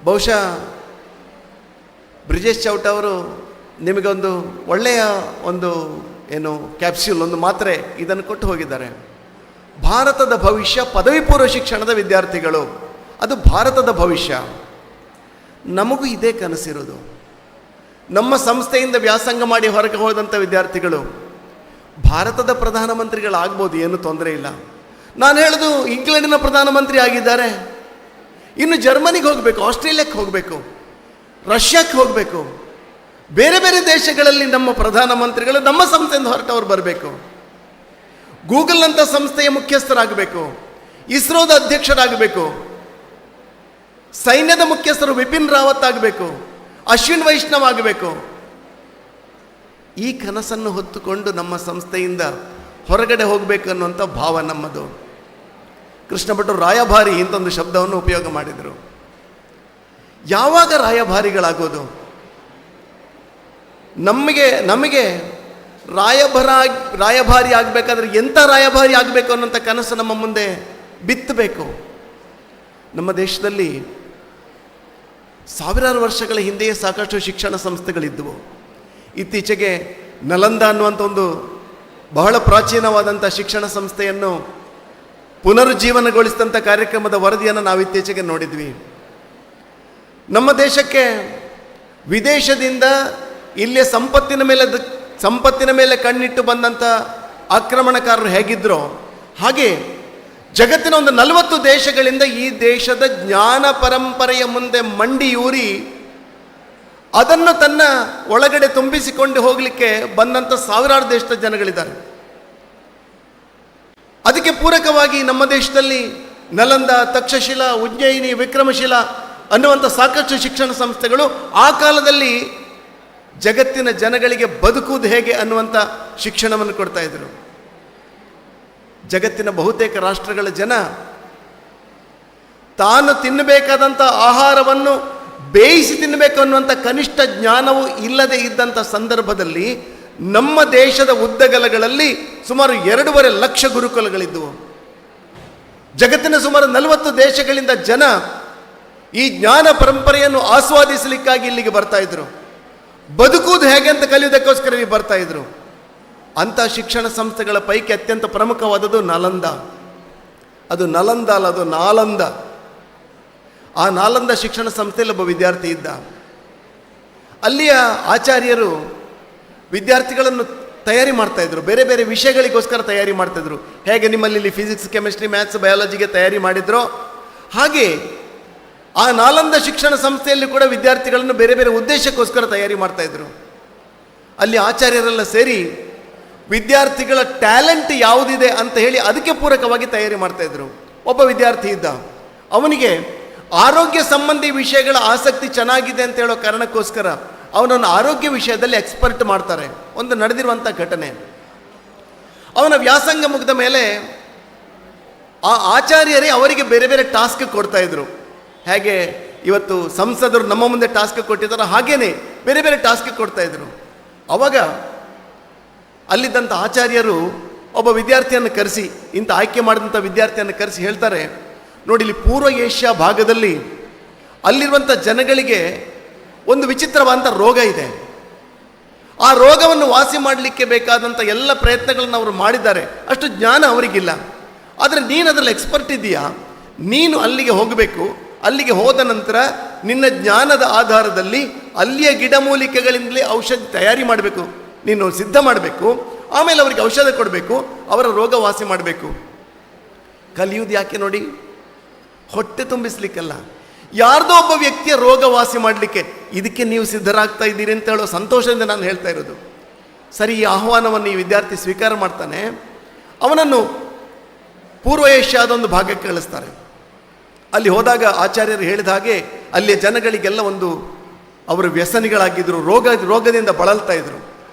ಬಹುಶಃ ಬ್ರಿಜೇಶ್ ಚೌಟ ಅವರು ನಿಮಗೊಂದು ಒಳ್ಳೆಯ ಕ್ಯಾಪ್ಸ್ಯೂಲ್, ಒಂದು ಮಾತ್ರೆ ಇದನ್ನು ಕೊಟ್ಟು ಹೋಗಿದ್ದಾರೆ. ಭಾರತದ ಭವಿಷ್ಯ ಪದವಿ ಪೂರ್ವ ಶಿಕ್ಷಣದ ವಿದ್ಯಾರ್ಥಿಗಳು, ಅದು ಭಾರತದ ಭವಿಷ್ಯ. ನಮಗೂ ಇದೇ ಕನಸಿರೋದು. ನಮ್ಮ ಸಂಸ್ಥೆಯಿಂದ ವ್ಯಾಸಂಗ ಮಾಡಿ ಹೊರಗೆ ಹೋದಂಥ ವಿದ್ಯಾರ್ಥಿಗಳು ಭಾರತದ ಪ್ರಧಾನಮಂತ್ರಿಗಳಾಗ್ಬೋದು, ಏನೂ ತೊಂದರೆ ಇಲ್ಲ. ನಾನು ಹೇಳೋದು ಇಂಗ್ಲೆಂಡಿನ ಪ್ರಧಾನಮಂತ್ರಿ ಆಗಿದ್ದಾರೆ, ಇನ್ನು ಜರ್ಮನಿಗೆ ಹೋಗಬೇಕು, ಆಸ್ಟ್ರೇಲಿಯಾಕ್ಕೆ ಹೋಗಬೇಕು, ರಷ್ಯಾಕ್ಕೆ ಹೋಗಬೇಕು, ಬೇರೆ ಬೇರೆ ದೇಶಗಳಲ್ಲಿ ನಮ್ಮ ಪ್ರಧಾನಮಂತ್ರಿಗಳು ನಮ್ಮ ಸಂಸ್ಥೆಯಿಂದ ಹೊರಟವರು ಬರಬೇಕು. ಗೂಗಲ್ ಅಂತ ಸಂಸ್ಥೆಯ ಮುಖ್ಯಸ್ಥರಾಗಬೇಕು, ಇಸ್ರೋದ ಅಧ್ಯಕ್ಷರಾಗಬೇಕು, ಸೈನ್ಯದ ಮುಖ್ಯಸ್ಥರು ಬಿಪಿನ್ ರಾವತ್ ಆಗಬೇಕು, ಅಶ್ವಿನ್ ವೈಷ್ಣವ್ ಆಗಬೇಕು. ಈ ಕನಸನ್ನು ಹೊತ್ತುಕೊಂಡು ನಮ್ಮ ಸಂಸ್ಥೆಯಿಂದ ಹೊರಗಡೆ ಹೋಗಬೇಕು ಅನ್ನುವಂಥ ಭಾವ ನಮ್ಮದು. ಕೃಷ್ಣ ಭಟ್ರು ರಾಯಭಾರಿ ಇಂಥೊಂದು ಶಬ್ದವನ್ನು ಉಪಯೋಗ ಮಾಡಿದರು. ಯಾವಾಗ ರಾಯಭಾರಿಗಳಾಗೋದು? ನಮಗೆ ರಾಯಭಾರಿ ಆಗಬೇಕಾದ್ರೆ ಎಂಥ ರಾಯಭಾರಿ ಆಗಬೇಕು ಅನ್ನೋಂಥ ಕನಸು ನಮ್ಮ ಮುಂದೆ ಬಿತ್ತಬೇಕು. ನಮ್ಮ ದೇಶದಲ್ಲಿ ಸಾವಿರಾರು ವರ್ಷಗಳ ಹಿಂದೆಯೇ ಸಾಕಷ್ಟು ಶಿಕ್ಷಣ ಸಂಸ್ಥೆಗಳಿದ್ದವು. ಇತ್ತೀಚೆಗೆ ನಲಂದ ಅನ್ನುವಂಥ ಒಂದು ಬಹಳ ಪ್ರಾಚೀನವಾದಂಥ ಶಿಕ್ಷಣ ಸಂಸ್ಥೆಯನ್ನು ಪುನರುಜ್ಜೀವನಗೊಳಿಸಿದಂಥ ಕಾರ್ಯಕ್ರಮದ ವರದಿಯನ್ನು ನಾವು ಇತ್ತೀಚೆಗೆ ನೋಡಿದ್ವಿ. ನಮ್ಮ ದೇಶಕ್ಕೆ ವಿದೇಶದಿಂದ ಇಲ್ಲಿಯ ಸಂಪತ್ತಿನ ಮೇಲೆ ಕಣ್ಣಿಟ್ಟು ಬಂದಂಥ ಆಕ್ರಮಣಕಾರರು ಹೇಗಿದ್ದರೋ ಹಾಗೆ ಜಗತ್ತಿನ ಒಂದು 40 ದೇಶಗಳಿಂದ ಈ ದೇಶದ ಜ್ಞಾನ ಪರಂಪರೆಯ ಮುಂದೆ ಮಂಡಿಯೂರಿ ಅದನ್ನು ತನ್ನ ಒಳಗಡೆ ತುಂಬಿಸಿಕೊಂಡು ಹೋಗಲಿಕ್ಕೆ ಬಂದಂಥ ಸಾವಿರಾರು ದೇಶದ ಜನಗಳಿದ್ದಾರೆ. ಅದಕ್ಕೆ ಪೂರಕವಾಗಿ ನಮ್ಮ ದೇಶದಲ್ಲಿ ನಲಂದ, ತಕ್ಷಶಿಲಾ, ಉಜ್ಜಯಿನಿ, ವಿಕ್ರಮಶಿಲಾ ಅನ್ನುವಂಥ ಸಾಕಷ್ಟು ಶಿಕ್ಷಣ ಸಂಸ್ಥೆಗಳು ಆ ಕಾಲದಲ್ಲಿ ಜಗತ್ತಿನ ಜನಗಳಿಗೆ ಬದುಕುವುದು ಹೇಗೆ ಅನ್ನುವಂಥ ಶಿಕ್ಷಣವನ್ನು ಕೊಡ್ತಾ ಇದ್ರು. ಜಗತ್ತಿನ ಬಹುತೇಕ ರಾಷ್ಟ್ರಗಳ ಜನ ತಾನು ತಿನ್ನಬೇಕಾದಂಥ ಆಹಾರವನ್ನು ಬೇಯಿಸಿ ತಿನ್ನಬೇಕು ಅನ್ನುವಂಥ ಕನಿಷ್ಠ ಜ್ಞಾನವೂ ಇಲ್ಲದೆ ಇದ್ದಂಥ ಸಂದರ್ಭದಲ್ಲಿ ನಮ್ಮ ದೇಶದ ಉದ್ದಗಲಗಳಲ್ಲಿ ಸುಮಾರು 2.5 ಲಕ್ಷ ಗುರುಕುಲಗಳಿದ್ದವು. ಜಗತ್ತಿನ ಸುಮಾರು 40 ದೇಶಗಳಿಂದ ಜನ ಈ ಜ್ಞಾನ ಪರಂಪರೆಯನ್ನು ಆಸ್ವಾದಿಸಲಿಕ್ಕಾಗಿ ಇಲ್ಲಿಗೆ ಬರ್ತಾ ಇದ್ರು. ಬದುಕುವುದು ಹೇಗೆ ಅಂತ ಕಲಿಯುವುದಕ್ಕೋಸ್ಕರ ಇಲ್ಲಿ ಬರ್ತಾ ಇದ್ರು. ಅಂಥ ಶಿಕ್ಷಣ ಸಂಸ್ಥೆಗಳ ಪೈಕಿ ಅತ್ಯಂತ ಪ್ರಮುಖವಾದದ್ದು ನಲಂದ. ಅದು ನಲಂದ ಅಲ್ಲ, ಅದು ನಾಲಂದ. ಆ ನಾಲಂದ ಶಿಕ್ಷಣ ಸಂಸ್ಥೆಯಲ್ಲಿ ಒಬ್ಬ ವಿದ್ಯಾರ್ಥಿ ಇದ್ದ. ಅಲ್ಲಿಯ ಆಚಾರ್ಯರು ವಿದ್ಯಾರ್ಥಿಗಳನ್ನು ತಯಾರಿ ಮಾಡ್ತಾಯಿದ್ರು, ಬೇರೆ ಬೇರೆ ವಿಷಯಗಳಿಗೋಸ್ಕರ ತಯಾರಿ ಮಾಡ್ತಾಯಿದ್ರು. ಹೇಗೆ ನಿಮ್ಮಲ್ಲಿ ಫಿಸಿಕ್ಸ್, ಕೆಮಿಸ್ಟ್ರಿ, ಮ್ಯಾಥ್ಸ್, ಬಯಾಲಜಿಗೆ ತಯಾರಿ ಮಾಡಿದ್ರೋ ಹಾಗೆ ಆ ನಾಲಂದ ಶಿಕ್ಷಣ ಸಂಸ್ಥೆಯಲ್ಲಿ ಕೂಡ ವಿದ್ಯಾರ್ಥಿಗಳನ್ನು ಬೇರೆ ಬೇರೆ ಉದ್ದೇಶಕ್ಕೋಸ್ಕರ ತಯಾರಿ ಮಾಡ್ತಾಯಿದ್ರು. ಅಲ್ಲಿ ಆಚಾರ್ಯರೆಲ್ಲ ಸೇರಿ ವಿದ್ಯಾರ್ಥಿಗಳ ಟ್ಯಾಲೆಂಟ್ ಯಾವುದಿದೆ ಅಂತ ಹೇಳಿ ಅದಕ್ಕೆ ಪೂರಕವಾಗಿ ತಯಾರಿ ಮಾಡ್ತಾಯಿದ್ರು. ಒಬ್ಬ ವಿದ್ಯಾರ್ಥಿ ಇದ್ದ, ಅವನಿಗೆ ಆರೋಗ್ಯ ಸಂಬಂಧಿ ವಿಷಯಗಳ ಆಸಕ್ತಿ ಚೆನ್ನಾಗಿದೆ ಅಂತ ಹೇಳೋ ಕಾರಣಕ್ಕೋಸ್ಕರ ಅವನನ್ನು ಆರೋಗ್ಯ ವಿಷಯದಲ್ಲಿ ಎಕ್ಸ್ಪರ್ಟ್ ಮಾಡ್ತಾರೆ. ಒಂದು ನಡೆದಿರುವಂಥ ಘಟನೆ. ಅವನ ವ್ಯಾಸಂಗ ಮುಗಿದ ಮೇಲೆ ಆ ಆಚಾರ್ಯರೇ ಅವರಿಗೆ ಬೇರೆ ಬೇರೆ ಟಾಸ್ಕ್ ಕೊಡ್ತಾಯಿದ್ರು. ಹೇಗೆ ಇವತ್ತು ಸಂಸದರು ನಮ್ಮ ಮುಂದೆ ಟಾಸ್ಕ್ ಕೊಟ್ಟಿದ್ದಾರೆ ಹಾಗೇನೆ ಬೇರೆ ಬೇರೆ ಟಾಸ್ಕ್ ಕೊಡ್ತಾಯಿದ್ರು. ಅವಾಗ ಅಲ್ಲಿದ್ದಂಥ ಆಚಾರ್ಯರು ಒಬ್ಬ ವಿದ್ಯಾರ್ಥಿಯನ್ನು ಕರೆಸಿ, ಇಂಥ ಆಯ್ಕೆ ಮಾಡಿದಂಥ ವಿದ್ಯಾರ್ಥಿಯನ್ನು ಕರೆಸಿ ಹೇಳ್ತಾರೆ, ನೋಡಿ ಇಲ್ಲಿ ಪೂರ್ವ ಏಷ್ಯಾ ಭಾಗದಲ್ಲಿ ಅಲ್ಲಿರುವಂಥ ಜನಗಳಿಗೆ ಒಂದು ವಿಚಿತ್ರವಾದಂಥ ರೋಗ ಇದೆ. ಆ ರೋಗವನ್ನು ವಾಸಿ ಮಾಡಲಿಕ್ಕೆ ಬೇಕಾದಂಥ ಎಲ್ಲ ಪ್ರಯತ್ನಗಳನ್ನು ಅವರು ಮಾಡಿದ್ದಾರೆ, ಅಷ್ಟು ಜ್ಞಾನ ಅವರಿಗಿಲ್ಲ. ಆದರೆ ನೀನು ಅದರಲ್ಲಿ ಎಕ್ಸ್ಪರ್ಟ್ ಇದೆಯಾ, ನೀನು ಅಲ್ಲಿಗೆ ಹೋಗಬೇಕು. ಅಲ್ಲಿಗೆ ಹೋದ ನಂತರ ನಿನ್ನ ಜ್ಞಾನದ ಆಧಾರದಲ್ಲಿ ಅಲ್ಲಿಯ ಗಿಡಮೂಲಿಕೆಗಳಿಂದಲೇ ಔಷಧಿ ತಯಾರಿ ಮಾಡಬೇಕು, ನೀನು ಸಿದ್ಧ ಮಾಡಬೇಕು. ಆಮೇಲೆ ಅವರಿಗೆ ಔಷಧ ಕೊಡಬೇಕು, ಅವರ ರೋಗ ವಾಸಿ ಮಾಡಬೇಕು. ಕಲಿಯುವುದು ಯಾಕೆ ನೋಡಿ? ಹೊಟ್ಟೆ ತುಂಬಿಸ್ಲಿಕ್ಕಲ್ಲ, ಯಾರ್ದೋ ಒಬ್ಬ ವ್ಯಕ್ತಿಯ ರೋಗ ವಾಸಿ ಮಾಡಲಿಕ್ಕೆ. ಇದಕ್ಕೆ ನೀವು ಸಿದ್ಧರಾಗ್ತಾ ಇದ್ದೀರಿ ಅಂತ ಹೇಳೋ ಸಂತೋಷದಿಂದ ನಾನು ಹೇಳ್ತಾ ಇರೋದು. ಸರಿ, ಈ ಆಹ್ವಾನವನ್ನು ಈ ವಿದ್ಯಾರ್ಥಿ ಸ್ವೀಕಾರ ಮಾಡ್ತಾನೆ. ಅವನನ್ನು ಪೂರ್ವ ಏಷ್ಯಾದ ಒಂದು ಭಾಗಕ್ಕೆ ಕಳಿಸ್ತಾರೆ. ಅಲ್ಲಿ ಹೋದಾಗ ಆಚಾರ್ಯರು ಹೇಳಿದ ಹಾಗೆ ಅಲ್ಲಿಯ ಜನಗಳಿಗೆಲ್ಲ ಅವರು ವ್ಯಸನಿಗಳಾಗಿದ್ದರು, ರೋಗದಿಂದ ಬಳಲ್ತಾ ಇದ್ರು.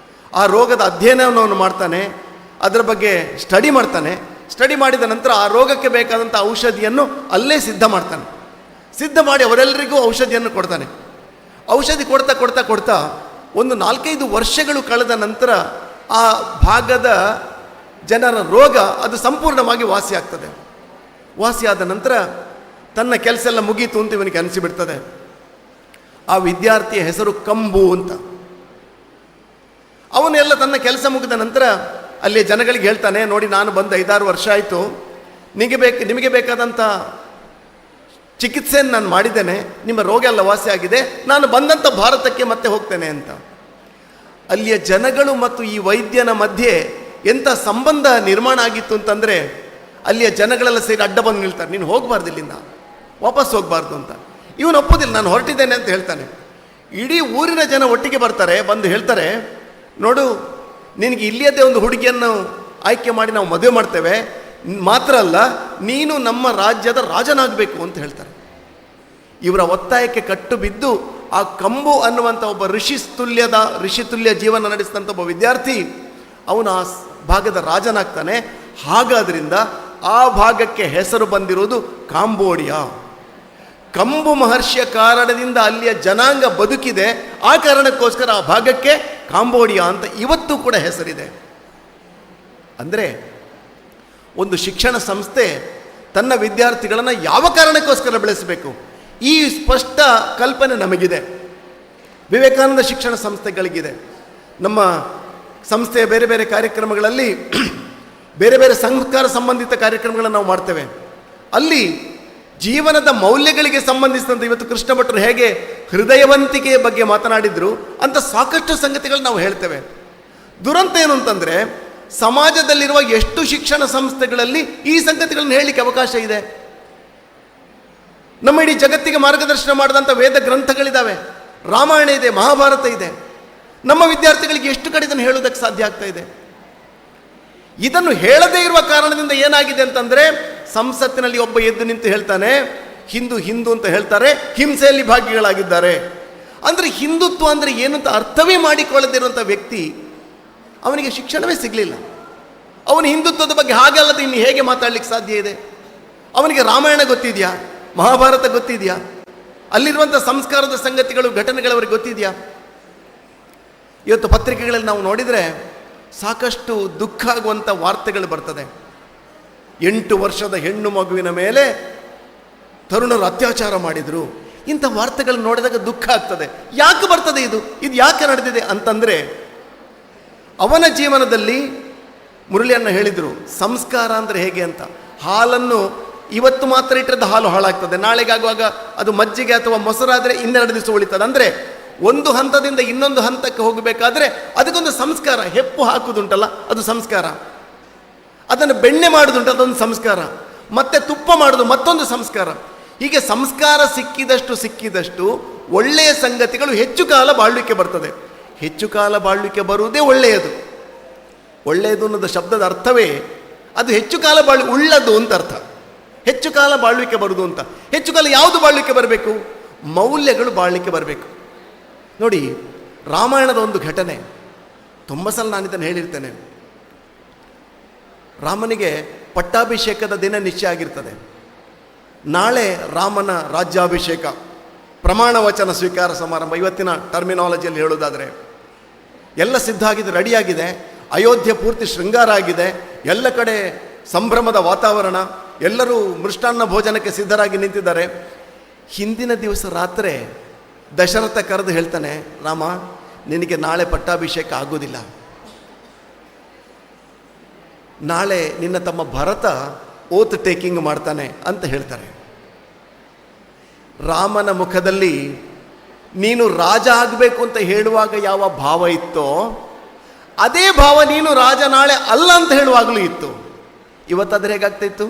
ಆ ರೋಗದ ಅಧ್ಯಯನವನ್ನು ಅವನು ಮಾಡ್ತಾನೆ, ಅದರ ಬಗ್ಗೆ ಸ್ಟಡಿ ಮಾಡ್ತಾನೆ. ಸ್ಟಡಿ ಮಾಡಿದ ನಂತರ ಆ ರೋಗಕ್ಕೆ ಬೇಕಾದಂಥ ಔಷಧಿಯನ್ನು ಅಲ್ಲೇ ಸಿದ್ಧ ಮಾಡ್ತಾನೆ. ಸಿದ್ಧ ಮಾಡಿ ಅವರೆಲ್ಲರಿಗೂ ಔಷಧಿಯನ್ನು ಕೊಡ್ತಾನೆ. ಔಷಧಿ ಕೊಡ್ತಾ ಕೊಡ್ತಾ ಕೊಡ್ತಾ ಒಂದು 4-5 ವರ್ಷಗಳು ಕಳೆದ ನಂತರ ಆ ಭಾಗದ ಜನರ ರೋಗ ಅದು ಸಂಪೂರ್ಣವಾಗಿ ವಾಸಿಯಾಗ್ತದೆ. ವಾಸಿಯಾದ ನಂತರ ತನ್ನ ಕೆಲಸ ಎಲ್ಲ ಮುಗೀತು ಅಂತ ಇವನಿಗೆ ಅನಿಸಿಬಿಡ್ತದೆ. ಆ ವಿದ್ಯಾರ್ಥಿಯ ಹೆಸರು ಕಂಬು ಅಂತ. ಅವನೆಲ್ಲ ತನ್ನ ಕೆಲಸ ಮುಗಿದ ನಂತರ ಅಲ್ಲಿ ಜನಗಳಿಗೆ ಹೇಳ್ತಾನೆ, ನೋಡಿ ನಾನು ಬಂದು 5-6 ವರ್ಷ ಆಯಿತು, ನಿಮಗೆ ಬೇಕಾದಂಥ ಚಿಕಿತ್ಸೆಯನ್ನು ನಾನು ಮಾಡಿದ್ದೇನೆ, ನಿಮ್ಮ ರೋಗ ಎಲ್ಲ ವಾಸಿಯಾಗಿದೆ, ನಾನು ಬಂದಂಥ ಭಾರತಕ್ಕೆ ಮತ್ತೆ ಹೋಗ್ತೇನೆ ಅಂತ. ಅಲ್ಲಿಯ ಜನಗಳು ಮತ್ತು ಈ ವೈದ್ಯನ ಮಧ್ಯೆ ಎಂಥ ಸಂಬಂಧ ನಿರ್ಮಾಣ ಆಗಿತ್ತು ಅಂತಂದರೆ, ಅಲ್ಲಿಯ ಜನಗಳೆಲ್ಲ ಸೇರಿ ಅಡ್ಡ ಬಂದು ನಿಲ್ತಾರೆ, ನೀನು ಹೋಗಬಾರ್ದು ಇಲ್ಲಿಂದ, ವಾಪಸ್ ಹೋಗಬಾರ್ದು ಅಂತ. ಇವನು ಒಪ್ಪೋದಿಲ್ಲ, ನಾನು ಹೊರಟಿದ್ದೇನೆ ಅಂತ ಹೇಳ್ತಾನೆ. ಇಡೀ ಊರಿನ ಜನ ಒಟ್ಟಿಗೆ ಬರ್ತಾರೆ, ಬಂದು ಹೇಳ್ತಾರೆ, ನೋಡು ನಿನಗೆ ಇಲ್ಲಿಯದೇ ಒಂದು ಹುಡುಗಿಯನ್ನು ಆಯ್ಕೆ ಮಾಡಿ ನಾವು ಮದುವೆ ಮಾಡ್ತೇವೆ, ಮಾತ್ರ ಅಲ್ಲ ನೀನು ನಮ್ಮ ರಾಜ್ಯದ ರಾಜನಾಗಬೇಕು ಅಂತ ಹೇಳ್ತಾರೆ. ಇವರ ಒತ್ತಾಯಕ್ಕೆ ಕಟ್ಟು ಬಿದ್ದು ಆ ಕಂಬು ಅನ್ನುವಂಥ ಒಬ್ಬ ಋಷಿತುಲ್ಯ ಜೀವನ ನಡೆಸಿದಂಥ ಒಬ್ಬ ವಿದ್ಯಾರ್ಥಿ ಅವನು ಆ ಭಾಗದ ರಾಜನಾಗ್ತಾನೆ. ಹಾಗಾದ್ರಿಂದ ಆ ಭಾಗಕ್ಕೆ ಹೆಸರು ಬಂದಿರೋದು ಕಾಂಬೋಡಿಯಾ. ಕಂಬು ಮಹರ್ಷಿಯ ಕಾರಣದಿಂದ ಅಲ್ಲಿಯ ಜನಾಂಗ ಬದುಕಿದೆ, ಆ ಕಾರಣಕ್ಕೋಸ್ಕರ ಆ ಭಾಗಕ್ಕೆ ಕಾಂಬೋಡಿಯಾ ಅಂತ ಇವತ್ತು ಕೂಡ ಹೆಸರಿದೆ. ಅಂದರೆ ಒಂದು ಶಿಕ್ಷಣ ಸಂಸ್ಥೆ ತನ್ನ ವಿದ್ಯಾರ್ಥಿಗಳನ್ನು ಯಾವ ಕಾರಣಕ್ಕೋಸ್ಕರ ಬೆಳೆಸಬೇಕು, ಈ ಸ್ಪಷ್ಟ ಕಲ್ಪನೆ ನಮಗಿದೆ, ವಿವೇಕಾನಂದ ಶಿಕ್ಷಣ ಸಂಸ್ಥೆಗಳಿಗಿದೆ. ನಮ್ಮ ಸಂಸ್ಥೆಯ ಬೇರೆ ಬೇರೆ ಕಾರ್ಯಕ್ರಮಗಳಲ್ಲಿ ಬೇರೆ ಬೇರೆ ಸಂಸ್ಕಾರ ಸಂಬಂಧಿತ ಕಾರ್ಯಕ್ರಮಗಳನ್ನು ನಾವು ಮಾಡ್ತೇವೆ. ಅಲ್ಲಿ ಜೀವನದ ಮೌಲ್ಯಗಳಿಗೆ ಸಂಬಂಧಿಸಿದಂತೆ ಇವತ್ತು ಕೃಷ್ಣ ಭಟ್ರು ಹೇಗೆ ಹೃದಯವಂತಿಕೆಯ ಬಗ್ಗೆ ಮಾತನಾಡಿದ್ರು ಅಂತ ಸಾಕಷ್ಟು ಸಂಗತಿಗಳು ನಾವು ಹೇಳ್ತೇವೆ. ದುರಂತ ಏನು ಅಂತಂದರೆ, ಸಮಾಜದಲ್ಲಿರುವ ಎಷ್ಟು ಶಿಕ್ಷಣ ಸಂಸ್ಥೆಗಳಲ್ಲಿ ಈ ಸಂಗತಿಗಳನ್ನು ಹೇಳಲಿಕ್ಕೆ ಅವಕಾಶ ಇದೆ. ನಮ್ಮ ಇಡೀ ಜಗತ್ತಿಗೆ ಮಾರ್ಗದರ್ಶನ ಮಾಡಿದಂಥ ವೇದ ಗ್ರಂಥಗಳಿದ್ದಾವೆ, ರಾಮಾಯಣ ಇದೆ, ಮಹಾಭಾರತ ಇದೆ. ನಮ್ಮ ವಿದ್ಯಾರ್ಥಿಗಳಿಗೆ ಎಷ್ಟು ಕಡೆ ಇದನ್ನು ಹೇಳೋದಕ್ಕೆ ಸಾಧ್ಯ ಆಗ್ತಾ ಇದೆ? ಇದನ್ನು ಹೇಳದೇ ಇರುವ ಕಾರಣದಿಂದ ಏನಾಗಿದೆ ಅಂತಂದರೆ, ಸಂಸತ್ತಿನಲ್ಲಿ ಒಬ್ಬ ಎದ್ದು ನಿಂತು ಹೇಳ್ತಾನೆ, ಹಿಂದೂ ಹಿಂದೂ ಅಂತ ಹೇಳ್ತಾರೆ, ಹಿಂಸೆಯಲ್ಲಿ ಭಾಗಿಗಳಾಗಿದ್ದಾರೆ. ಅಂದರೆ ಹಿಂದುತ್ವ ಅಂದರೆ ಏನಂತ ಅರ್ಥವೇ ಮಾಡಿಕೊಳ್ಳದಿರುವಂಥ ವ್ಯಕ್ತಿ, ಅವನಿಗೆ ಶಿಕ್ಷಣವೇ ಸಿಗಲಿಲ್ಲ. ಅವನು ಹಿಂದುತ್ವದ ಬಗ್ಗೆ ಹಾಗಲ್ಲದೆ ಇನ್ನು ಹೇಗೆ ಮಾತಾಡಲಿಕ್ಕೆ ಸಾಧ್ಯ ಇದೆ? ಅವನಿಗೆ ರಾಮಾಯಣ ಗೊತ್ತಿದೆಯಾ? ಮಹಾಭಾರತ ಗೊತ್ತಿದೆಯಾ? ಅಲ್ಲಿರುವಂಥ ಸಂಸ್ಕಾರದ ಸಂಗತಿಗಳು, ಘಟನೆಗಳು ಅವರಿಗೆ ಗೊತ್ತಿದೆಯಾ? ಇವತ್ತು ಪತ್ರಿಕೆಗಳಲ್ಲಿ ನಾವು ನೋಡಿದರೆ ಸಾಕಷ್ಟು ದುಃಖ ಆಗುವಂಥ ವಾರ್ತೆಗಳು ಬರ್ತದೆ. 8 ವರ್ಷದ ಹೆಣ್ಣು ಮಗುವಿನ ಮೇಲೆ ತರುಣರು ಅತ್ಯಾಚಾರ ಮಾಡಿದರು. ಇಂಥ ವಾರ್ತೆಗಳು ನೋಡಿದಾಗ ದುಃಖ ಆಗ್ತದೆ. ಯಾಕೆ ಬರ್ತದೆ ಇದು ಯಾಕೆ ನಡೆದಿದೆ ಅಂತಂದರೆ, ಅವನ ಜೀವನದಲ್ಲಿ ಮುರಳಿಯನ್ನ ಹೇಳಿದರು, ಸಂಸ್ಕಾರ ಅಂದರೆ ಹೇಗೆ ಅಂತ. ಹಾಲನ್ನು ಇವತ್ತು ಮಾತ್ರ ಇಟ್ಟರೆ ಹಾಲು ಹಾಳಾಗ್ತದೆ, ನಾಳೆಗಾಗುವಾಗ ಅದು ಮಜ್ಜಿಗೆ ಅಥವಾ ಮೊಸರಾದರೆ 2 ದಿವಸ ಉಳಿತದೆ. ಅಂದರೆ ಒಂದು ಹಂತದಿಂದ ಇನ್ನೊಂದು ಹಂತಕ್ಕೆ ಹೋಗಬೇಕಾದ್ರೆ ಅದಕ್ಕೊಂದು ಸಂಸ್ಕಾರ. ಹೆಪ್ಪು ಹಾಕುವುದುಂಟಲ್ಲ, ಅದು ಸಂಸ್ಕಾರ. ಅದನ್ನು ಬೆಣ್ಣೆ ಮಾಡೋದುಂಟು, ಅದೊಂದು ಸಂಸ್ಕಾರ. ಮತ್ತೆ ತುಪ್ಪ ಮಾಡೋದು ಮತ್ತೊಂದು ಸಂಸ್ಕಾರ. ಹೀಗೆ ಸಂಸ್ಕಾರ ಸಿಕ್ಕಿದಷ್ಟು ಒಳ್ಳೆಯ ಸಂಗತಿಗಳು ಹೆಚ್ಚು ಕಾಲ ಬಾಳ್ಲಿಕ್ಕೆ ಬರ್ತದೆ. ಹೆಚ್ಚು ಕಾಲ ಬಾಳ್ಲಿಕ್ಕೆ ಬರುವುದೇ ಒಳ್ಳೆಯದು. ಒಳ್ಳೆಯದು ಅನ್ನೋದು ಶಬ್ದದ ಅರ್ಥವೇ ಅದು ಹೆಚ್ಚು ಕಾಲ ಉಳ್ಳದು ಅಂತ ಅರ್ಥ. ಹೆಚ್ಚು ಕಾಲ ಬಾಳ್ಲಿಕ್ಕೆ ಬರುವುದು ಅಂತ. ಹೆಚ್ಚು ಕಾಲ ಯಾವುದು ಬಾಳ್ಲಿಕ್ಕೆ ಬರಬೇಕು? ಮೌಲ್ಯಗಳು ಬಾಳ್ಲಿಕ್ಕೆ ಬರಬೇಕು. ನೋಡಿ, ರಾಮಾಯಣದ ಒಂದು ಘಟನೆ ತುಂಬ ಸಲ ನಾನಿದನ್ನು ಹೇಳಿರ್ತೇನೆ. ರಾಮನಿಗೆ ಪಟ್ಟಾಭಿಷೇಕದ ದಿನ ನಿಶ್ಚಯ ಆಗಿರ್ತದೆ. ನಾಳೆ ರಾಮನ ರಾಜ್ಯಾಭಿಷೇಕ, ಪ್ರಮಾಣ ವಚನ ಸ್ವೀಕಾರ ಸಮಾರಂಭ. ಇವತ್ತಿನ ಟರ್ಮಿನಾಲಜಿಯಲ್ಲಿ ಹೇಳೋದಾದರೆ ಎಲ್ಲ ಸಿದ್ಧ ಆಗಿದೆ, ರೆಡಿಯಾಗಿದೆ. ಅಯೋಧ್ಯೆ ಪೂರ್ತಿ ಶೃಂಗಾರ ಆಗಿದೆ. ಎಲ್ಲ ಕಡೆ ಸಂಭ್ರಮದ ವಾತಾವರಣ, ಎಲ್ಲರೂ ಮೃಷ್ಟಾನ್ನ ಭೋಜನಕ್ಕೆ ಸಿದ್ಧರಾಗಿ ನಿಂತಿದ್ದಾರೆ. ಹಿಂದಿನ ದಿವಸ ರಾತ್ರಿ ದಶರಥ ಕರೆದು ಹೇಳ್ತಾನೆ, ರಾಮ ನಿನಗೆ ನಾಳೆ ಪಟ್ಟಾಭಿಷೇಕ ಆಗೋದಿಲ್ಲ, ನಾಳೆ ನಿನ್ನ ತಮ್ಮ ಭರತ ಓತ್ ಟೇಕಿಂಗ್ ಮಾಡ್ತಾನೆ ಅಂತ ಹೇಳ್ತಾರೆ. ರಾಮನ ಮುಖದಲ್ಲಿ ನೀನು ರಾಜ ಆಗಬೇಕು ಅಂತ ಹೇಳುವಾಗ ಯಾವ ಭಾವ ಇತ್ತೋ ಅದೇ ಭಾವ ನೀನು ರಾಜ ನಾಳೆ ಅಲ್ಲ ಅಂತ ಹೇಳುವಾಗಲೂ ಇತ್ತು. ಇವತ್ತಾದ್ರೆ ಹೇಗಾಗ್ತಾ ಇತ್ತು?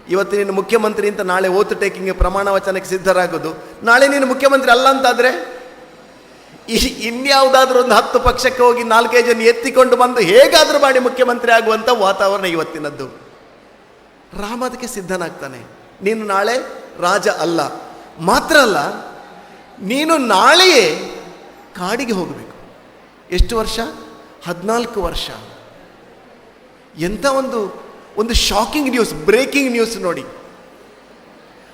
ಇವತ್ತು ನೀನು ಮುಖ್ಯಮಂತ್ರಿ ಅಂತ ನಾಳೆ ಓತ್ ಟೇಕಿಂಗ್ ಪ್ರಮಾಣ ವಚನಕ್ಕೆ ಸಿದ್ಧರಾಗೋದು, ನಾಳೆ ನೀನು ಮುಖ್ಯಮಂತ್ರಿ ಅಲ್ಲ ಅಂತಾದರೆ ಇನ್ಯಾವುದಾದ್ರೂ ಒಂದು 10 ಪಕ್ಷಕ್ಕೆ ಹೋಗಿ 4-5 ಜನ ಎತ್ತಿಕೊಂಡು ಬಂದು ಹೇಗಾದರೂ ಮಾಡಿ ಮುಖ್ಯಮಂತ್ರಿ ಆಗುವಂಥ ವಾತಾವರಣ ಇವತ್ತಿನದ್ದು. ರಾಮ ಅದಕ್ಕೆ ಸಿದ್ಧನಾಗ್ತಾನೆ. ನೀನು ನಾಳೆ ರಾಜ ಅಲ್ಲ, ಮಾತ್ರ ಅಲ್ಲ, ನೀನು ನಾಳೆಯೇ ಕಾಡಿಗೆ ಹೋಗಬೇಕು. ಎಷ್ಟು ವರ್ಷ? 14 ವರ್ಷ. ಎಂಥ ಒಂದು ಶಾಕಿಂಗ್ ನ್ಯೂಸ್, ಬ್ರೇಕಿಂಗ್ ನ್ಯೂಸ್ ನೋಡಿ.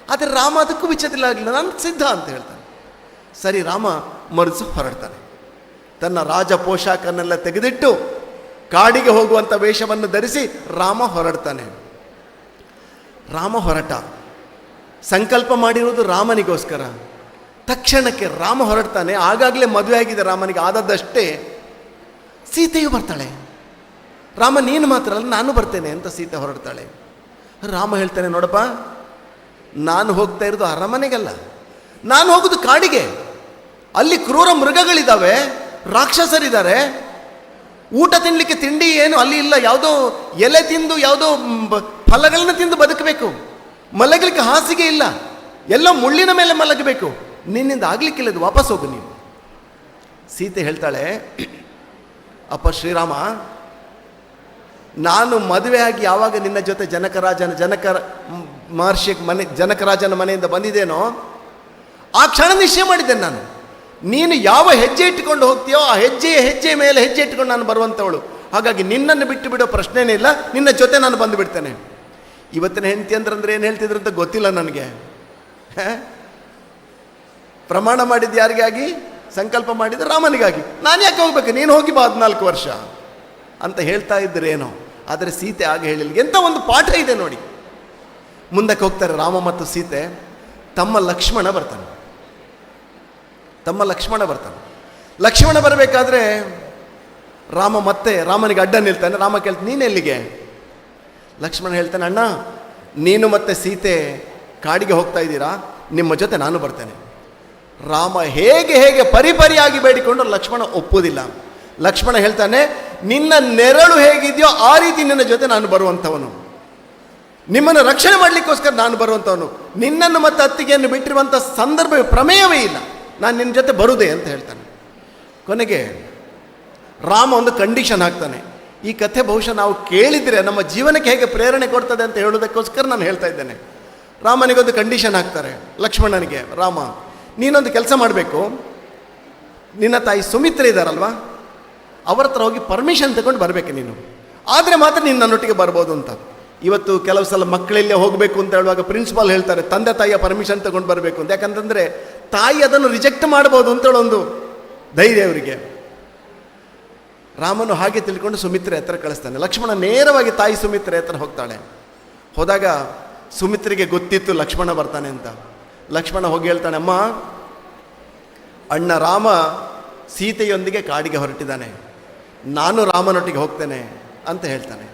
ಆದರೆ ರಾಮ ಅದಕ್ಕೂ ವಿಚಾರದಿಲ್ಲ, ಆಗಲಿಲ್ಲ, ನಾನು ಸಿದ್ಧ ಅಂತ ಹೇಳ್ತಾನೆ. ಸರಿ, ರಾಮ ಮರುಸು ಹೊರಡ್ತಾನೆ. ತನ್ನ ರಾಜ ಪೋಷಾಕನ್ನೆಲ್ಲ ತೆಗೆದಿಟ್ಟು ಕಾಡಿಗೆ ಹೋಗುವಂಥ ವೇಷವನ್ನು ಧರಿಸಿ ರಾಮ ಹೊರಡ್ತಾನೆ. ರಾಮ ಹೊರಟ, ಸಂಕಲ್ಪ ಮಾಡಿರುವುದು ರಾಮನಿಗೋಸ್ಕರ. ತಕ್ಷಣಕ್ಕೆ ರಾಮ ಹೊರಡ್ತಾನೆ. ಆಗಾಗಲೇ ಮದುವೆ ಆಗಿದೆ ರಾಮನಿಗೆ, ಆದದ್ದಷ್ಟೇ ಸೀತೆಯು ಬರ್ತಾಳೆ. ರಾಮ ನೀನು ಮಾತ್ರ ಅಲ್ಲ, ನಾನು ಬರ್ತೇನೆ ಅಂತ ಸೀತೆ ಹೊರಡ್ತಾಳೆ. ರಾಮ ಹೇಳ್ತಾನೆ, ನೋಡಪ್ಪ, ನಾನು ಹೋಗ್ತಾ ಇರೋದು ಅರಮನೆಗಲ್ಲ, ನಾನು ಹೋಗೋದು ಕಾಡಿಗೆ. ಅಲ್ಲಿ ಕ್ರೂರ ಮೃಗಗಳಿದ್ದಾವೆ, ರಾಕ್ಷಸರಿದ್ದಾರೆ, ಊಟ ತಿನ್ನಲಿಕ್ಕೆ ತಿಂಡಿ ಏನು ಅಲ್ಲಿ ಇಲ್ಲ, ಯಾವುದೋ ಎಲೆ ತಿಂದು ಯಾವುದೋ ಫಲಗಳನ್ನ ತಿಂದು ಬದುಕಬೇಕು, ಮಲಗಲಿಕ್ಕೆ ಹಾಸಿಗೆ ಇಲ್ಲ, ಎಲ್ಲ ಮುಳ್ಳಿನ ಮೇಲೆ ಮಲಗಬೇಕು, ನಿನ್ನಿಂದ ಆಗ್ಲಿಕ್ಕಿಲ್ಲ, ಇದು ವಾಪಸ್ ಹೋಗು ನೀನು. ಸೀತೆ ಹೇಳ್ತಾಳೆ, ಅಪ್ಪ ಶ್ರೀರಾಮ, ನಾನು ಮದುವೆಯಾಗಿ ಯಾವಾಗ ನಿನ್ನ ಜೊತೆ ಜನಕ ಮಹರ್ಷಿ ಮನೆಯಿಂದ ಬಂದಿದ್ದೇನೋ ಆ ಕ್ಷಣ ನಿಶ್ಚಯ ಮಾಡಿದ್ದೇನೆ ನಾನು, ನೀನು ಯಾವ ಹೆಜ್ಜೆ ಇಟ್ಟುಕೊಂಡು ಹೋಗ್ತೀಯೋ ಆ ಹೆಜ್ಜೆ ಮೇಲೆ ಹೆಜ್ಜೆ ಇಟ್ಟುಕೊಂಡು ನಾನು ಬರುವಂಥವಳು. ಹಾಗಾಗಿ ನಿನ್ನನ್ನು ಬಿಟ್ಟು ಬಿಡೋ ಪ್ರಶ್ನೆನೇ ಇಲ್ಲ, ನಿನ್ನ ಜೊತೆ ನಾನು ಬಂದು ಬಿಡ್ತೇನೆ. ಇವತ್ತಿನ ಹೆಂಡತಿ ಅಂದ್ರೆ ಏನು ಹೇಳ್ತಿದ್ರು ಅಂತ ಗೊತ್ತಿಲ್ಲ ನನಗೆ. ಪ್ರಮಾಣ ಮಾಡಿದ್ದು ಯಾರಿಗಾಗಿ? ಸಂಕಲ್ಪ ಮಾಡಿದ್ದು ರಾಮನಿಗಾಗಿ. ನಾನು ಯಾಕೆ ಹೋಗ್ಬೇಕು, ನೀನು ಹೋಗಿ ಬಾ 14 ವರ್ಷ ಅಂತ ಹೇಳ್ತಾ ಇದ್ದರೇನೋ. ಆದರೆ ಸೀತೆ ಆಗ ಹೇಳಿಲ್ಲ. ಎಂಥ ಒಂದು ಪಾಠ ಇದೆ ನೋಡಿ. ಮುಂದಕ್ಕೆ ಹೋಗ್ತಾರೆ ರಾಮ ಮತ್ತು ಸೀತೆ. ತಮ್ಮ ಲಕ್ಷ್ಮಣ ಬರ್ತಾನೆ. ಲಕ್ಷ್ಮಣ ಬರಬೇಕಾದ್ರೆ ರಾಮನಿಗೆ ಅಡ್ಡ ನಿಲ್ತಾನೆ. ರಾಮ ಕೇಳ್ತಾನೆ, ನೀನು ಎಲ್ಲಿಗೆ? ಲಕ್ಷ್ಮಣ ಹೇಳ್ತಾನೆ, ಅಣ್ಣ, ನೀನು ಮತ್ತೆ ಸೀತೆ ಕಾಡಿಗೆ ಹೋಗ್ತಾ ಇದ್ದೀರಾ, ನಿಮ್ಮ ಜೊತೆ ನಾನು ಬರ್ತೇನೆ. ರಾಮ ಹೇಗೆ ಪರಿಪರಿಯಾಗಿ ಬೇಡಿಕೊಂಡು ಲಕ್ಷ್ಮಣ ಒಪ್ಪುವುದಿಲ್ಲ. ಲಕ್ಷ್ಮಣ ಹೇಳ್ತಾನೆ, ನಿನ್ನ ನೆರಳು ಹೇಗಿದೆಯೋ ಆ ರೀತಿ ನಿನ್ನ ಜೊತೆ ನಾನು ಬರುವಂಥವನು, ನಿಮ್ಮನ್ನು ರಕ್ಷಣೆ ಮಾಡಲಿಕ್ಕೋಸ್ಕರ ನಾನು ಬರುವಂಥವನು, ನಿನ್ನನ್ನು ಮತ್ತು ಅತ್ತಿಗೆಯನ್ನು ಬಿಟ್ಟಿರುವಂಥ ಸಂದರ್ಭ ಪ್ರಮೇಯವೇ ಇಲ್ಲ, ನಾನು ನಿನ್ನ ಜೊತೆ ಬರುವುದೇ ಅಂತ ಹೇಳ್ತಾನೆ. ಕೊನೆಗೆ ರಾಮ ಒಂದು ಕಂಡೀಷನ್ ಹಾಕ್ತಾನೆ. ಈ ಕಥೆ ಬಹುಶಃ ನಾವು ಕೇಳಿದರೆ ನಮ್ಮ ಜೀವನಕ್ಕೆ ಹೇಗೆ ಪ್ರೇರಣೆ ಕೊಡ್ತದೆ ಅಂತ ಹೇಳೋದಕ್ಕೋಸ್ಕರ ನಾನು ಹೇಳ್ತಾ ಇದ್ದೇನೆ. ರಾಮನಿಗೊಂದು ಕಂಡೀಷನ್ ಹಾಕ್ತಾರೆ ಲಕ್ಷ್ಮಣನಿಗೆ. ರಾಮ, ನೀನೊಂದು ಕೆಲಸ ಮಾಡಬೇಕು, ನಿನ್ನ ತಾಯಿ ಸುಮಿತ್ರೆ ಇದ್ದಾರಲ್ವಾ, ಅವರ ಹತ್ರ ಹೋಗಿ ಪರ್ಮಿಷನ್ ತಗೊಂಡು ಬರಬೇಕು ನೀನು, ಆದರೆ ಮಾತ್ರ ನೀನು ನನ್ನೊಟ್ಟಿಗೆ ಬರ್ಬೋದು ಅಂತ. ಇವತ್ತು ಕೆಲವು ಸಲ ಮಕ್ಕಳಲ್ಲೇ ಹೋಗಬೇಕು ಅಂತ ಹೇಳುವಾಗ ಪ್ರಿನ್ಸಿಪಾಲ್ ಹೇಳ್ತಾರೆ ತಂದೆ ತಾಯಿಯ ಪರ್ಮಿಷನ್ ತಗೊಂಡು ಬರಬೇಕು ಅಂತ. ಯಾಕಂತಂದರೆ ತಾಯಿ ಅದನ್ನು ರಿಜೆಕ್ಟ್ ಮಾಡ್ಬೋದು ಅಂತೇಳಿ ಒಂದು ಧೈರ್ಯ ಅವರಿಗೆ. ರಾಮನು ಹಾಗೆ ತಿಳ್ಕೊಂಡು ಸುಮಿತ್ರೆ ಹತ್ರ ಕಳಿಸ್ತಾನೆ. ಲಕ್ಷ್ಮಣ ನೇರವಾಗಿ ತಾಯಿ ಸುಮಿತ್ರೆ ಹತ್ರ ಹೋಗ್ತಾಳೆ. ಹೋದಾಗ ಸುಮಿತ್ರೆಗೆ ಗೊತ್ತಿತ್ತು ಲಕ್ಷ್ಮಣ ಬರ್ತಾನೆ ಅಂತ. ಲಕ್ಷ್ಮಣ ಹೋಗಿ ಹೇಳ್ತಾನೆ, ಅಮ್ಮ, ಅಣ್ಣ ರಾಮ ಸೀತೆಯೊಂದಿಗೆ ಕಾಡಿಗೆ ಹೊರಟಿದ್ದಾನೆ, ನಾನು ರಾಮನೊಟ್ಟಿಗೆ ಹೋಗ್ತೇನೆ ಅಂತ ಹೇಳ್ತಾನೆ.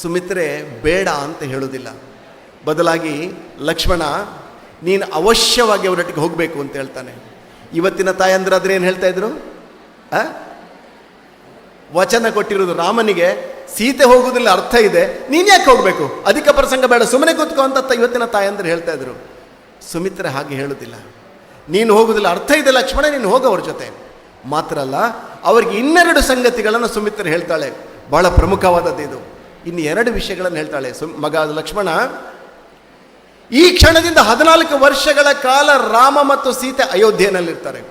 ಸುಮಿತ್ರೆ ಬೇಡ ಅಂತ ಹೇಳೋದಿಲ್ಲ. ಬದಲಾಗಿ ಲಕ್ಷ್ಮಣ, ನೀನು ಅವಶ್ಯವಾಗಿ ಅವರೊಟ್ಟಿಗೆ ಹೋಗಬೇಕು ಅಂತ ಹೇಳ್ತಾನೆ. ಇವತ್ತಿನ ತಾಯಂದ್ರಾದ್ರೆ ಏನು ಹೇಳ್ತಾ ಇದ್ರು? ವಚನ ಕೊಟ್ಟಿರೋದು ರಾಮನಿಗೆ, ಸೀತೆ ಹೋಗುವುದಿಲ್ಲ ಅರ್ಥ ಇದೆ, ನೀನು ಯಾಕೆ ಹೋಗಬೇಕು, ಅಧಿಕ ಪ್ರಸಂಗ ಬೇಡ, ಸುಮ್ಮನೆ ಕೂತ್ಕೋ ಅಂತ ಇವತ್ತಿನ ತಾಯಂದ್ರೆ ಹೇಳ್ತಾ ಇದ್ರು. ಸುಮಿತ್ರೆ ಹಾಗೆ ಹೇಳೋದಿಲ್ಲ. ನೀನು ಹೋಗುವುದಿಲ್ಲ ಅರ್ಥ ಇದೆ ಲಕ್ಷ್ಮಣ, ನೀನು ಹೋಗೋ ಅವ್ರ ಜೊತೆ. ಮಾತ್ರ ಅಲ್ಲ, ಅವರಿಗೆ ಇನ್ನೆರಡು ಸಂಗತಿಗಳನ್ನು ಸುಮಿತ್ರೆ ಹೇಳ್ತಾಳೆ, ಬಹಳ ಪ್ರಮುಖವಾದದ್ದು ಇದು. ಇನ್ನು 2 ವಿಷಯಗಳನ್ನು ಹೇಳ್ತಾಳೆ. ಮಗ ಲಕ್ಷ್ಮಣ, ಈ ಕ್ಷಣದಿಂದ 14 ವರ್ಷಗಳ ಕಾಲ ರಾಮ ಮತ್ತು ಸೀತೆ ಅಯೋಧ್ಯೆಯಲ್ಲಿರ್ತಾರೆ.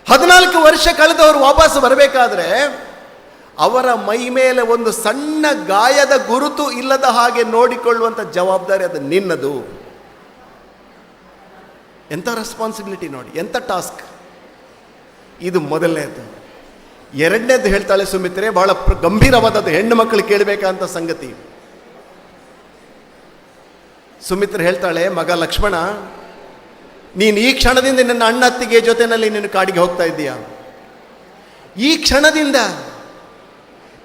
14 ವರ್ಷ ಕಳೆದವರು ವಾಪಸ್ ಬರಬೇಕಾದ್ರೆ ಅವರ ಮೈ ಮೇಲೆ ಒಂದು ಸಣ್ಣ ಗಾಯದ ಗುರುತು ಇಲ್ಲದ ಹಾಗೆ ನೋಡಿಕೊಳ್ಳುವಂಥ ಜವಾಬ್ದಾರಿ ಅದು ನಿನ್ನದು. ಎಂಥ ರೆಸ್ಪಾನ್ಸಿಬಿಲಿಟಿ ನೋಡಿ, ಎಂಥ ಟಾಸ್ಕ್ ಇದು. ಮೊದಲನೇದು. 2ನೇದು ಹೇಳ್ತಾಳೆ ಸುಮಿತ್ರೆ, ಬಹಳ ಗಂಭೀರವಾದದ್ದು, ಹೆಣ್ಣು ಮಕ್ಕಳು ಕೇಳಬೇಕಂತ ಸಂಗತಿ. ಸುಮಿತ್ರೆ ಹೇಳ್ತಾಳೆ, ಮಗ ಲಕ್ಷ್ಮಣ, ನೀನು ಈ ಕ್ಷಣದಿಂದ ನನ್ನ ಅಣ್ಣ ಅತ್ತಿಗೆ ಜೊತೆಯಲ್ಲಿ ನೀನು ಕಾಡಿಗೆ ಹೋಗ್ತಾ ಇದ್ದೀಯಾ. ಈ ಕ್ಷಣದಿಂದ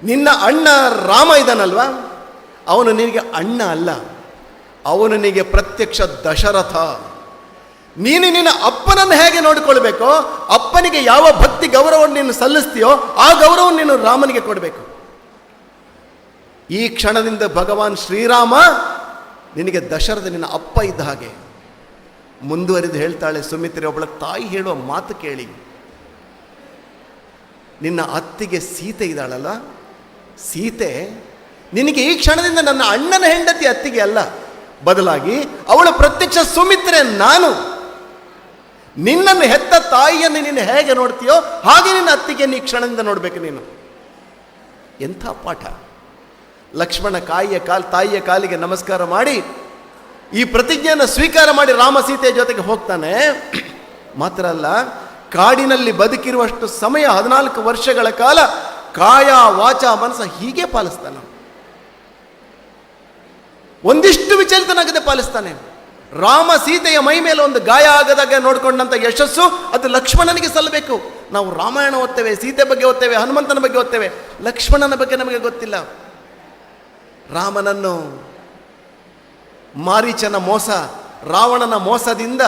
ನಿನ್ನ ಅಣ್ಣ ರಾಮ ಇದ್ದಾನಲ್ವಾ, ಅವನು ನಿನಗೆ ಅಣ್ಣ ಅಲ್ಲ, ಅವನು ನಿನಗೆ ಪ್ರತ್ಯಕ್ಷ ದಶರಥ. ನೀನು ನಿನ್ನ ಅಪ್ಪನನ್ನು ಹೇಗೆ ನೋಡಿಕೊಳ್ಬೇಕೋ, ಅಪ್ಪನಿಗೆ ಯಾವ ಭಕ್ತಿ ಗೌರವವನ್ನು ನೀನು ಸಲ್ಲಿಸ್ತೀಯೋ ಆ ಗೌರವವನ್ನು ನೀನು ರಾಮನಿಗೆ ಕೊಡಬೇಕು. ಈ ಕ್ಷಣದಿಂದ ಭಗವಾನ್ ಶ್ರೀರಾಮ ನಿನಗೆ ದಶರಥ ನಿನ್ನ ಅಪ್ಪ ಇದ್ದ ಹಾಗೆ. ಮುಂದುವರಿದು ಹೇಳ್ತಾಳೆ ಸುಮಿತ್ರೆ, ಒಬ್ಬಳ ತಾಯಿ ಹೇಳುವ ಮಾತು ಕೇಳಿ. ನಿನ್ನ ಅತ್ತಿಗೆ ಸೀತೆ ಇದ್ದಾಳಲ್ಲ, ಸೀತೆ ನಿನಗೆ ಈ ಕ್ಷಣದಿಂದ ನನ್ನ ಅಣ್ಣನ ಹೆಂಡತಿ ಅತ್ತಿಗೆ ಅಲ್ಲ, ಬದಲಾಗಿ ಅವಳ ಪ್ರತ್ಯಕ್ಷ ಸುಮಿತ್ರೆ ನಾನು. ನಿನ್ನನ್ನು ಹೆತ್ತ ತಾಯಿಯನ್ನು ನೀನು ಹೇಗೆ ನೋಡ್ತೀಯೋ ಹಾಗೆ ನಿನ್ನ ಅತ್ತಿಗೆಯನ್ನು ಈ ಕ್ಷಣದಿಂದ ನೋಡಬೇಕು ನೀನು. ಎಂಥ ಪಾಠ! ಲಕ್ಷ್ಮಣ ತಾಯಿಯ ಕಾಲಿಗೆ ನಮಸ್ಕಾರ ಮಾಡಿ ಈ ಪ್ರತಿಜ್ಞೆಯನ್ನು ಸ್ವೀಕಾರ ಮಾಡಿ ರಾಮ ಸೀತೆಯ ಜೊತೆಗೆ ಹೋಗ್ತಾನೆ. ಮಾತ್ರ ಅಲ್ಲ, ಕಾಡಿನಲ್ಲಿ ಬದುಕಿರುವಷ್ಟು ಸಮಯ 14 ವರ್ಷಗಳ ಕಾಲ ಕಾಯ ವಾಚ ಮನಸ್ಸ ಹೀಗೆ ಪಾಲಿಸ್ತಾನೆ. ಒಂದಿಷ್ಟು ವಿಚಲಿತನಾಗದೆ ಪಾಲಿಸ್ತಾನೆ. ರಾಮ ಸೀತೆಯ ಮೈ ಮೇಲೆ ಒಂದು ಗಾಯ ಆಗದಾಗ ನೋಡ್ಕೊಂಡಂಥ ಯಶಸ್ಸು ಅದು ಲಕ್ಷ್ಮಣನಿಗೆ ಸಲ್ಲಬೇಕು. ನಾವು ರಾಮಾಯಣ ಓದ್ತೇವೆ, ಸೀತೆ ಬಗ್ಗೆ ಓದ್ತೇವೆ, ಹನುಮಂತನ ಬಗ್ಗೆ ಓದ್ತೇವೆ, ಲಕ್ಷ್ಮಣನ ಬಗ್ಗೆ ನಮಗೆ ಗೊತ್ತಿಲ್ಲ. ರಾಮನನ್ನು ಮಾರೀಚನ ಮೋಸ, ರಾವಣನ ಮೋಸದಿಂದ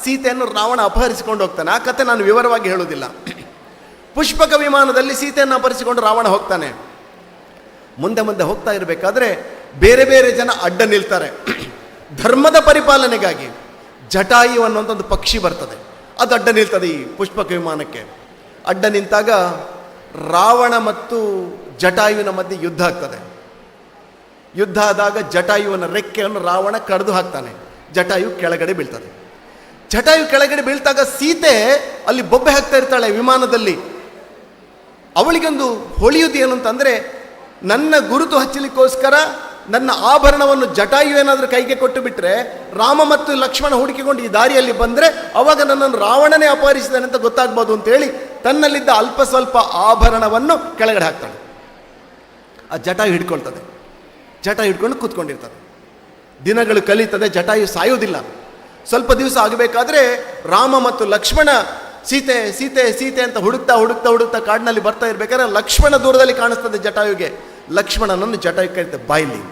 ಸೀತೆಯನ್ನು ರಾವಣ ಅಪಹರಿಸಿಕೊಂಡು ಹೋಗ್ತಾನೆ. ಆ ಕಥೆ ನಾನು ವಿವರವಾಗಿ ಹೇಳುವುದಿಲ್ಲ. ಪುಷ್ಪಕ ವಿಮಾನದಲ್ಲಿ ಸೀತೆಯನ್ನು ಅಪಹರಿಸಿಕೊಂಡು ರಾವಣ ಹೋಗ್ತಾನೆ. ಮುಂದೆ ಹೋಗ್ತಾ ಇರಬೇಕಾದ್ರೆ ಬೇರೆ ಬೇರೆ ಜನ ಅಡ್ಡ ನಿಲ್ತಾರೆ. ಧರ್ಮದ ಪರಿಪಾಲನೆಗಾಗಿ ಜಟಾಯು ಅನ್ನುವಂಥ ಒಂದು ಪಕ್ಷಿ ಬರ್ತದೆ, ಅದು ಅಡ್ಡ ನಿಲ್ತದೆ ಈ ಪುಷ್ಪಕ ವಿಮಾನಕ್ಕೆ. ಅಡ್ಡ ನಿಂತಾಗ ರಾವಣ ಮತ್ತು ಜಟಾಯುವಿನ ಮಧ್ಯೆ ಯುದ್ಧ ಆಗ್ತದೆ. ಯುದ್ಧ ಆದಾಗ ಜಟಾಯುವಿನ ರೆಕ್ಕೆಯನ್ನು ರಾವಣ ಕಡಿದು ಹಾಕ್ತಾನೆ. ಜಟಾಯು ಕೆಳಗಡೆ ಬೀಳ್ತದೆ. ಜಟಾಯು ಕೆಳಗಡೆ ಬೀಳ್ತಾಗ ಸೀತೆ ಅಲ್ಲಿ ಬೊಬ್ಬೆ ಹಾಕ್ತಾ ಇರ್ತಾಳೆ ವಿಮಾನದಲ್ಲಿ. ಅವಳಿಗೊಂದು ಹೊಳೆಯುವುದು ಏನು ಅಂತಂದರೆ, ನನ್ನ ಗುರುತು ಹಚ್ಚಲಿಕ್ಕೋಸ್ಕರ ನನ್ನ ಆಭರಣವನ್ನು ಜಟಾಯು ಏನಾದರೂ ಕೈಗೆ ಕೊಟ್ಟು ಬಿಟ್ಟರೆ ರಾಮ ಮತ್ತು ಲಕ್ಷ್ಮಣ ಹುಡುಕಿಕೊಂಡು ಈ ದಾರಿಯಲ್ಲಿ ಬಂದರೆ ಅವಾಗ ನನ್ನನ್ನು ರಾವಣನೇ ಅಪಹರಿಸಿದಾನೆ ಅಂತ ಗೊತ್ತಾಗ್ಬೋದು ಅಂತೇಳಿ ತನ್ನಲ್ಲಿದ್ದ ಅಲ್ಪ ಸ್ವಲ್ಪ ಆಭರಣವನ್ನು ಕೆಳಗಡೆ ಹಾಕ್ತಾಳೆ. ಆ ಜಟಾಯು ಹಿಡ್ಕೊಳ್ತದೆ. ಜಟಾಯು ಹಿಡ್ಕೊಂಡು ಕೂತ್ಕೊಂಡಿರ್ತದೆ. ದಿನಗಳು ಕಳೀತದೆ, ಜಟಾಯು ಸಾಯೋದಿಲ್ಲ. ಸ್ವಲ್ಪ ದಿವಸ ಆಗಬೇಕಾದ್ರೆ ರಾಮ ಮತ್ತು ಲಕ್ಷ್ಮಣ ಸೀತೆ ಸೀತೆ ಸೀತೆ ಅಂತ ಹುಡುಕ್ತಾ ಕಾಡಿನಲ್ಲಿ ಬರ್ತಾ ಇರ್ಬೇಕಾದ್ರೆ ಲಕ್ಷ್ಮಣ ದೂರದಲ್ಲಿ ಕಾಣಿಸ್ತದೆ ಜಟಾಯುಗೆ. ಲಕ್ಷ್ಮಣನನ್ನು ಜಟಾಯು ಕರೀತಾರೆ, ಬಾಯಿಲಿ.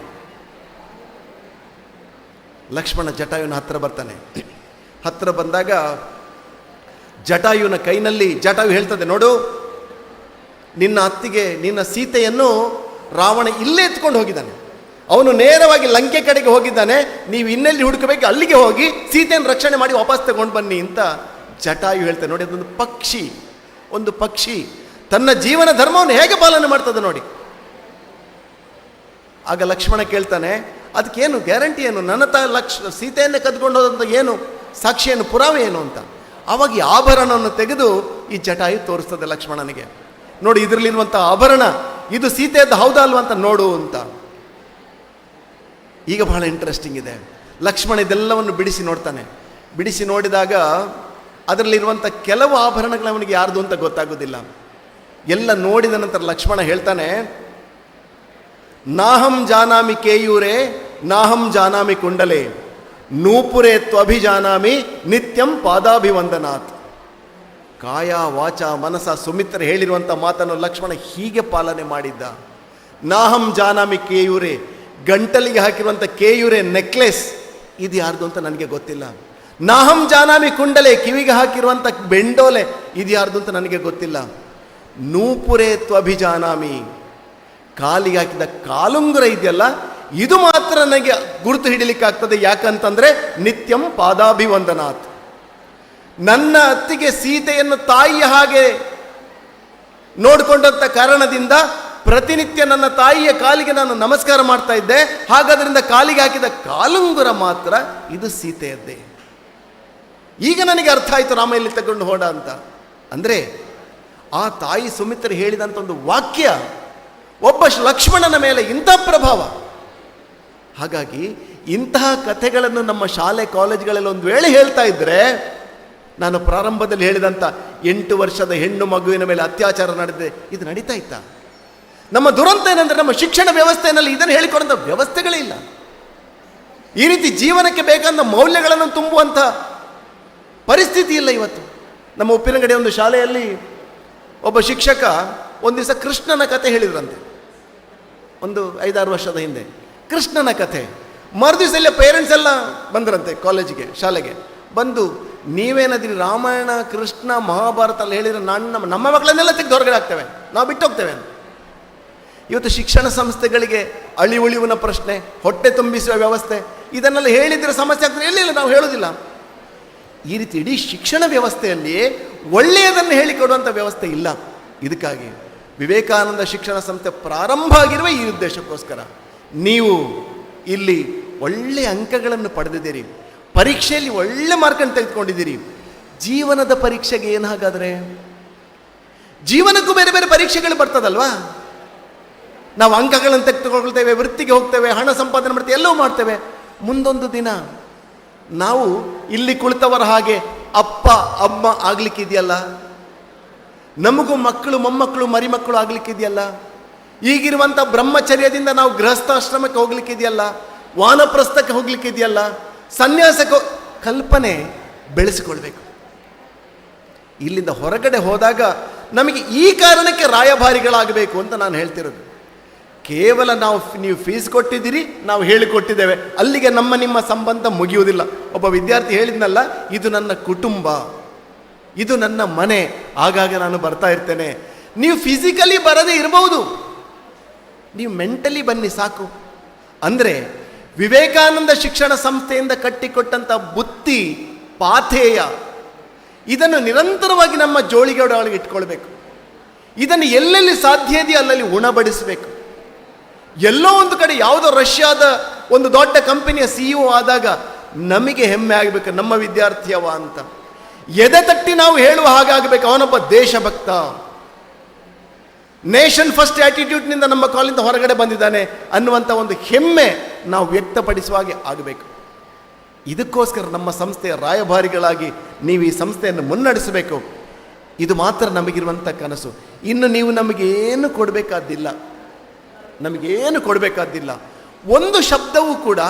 ಲಕ್ಷ್ಮಣ ಜಟಾಯುವಿನ ಹತ್ರ ಬರ್ತಾನೆ. ಹತ್ರ ಬಂದಾಗ ಜಟಾಯುವಿನ ಕೈನಲ್ಲಿ ಜಟಾಯು ಹೇಳ್ತದೆ, ನೋಡು, ನಿನ್ನ ಅತ್ತಿಗೆ ನಿನ್ನ ಸೀತೆಯನ್ನು ರಾವಣ ಇಲ್ಲೇ ಎತ್ಕೊಂಡು ಹೋಗಿದ್ದಾನೆ. ಅವನು ನೇರವಾಗಿ ಲಂಕೆ ಕಡೆಗೆ ಹೋಗಿದ್ದಾನೆ. ನೀವು ಇನ್ನೆಲ್ಲಿ ಹುಡುಕಬೇಕು ಅಲ್ಲಿಗೆ ಹೋಗಿ ಸೀತೆಯನ್ನು ರಕ್ಷಣೆ ಮಾಡಿ ವಾಪಸ್ ತಗೊಂಡು ಬನ್ನಿ ಅಂತ ಜಟಾಯು ಹೇಳ್ತಾನೆ. ನೋಡಿ, ಒಂದು ಪಕ್ಷಿ ತನ್ನ ಜೀವನ ಧರ್ಮವನ್ನು ಹೇಗೆ ಪಾಲನೆ ಮಾಡ್ತದೆ ನೋಡಿ. ಆಗ ಲಕ್ಷ್ಮಣ ಕೇಳ್ತಾನೆ, ಅದಕ್ಕೇನು ಗ್ಯಾರಂಟಿ ಏನು? ನನ್ನ ಸೀತೆಯನ್ನೇ ಕದ್ಕೊಂಡು ಹೋದಂಥ ಏನು ಸಾಕ್ಷಿ ಏನು, ಪುರಾವೆ ಏನು ಅಂತ. ಆವಾಗ ಈ ಆಭರಣವನ್ನು ತೆಗೆದು ಈ ಜಟಾಯು ತೋರಿಸ್ತದೆ ಲಕ್ಷ್ಮಣನಿಗೆ. ನೋಡಿ, ಇದರಲ್ಲಿರುವಂಥ ಆಭರಣ ಇದು ಸೀತೆಯದ್ದು ಹೌದಾ ಅಲ್ವಾ ಅಂತ ನೋಡು ಅಂತ. ಈಗ ಬಹಳ ಇಂಟ್ರೆಸ್ಟಿಂಗ್ ಇದೆ. ಲಕ್ಷ್ಮಣ ಇದೆಲ್ಲವನ್ನು ಬಿಡಿಸಿ ನೋಡ್ತಾನೆ. ಬಿಡಿಸಿ ನೋಡಿದಾಗ ಅದರಲ್ಲಿರುವಂಥ ಕೆಲವು ಆಭರಣಗಳು ಅವನಿಗೆ ಯಾರ್ದು ಅಂತ ಗೊತ್ತಾಗೋದಿಲ್ಲ. ಎಲ್ಲ ನೋಡಿದ ನಂತರ ಲಕ್ಷ್ಮಣ ಹೇಳ್ತಾನೆ, ನಾಹಂ ಜಾನಾಮಿ ಕೇಯೂರೇ ನಾಹಂ ಜಾನಾಮಿ ಕುಂಡಲೆ ನೂಪುರೇ ತ್ವಭಿಜಾನಾಮಿ ನಿತ್ಯಂ ಪಾದಾಭಿವಂದನಾತ್. ಕಾಯ ವಾಚ ಮನಸ ಸುಮಿತ್ರೆ ಹೇಳಿರುವಂಥ ಮಾತನ್ನು ಲಕ್ಷ್ಮಣ ಹೀಗೆ ಪಾಲನೆ ಮಾಡಿದ್ದ. ನಾಹಂ ಜಾನಾಮಿ ಕೇಯೂರೇ, ಗಂಟಲಿಗೆ ಹಾಕಿರುವಂಥ ಕೇಯೂರೇ ನೆಕ್ಲೆಸ್ ಇದು ಯಾರ್ದು ಅಂತ ನನಗೆ ಗೊತ್ತಿಲ್ಲ. ನಾಹಂ ಜಾನಾಮಿ ಕುಂಡಲೆ, ಕಿವಿಗೆ ಹಾಕಿರುವಂಥ ಬೆಂಡೋಲೆ ಇದು ಯಾರ್ದು ಅಂತ ನನಗೆ ಗೊತ್ತಿಲ್ಲ. ನೂಪುರೇ ತ್ವಭಿಜಾನಾಮಿ, ಕಾಲಿಗೆ ಹಾಕಿದ ಕಾಲುಂಗುರ ಇದೆಯಲ್ಲ ಇದು ಮಾತ್ರ ನನಗೆ ಗುರುತು ಹಿಡಿಲಿಕ್ಕಾಗ್ತದೆ. ಯಾಕಂತಂದರೆ ನಿತ್ಯಂ ಪಾದಾಭಿವಂದನಾತ್. ನನ್ನ ಅತ್ತಿಗೆ ಸೀತೆಯನ್ನು ತಾಯಿಯ ಹಾಗೆ ನೋಡಿಕೊಂಡಂಥ ಕಾರಣದಿಂದ ಪ್ರತಿನಿತ್ಯ ನನ್ನ ತಾಯಿಯ ಕಾಲಿಗೆ ನಾನು ನಮಸ್ಕಾರ ಮಾಡ್ತಾ ಇದ್ದೆ. ಹಾಗಾದ್ರಿಂದ ಕಾಲಿಗೆ ಹಾಕಿದ ಕಾಲುಂಗುರ ಮಾತ್ರ ಇದು ಸೀತೆಯದ್ದೇ. ಈಗ ನನಗೆ ಅರ್ಥ ಆಯಿತು ರಾಮ ಇಲ್ಲಿ ತಗೊಂಡು ಹೋಡ ಅಂತ. ಅಂದರೆ ಆ ತಾಯಿ ಸುಮಿತ್ರೆ ಹೇಳಿದಂಥ ಒಂದು ವಾಕ್ಯ ಒಬ್ಬ ಲಕ್ಷ್ಮಣನ ಮೇಲೆ ಇಂಥ ಪ್ರಭಾವ. ಹಾಗಾಗಿ ಇಂತಹ ಕಥೆಗಳನ್ನು ನಮ್ಮ ಶಾಲೆ ಕಾಲೇಜುಗಳಲ್ಲಿ ಒಂದು ವೇಳೆ ಹೇಳ್ತಾ ಇದ್ದರೆ, ನಾನು ಪ್ರಾರಂಭದಲ್ಲಿ ಹೇಳಿದಂಥ 8 ವರ್ಷದ ಹೆಣ್ಣು ಮಗುವಿನ ಮೇಲೆ ಅತ್ಯಾಚಾರ ನಡೆದಿದೆ, ಇದು ನಡೀತಾ ಇತ್ತಾ? ನಮ್ಮ ದುರಂತ ಏನಂದರೆ ನಮ್ಮ ಶಿಕ್ಷಣ ವ್ಯವಸ್ಥೆಯಲ್ಲಿ ಇದನ್ನು ಹೇಳಿಕೊಡುವಂಥ ವ್ಯವಸ್ಥೆಗಳೇ ಇಲ್ಲ. ಈ ರೀತಿ ಜೀವನಕ್ಕೆ ಬೇಕಾದ ಮೌಲ್ಯಗಳನ್ನು ತುಂಬುವಂಥ ಪರಿಸ್ಥಿತಿ ಇಲ್ಲ ಇವತ್ತು. ನಮ್ಮ ಉಪ್ಪಿನಗಡೆ ಒಂದು ಶಾಲೆಯಲ್ಲಿ ಒಬ್ಬ ಶಿಕ್ಷಕ ಒಂದು ದಿವಸ ಕೃಷ್ಣನ ಕಥೆ ಹೇಳಿದ್ರಂತೆ. ಒಂದು 5-6 ವರ್ಷದ ಹಿಂದೆ ಕೃಷ್ಣನ ಕಥೆ. ಮರುದಿವಸ ಎಲ್ಲ ಪೇರೆಂಟ್ಸ್ ಎಲ್ಲ ಬಂದ್ರಂತೆ ಕಾಲೇಜಿಗೆ, ಶಾಲೆಗೆ ಬಂದು, ನೀವೇನಾದ್ರಿ ರಾಮಾಯಣ, ಕೃಷ್ಣ, ಮಹಾಭಾರತ ಅಲ್ಲಿ ಹೇಳಿದ್ರೆ ನಮ್ಮ ಮಕ್ಕಳನ್ನೆಲ್ಲ ತೆಗೆದು ಹೊರಗಡೆ ಆಗ್ತೇವೆ, ನಾವು ಬಿಟ್ಟು ಹೋಗ್ತೇವೆ ಅಂತ. ಇವತ್ತು ಶಿಕ್ಷಣ ಸಂಸ್ಥೆಗಳಿಗೆ ಅಳಿವುಳಿವಿನ ಪ್ರಶ್ನೆ, ಹೊಟ್ಟೆ ತುಂಬಿಸುವ ವ್ಯವಸ್ಥೆ, ಇದನ್ನೆಲ್ಲ ಹೇಳಿದರೆ ಸಮಸ್ಯೆ ಆಗ್ತದೆ. ಎಲ್ಲಿಲ್ಲ, ನಾವು ಹೇಳೋದಿಲ್ಲ. ಈ ರೀತಿ ಇಡೀ ಶಿಕ್ಷಣ ವ್ಯವಸ್ಥೆಯಲ್ಲಿ ಒಳ್ಳೆಯದನ್ನು ಹೇಳಿಕೊಡುವಂಥ ವ್ಯವಸ್ಥೆ ಇಲ್ಲ. ಇದಕ್ಕಾಗಿ ವಿವೇಕಾನಂದ ಶಿಕ್ಷಣ ಸಂಸ್ಥೆ ಪ್ರಾರಂಭ ಆಗಿರುವ ಈ ಉದ್ದೇಶಕ್ಕೋಸ್ಕರ. ನೀವು ಇಲ್ಲಿ ಒಳ್ಳೆಯ ಅಂಕಗಳನ್ನು ಪಡೆದಿದ್ದೀರಿ, ಪರೀಕ್ಷೆಯಲ್ಲಿ ಒಳ್ಳೆ ಮಾರ್ಕನ್ನು ತೆಗೆದುಕೊಂಡಿದ್ದೀರಿ. ಜೀವನದ ಪರೀಕ್ಷೆಗೆ ಏನು ಹಾಗಾದರೆ? ಜೀವನಕ್ಕೂ ಬೇರೆ ಬೇರೆ ಪರೀಕ್ಷೆಗಳು ಬರ್ತದಲ್ವಾ? ನಾವು ಅಂಕಗಳನ್ನು ತೆಗೆದುಕೊಳ್ತೇವೆ, ವೃತ್ತಿಗೆ ಹೋಗ್ತೇವೆ, ಹಣ ಸಂಪಾದನೆ ಮಾಡ್ತೇವೆ, ಎಲ್ಲವೂ ಮಾಡ್ತೇವೆ. ಮುಂದೊಂದು ದಿನ ನಾವು ಇಲ್ಲಿ ಕುಳಿತವರ ಹಾಗೆ ಅಪ್ಪ ಅಮ್ಮ ಆಗ್ಲಿಕ್ಕಿದೆಯಲ್ಲ, ನಮಗೂ ಮಕ್ಕಳು, ಮೊಮ್ಮಕ್ಕಳು, ಮರಿಮಕ್ಕಳು ಆಗ್ಲಿಕ್ಕಿದೆಯಲ್ಲ, ಈಗಿರುವಂಥ ಬ್ರಹ್ಮಚರ್ಯದಿಂದ ನಾವು ಗೃಹಸ್ಥಾಶ್ರಮಕ್ಕೆ ಹೋಗ್ಲಿಕ್ಕಿದೆಯಲ್ಲ, ವಾನಪ್ರಸ್ಥಕ್ಕೆ ಹೋಗ್ಲಿಕ್ಕಿದೆಯಲ್ಲ, ಸನ್ಯಾಸಕ್ಕೆ ಕಲ್ಪನೆ ಬೆಳೆಸಿಕೊಳ್ಬೇಕು. ಇಲ್ಲಿಂದ ಹೊರಗಡೆ ಹೋದಾಗ ನಮಗೆ ಈ ಕಾರಣಕ್ಕೆ ರಾಯಭಾರಿಗಳಾಗಬೇಕು ಅಂತ ನಾನು ಹೇಳ್ತಿರೋದು. ಕೇವಲ ನೀವು ಫೀಸ್ ಕೊಟ್ಟಿದ್ದೀರಿ, ನಾವು ಹೇಳಿಕೊಟ್ಟಿದ್ದೇವೆ, ಅಲ್ಲಿಗೆ ನಿಮ್ಮ ಸಂಬಂಧ ಮುಗಿಯುವುದಿಲ್ಲ. ಒಬ್ಬ ವಿದ್ಯಾರ್ಥಿ ಹೇಳಿದ್ನಲ್ಲ, ಇದು ನನ್ನ ಕುಟುಂಬ, ಇದು ನನ್ನ ಮನೆ, ಆಗಾಗ ನಾನು ಬರ್ತಾ ಇರ್ತೇನೆ. ನೀವು ಫಿಸಿಕಲಿ ಬರದೇ ಇರಬಹುದು, ನೀವು ಮೆಂಟಲಿ ಬನ್ನಿ ಸಾಕು. ಅಂದರೆ ವಿವೇಕಾನಂದ ಶಿಕ್ಷಣ ಸಂಸ್ಥೆಯಿಂದ ಕಟ್ಟಿಕೊಟ್ಟಂಥ ಬುತ್ತಿ, ಪಾಥೇಯ, ಇದನ್ನು ನಿರಂತರವಾಗಿ ನಮ್ಮ ಜೋಳಿಗೆಯೊಳಗೆ ಇಟ್ಕೊಳ್ಬೇಕು. ಇದನ್ನು ಎಲ್ಲೆಲ್ಲಿ ಸಾಧ್ಯ ಇದೆಯೋ ಅಲ್ಲಲ್ಲಿ ಉಣಬಡಿಸಬೇಕು. ಎಲ್ಲೋ ಒಂದು ಕಡೆ ಯಾವುದೋ ರಷ್ಯಾದ ಒಂದು ದೊಡ್ಡ ಕಂಪನಿಯ CEO ಆದಾಗ ನಮಗೆ ಹೆಮ್ಮೆ ಆಗಬೇಕು, ನಮ್ಮ ವಿದ್ಯಾರ್ಥಿಯವ ಅಂತ ಎದೆ ತಟ್ಟಿ ನಾವು ಹೇಳುವ ಹಾಗಾಗಬೇಕು, ಅವನೊಬ್ಬ ದೇಶಭಕ್ತ, ನೇಷನ್ ಫಸ್ಟ್ ಆಟಿಟ್ಯೂಡ್ನಿಂದ ನಮ್ಮ ಕಾಲಿಂದ ಹೊರಗಡೆ ಬಂದಿದ್ದಾನೆ ಅನ್ನುವಂಥ ಒಂದು ಹೆಮ್ಮೆ ನಾವು ವ್ಯಕ್ತಪಡಿಸುವ ಹಾಗೆ ಆಗಬೇಕು. ಇದಕ್ಕೋಸ್ಕರ ನಮ್ಮ ಸಂಸ್ಥೆಯ ರಾಯಭಾರಿಗಳಾಗಿ ನೀವು ಈ ಸಂಸ್ಥೆಯನ್ನು ಮುನ್ನಡೆಸಬೇಕು. ಇದು ಮಾತ್ರ ನಮಗಿರುವಂಥ ಕನಸು. ಇನ್ನು ನೀವು ನಮಗೇನು ಕೊಡಬೇಕಾದ್ದಿಲ್ಲ, ನಮಗೇನು ಕೊಡಬೇಕಾದ್ದಿಲ್ಲ. ಒಂದು ಶಬ್ದವೂ ಕೂಡ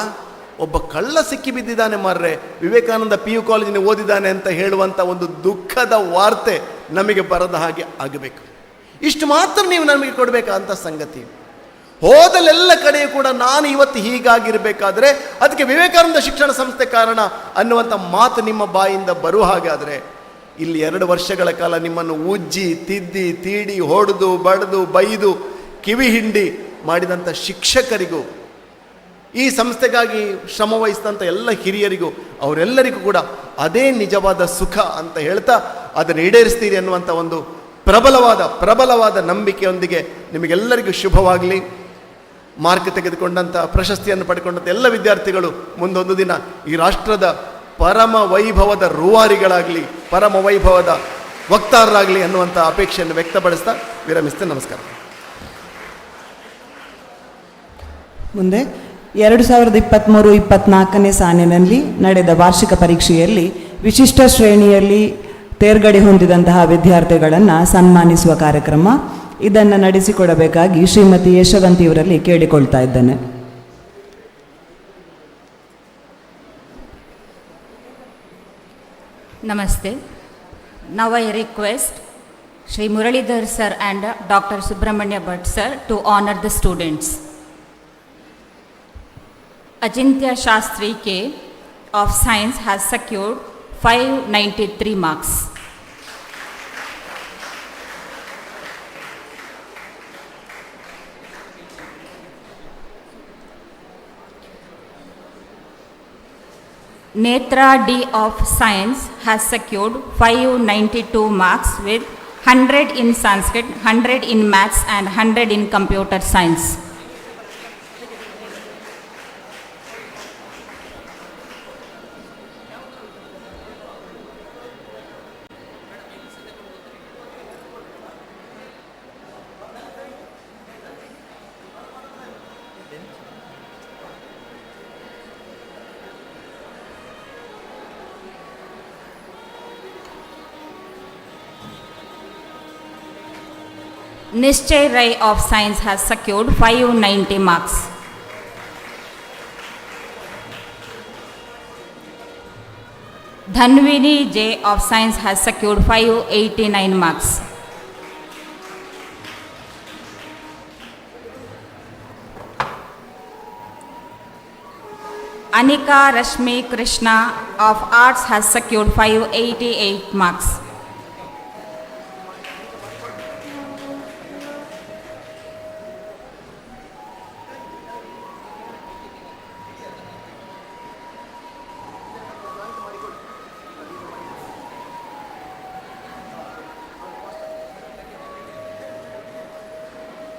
ಒಬ್ಬ ಕಳ್ಳ ಸಿಕ್ಕಿ ಬಿದ್ದಿದ್ದಾನೆ ಮಾರ್ರೆ, ವಿವೇಕಾನಂದ PU ಕಾಲೇಜಿನ ಓದಿದ್ದಾನೆ ಅಂತ ಹೇಳುವಂಥ ಒಂದು ದುಃಖದ ವಾರ್ತೆ ನಮಗೆ ಬರದ ಹಾಗೆ ಆಗಬೇಕು. ಇಷ್ಟು ಮಾತ್ರ ನೀವು ನಮಗೆ ಕೊಡಬೇಕಂತ ಸಂಗತಿ. ಹೋದಲೆಲ್ಲ ಕಡೆಯೂ ಕೂಡ ನಾನು ಇವತ್ತು ಹೀಗಾಗಿರಬೇಕಾದ್ರೆ ಅದಕ್ಕೆ ವಿವೇಕಾನಂದ ಶಿಕ್ಷಣ ಸಂಸ್ಥೆ ಕಾರಣ ಅನ್ನುವಂಥ ಮಾತು ನಿಮ್ಮ ಬಾಯಿಂದ ಬರುವ ಹಾಗಾದರೆ, ಇಲ್ಲಿ 2 ವರ್ಷಗಳ ಕಾಲ ನಿಮ್ಮನ್ನು ಉಜ್ಜಿ, ತಿದ್ದಿ, ತೀಡಿ, ಹೊಡೆದು, ಬಡಿದು, ಬೈದು, ಕಿವಿ ಹಿಂಡಿ ಮಾಡಿದಂಥ ಶಿಕ್ಷಕರಿಗೂ, ಈ ಸಂಸ್ಥೆಗಾಗಿ ಶ್ರಮ ವಹಿಸಿದಂಥ ಎಲ್ಲ ಹಿರಿಯರಿಗೂ, ಅವರೆಲ್ಲರಿಗೂ ಕೂಡ ಅದೇ ನಿಜವಾದ ಸುಖ ಅಂತ ಹೇಳ್ತಾ ಅದನ್ನು ಈಡೇರಿಸ್ತೀರಿ ಅನ್ನುವಂಥ ಒಂದು ಪ್ರಬಲವಾದ ನಂಬಿಕೆಯೊಂದಿಗೆ ನಿಮಗೆಲ್ಲರಿಗೂ ಶುಭವಾಗಲಿ. ಮಾರ್ಕ್ ತೆಗೆದುಕೊಂಡಂಥ, ಪ್ರಶಸ್ತಿಯನ್ನು ಪಡೆಕೊಂಡಂಥ ಎಲ್ಲ ವಿದ್ಯಾರ್ಥಿಗಳು ಮುಂದೊಂದು ದಿನ ಈ ರಾಷ್ಟ್ರದ ಪರಮ ವೈಭವದ ರೂವಾರಿಗಳಾಗಲಿ, ಪರಮ ವೈಭವದ ವಕ್ತಾರರಾಗಲಿ ಅನ್ನುವಂಥ ಅಪೇಕ್ಷೆಯನ್ನು ವ್ಯಕ್ತಪಡಿಸ್ತಾ ವಿರಮಿಸ್ತೇನೆ. ನಮಸ್ಕಾರ. ಮುಂದೆ 2023-24ನೇ ಸಾಲಿನಲ್ಲಿ ನಡೆದ ವಾರ್ಷಿಕ ಪರೀಕ್ಷೆಯಲ್ಲಿ ವಿಶಿಷ್ಟ ಶ್ರೇಣಿಯಲ್ಲಿ ತೇರ್ಗಡೆ ಹೊಂದಿದಂತಹ ವಿದ್ಯಾರ್ಥಿಗಳನ್ನು ಸನ್ಮಾನಿಸುವ ಕಾರ್ಯಕ್ರಮ, ಇದನ್ನು ನಡೆಸಿಕೊಡಬೇಕಾಗಿ ಶ್ರೀಮತಿ ಯಶವಂತಿ ಇವರಲ್ಲಿ ಕೇಳಿಕೊಳ್ತಾ ಇದ್ದೇನೆ. Namaste. Now I request Shri Muralidhar sir and Dr. Subramanya Bhatt sir to honor the students. Ajintya Shastri K of Science has secured 593 marks. Netra D of Science has secured 592 marks with 100 in Sanskrit, 100 in Maths and 100 in Computer Science. Nischay Rai of Science has secured 590 marks. Dhanvini J of Science has secured 589 marks. Anika Rashmi Krishna of Arts has secured 588 marks.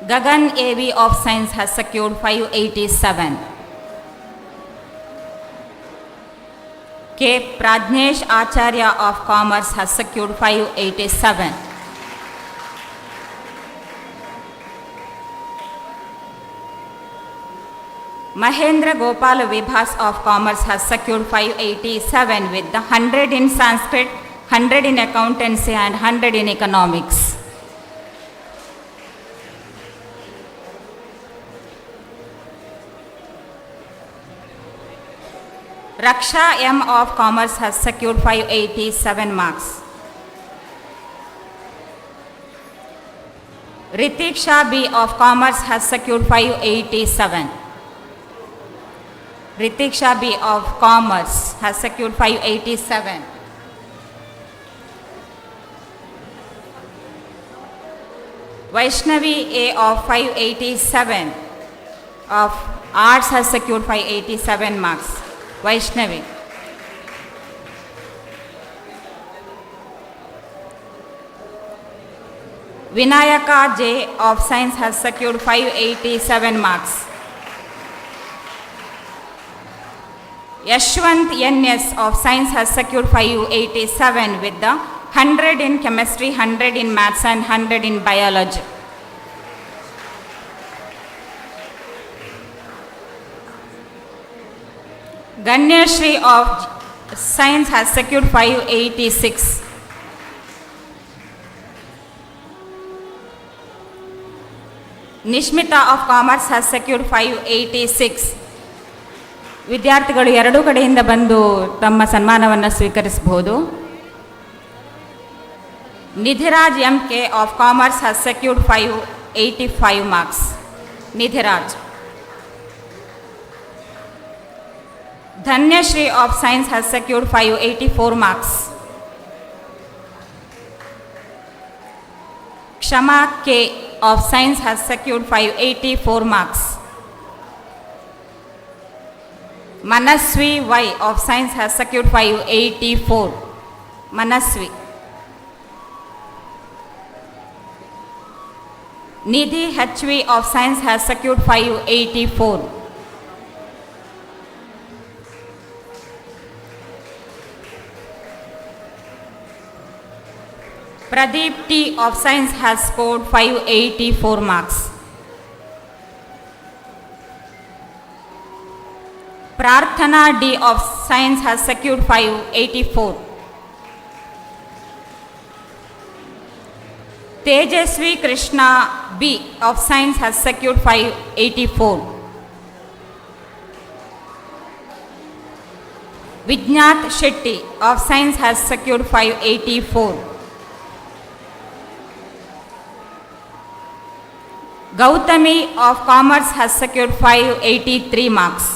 Gagan AV of Science has secured 587. K. Prajnesh Acharya of Commerce has secured 587. Mahendra Gopal Vibhas of Commerce has secured 587 with the 100 in Sanskrit, 100 in Accountancy and 100 in Economics. Raksha M of Commerce has secured 587 marks. Ritiksha B of Commerce has secured 587. Ritiksha B of Commerce has secured 587. Vaishnavi A of 587 of Arts has secured 587 marks. Vaishnavi. Vinayaka J of Science has secured 587 marks. Yashwant NS of Science has secured 587 with the 100 in Chemistry, 100 in Maths and 100 in Biology. Ganyashri of Science has secured 586. Nishmita of Commerce has secured 586. ವಿದ್ಯಾರ್ಥಿಗಳು ಎರಡೂ ಕಡೆಯಿಂದ ಬಂದು ತಮ್ಮ ಸನ್ಮಾನವನ್ನು ಸ್ವೀಕರಿಸಬಹುದು. ನಿಧಿರಾಜ್ MK of Commerce has secured 585 marks. Nidhiraj. Dhanyashri of Science has secured 584 marks. Kshama K of Science has secured 584 marks. Manasvi Y of Science has secured 584. Manasvi. Nidhi HV of Science has secured 584. Pradeep T of Science has scored 584 marks. Prarthana D of Science has secured 584. Tejasvi Krishna B of Science has secured 584. Vijnat Shetty of Science has secured 584. Gautami of Commerce has secured 583 marks.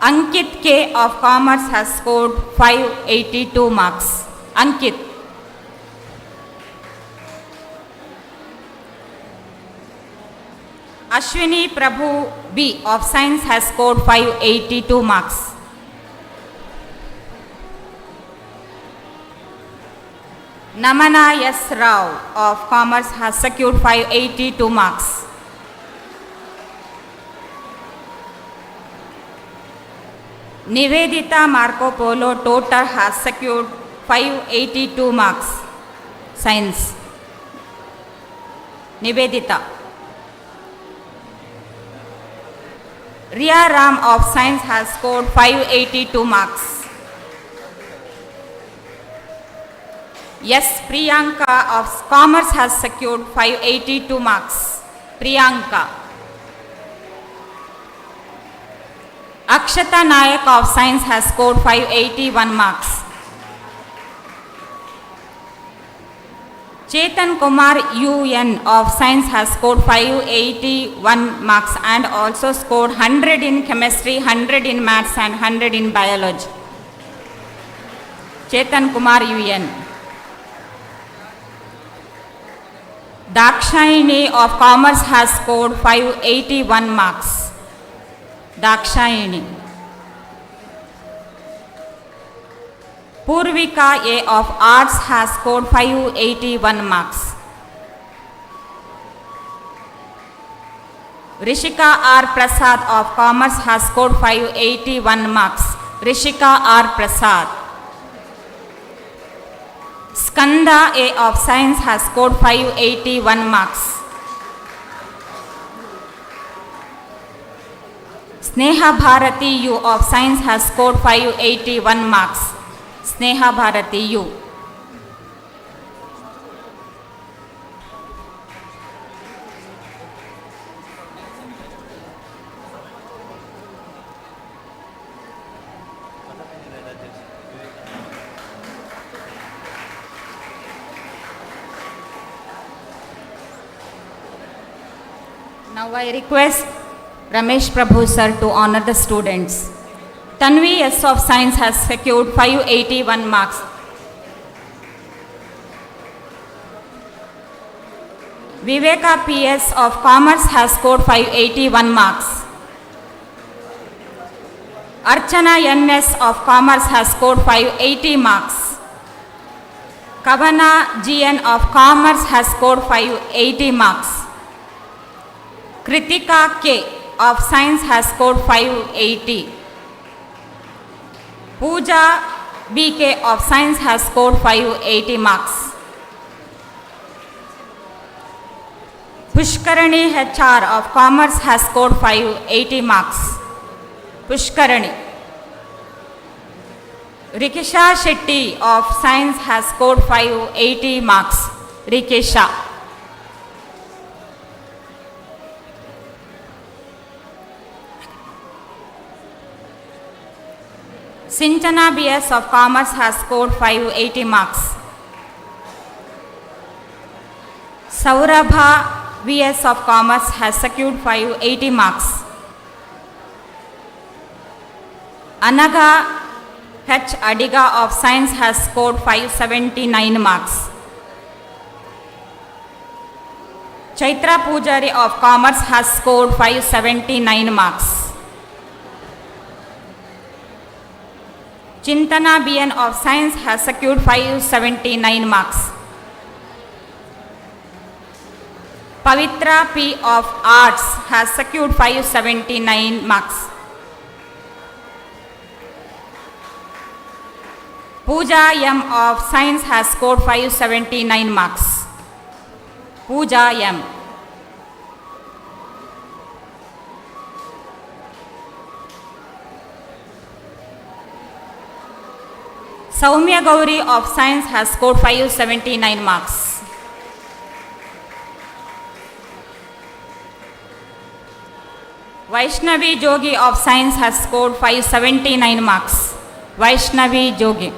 Ankit K of Commerce has scored 582 marks. Ankit. Ashwini Prabhu B of Science has scored 582 marks. Namana S. Rao of Commerce has secured 582 marks. Nivedita Marco Polo Totar has secured 582 marks. Science. Nivedita. Riya Ram of Science has scored 582 marks. Yes, Priyanka of Commerce has secured 582 marks. Priyanka. Akshata Nayak of Science has scored 581 marks. Chetan Kumar UN of Science has scored 581 marks and also scored 100 in chemistry, 100 in maths and 100 in biology. Chetan Kumar UN. Dakshayani of Commerce has scored 581 marks. Dakshayani. Purvika A of Arts has scored 581 marks. Rishika R. Prasad of Commerce has scored 581 marks. Rishika R. Prasad. Skanda A of Science has scored 581 marks. Sneha Bharati U of Science has scored 581 marks. Sneha Bharati U. Now I request Ramesh Prabhu sir to honor the students. Tanvi S of Science has secured 581 marks. Viveka PS of Commerce has scored 581 marks. Archana NS of Commerce has scored 580 marks. Kavana GN of Commerce has scored 580 marks. Kritika K of Science has scored 580. Pooja BK of Science has scored 580 marks. Pushkarani HR of Commerce has scored 580 marks. Pushkarani. Rikisha Shetty of Science has scored 580 marks. Rikisha. Sinchana BS of Commerce has scored 580 marks. Saurabha VS of Commerce has secured 580 marks. Anaga H. Adiga of Science has scored 579 marks. Chaitra Pujari of Commerce has scored 579 marks. Chintana BN of Science has secured 579 marks. Pavitra P of Arts has secured 579 marks. Pooja M of Science has scored 579 marks. Pooja M. Saumya Gauri of Science has scored 579 marks. Vaishnavi Jogi of Science has scored 579 marks. Vaishnavi Jogi.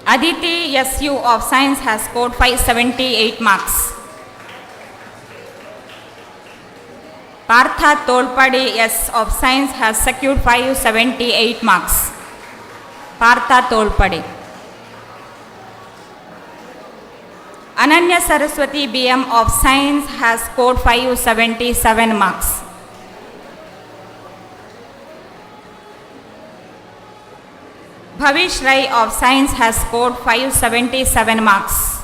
Aditi SU of Science has scored 578 marks. Partha Tolpadi S of Science has secured 578 marks. Partha Tolpadi. Ananya Saraswati BM of Science has scored 577 marks. Bhavish Rai of Science has scored 577 marks.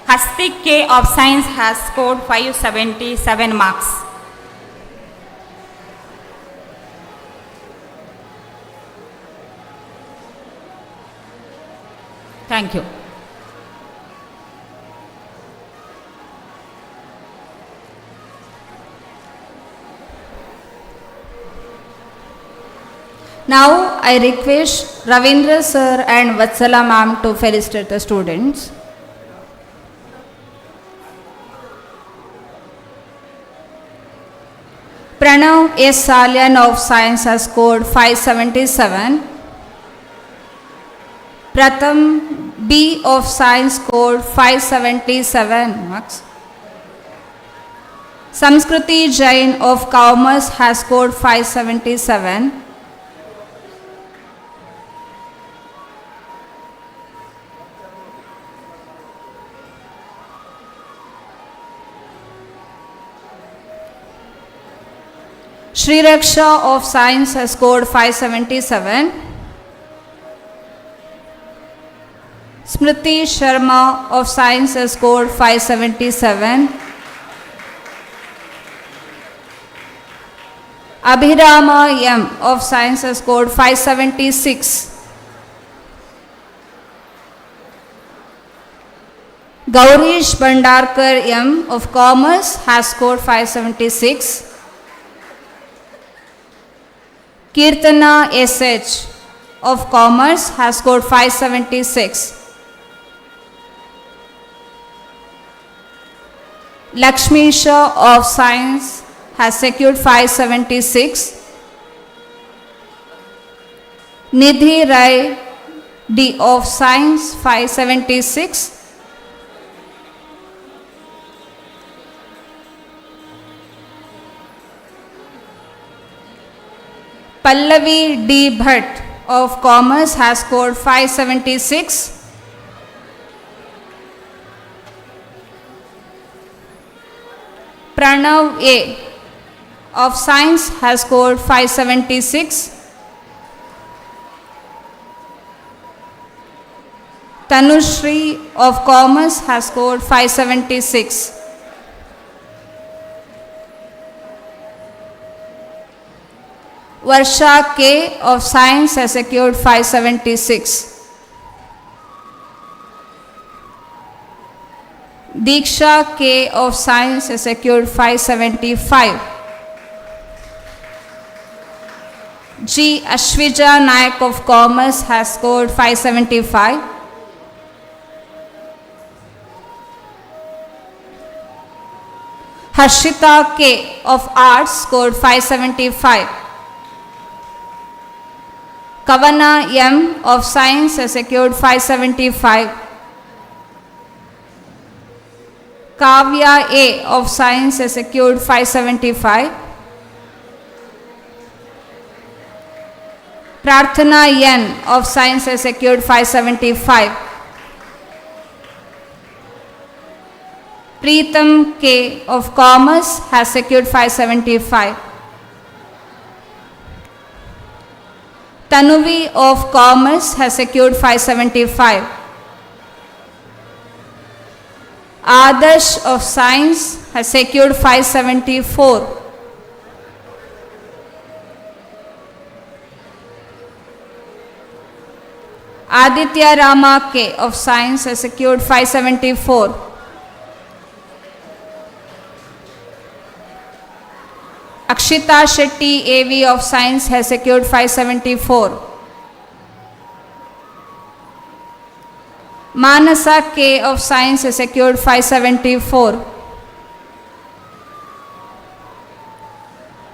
Hastik K of Science has scored 577 marks. Thank you. Now I request Ravindra sir and Vatsala ma'am to felicitate the students. Pranav S. Salyan of Science has scored 577. Pratham B of Science scored 577 marks. Samskriti Jain of Commerce has scored 577. Shri Raksha of Science has scored 577. Smriti Sharma of Science has scored 577. Abhirama M of Science has scored 576. Gaurish Bhandarkar M of Commerce has scored 576. Kirtana SH of Commerce has scored 576. Lakshmi Shah of Science has secured 576. Nidhi Rai D of Science 576. Pallavi D Bhatt of Commerce has scored 576. Pranav A of Science has scored 576. Tanushri of Commerce has scored 576. Varsha K of Science has secured 576. Diksha K of Science has secured 575. G. Ashwija Nayak of Commerce has scored 575. Harshita K of Arts scored 575. Kavana M of Science has secured 575. Kavya A of Science has secured 575. Prarthana N of Science has secured 575. Preetham K of Commerce has secured 575. Tanuvi of Commerce has secured 575. Adarsh of Science has secured 574. Aditya Rama K of Science has secured 574. Akshita Shetty AV of Science has secured 574. Manasa K of Science has secured 574.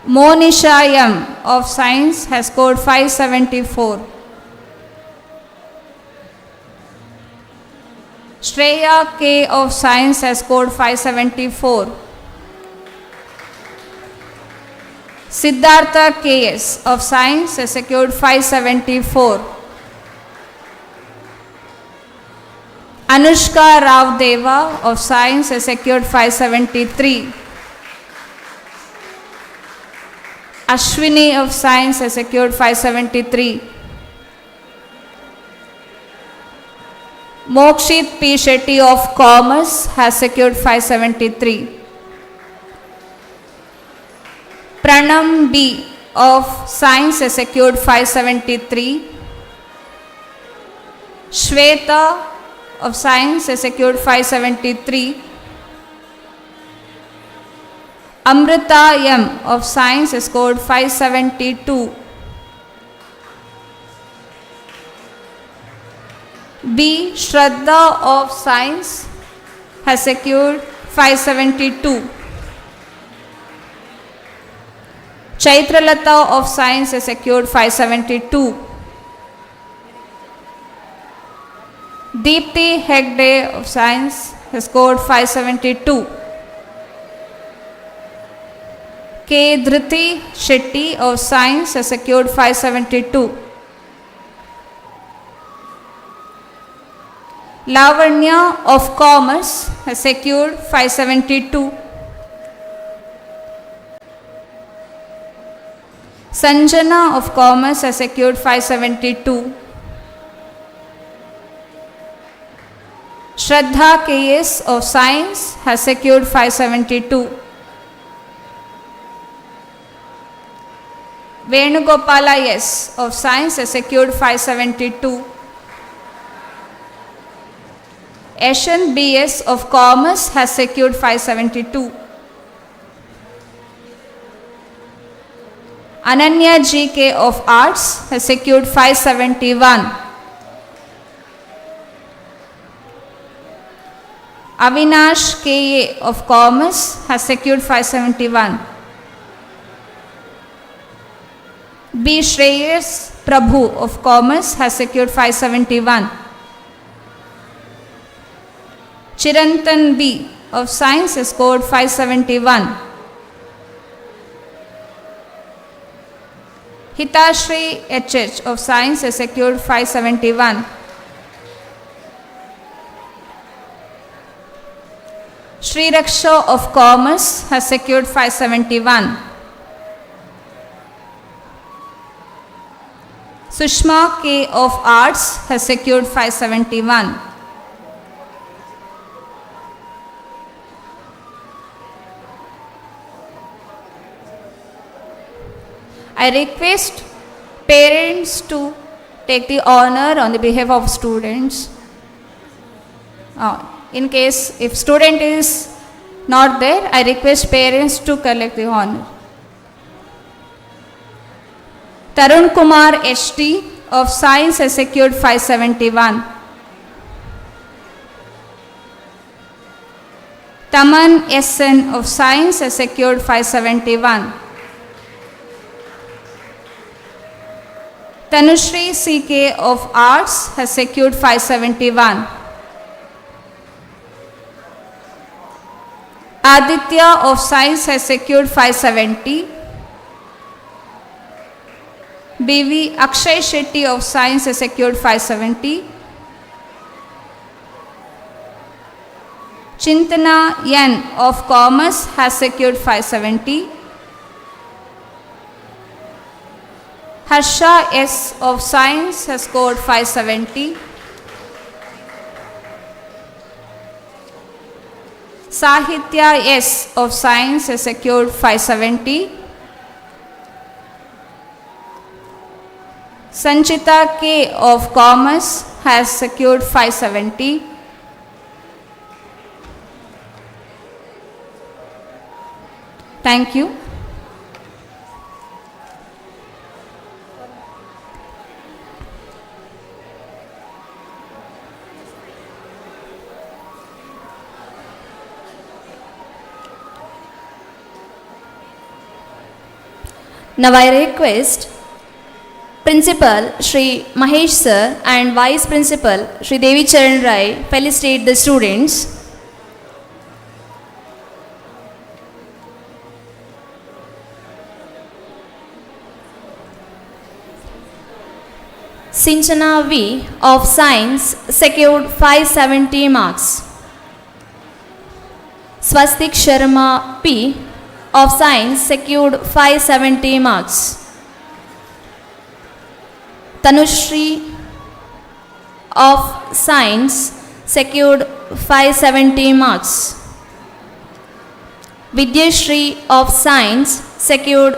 Monisha M of Science has scored 574. Shreya K of Science has scored 574. Siddhartha KS of Science has secured 574. Anushka Rao Deva of Science has secured 573. Ashwini of Science has secured 573. Mokshit P. Shetty of Commerce has secured 573. Pranam B of Science has secured 573. Shweta of Science has secured 573. Amrita M of Science has scored 572. B. Shraddha of Science has secured 572. Chaitralata of Science has secured 572. Deepthi Hegde of Science has scored 572. K. Dhriti Shetty of Science has secured 572. Lavanya of Commerce has secured 572. Sanjana of Commerce has secured 572. Shraddha KS of Science has secured 572. Venugopala S of Science has secured 572. Yashan BS of Commerce has secured 572. Ananya GK of Arts has secured 571. Avinash KA of Commerce has secured 571. B. Shreyas Prabhu of Commerce has secured 571. Chirantan B of Science has scored 571. Hitashri HH of Science has secured 571. Sri Raksha of Commerce has secured 571. Sushma K of Arts has secured 571. I request parents to take the honor on the behalf of students. In case if student is not there, I request parents to collect the honor. Tarun Kumar HT of Science has secured 571. Taman SN of Science has secured 571. Tanushri CK of Arts has secured 571. Aditya of Science has secured 570. BV Akshay Shetty of Science has secured 570. Chintana N of Commerce has secured 570. Harsha S of Science has scored 570. Sahitya S of Science has secured 570. Sanchita K of Commerce has secured 570. Thank you. Now I request Principal Shri Mahesh Sir and Vice Principal Shri Devi Charan Rai felicitate the students. Sinchana V of Science secured 570 marks. Swastik Sharma P of Science secured 570 marks. Tanushri of Science secured 570 marks. Vidyashri of Science secured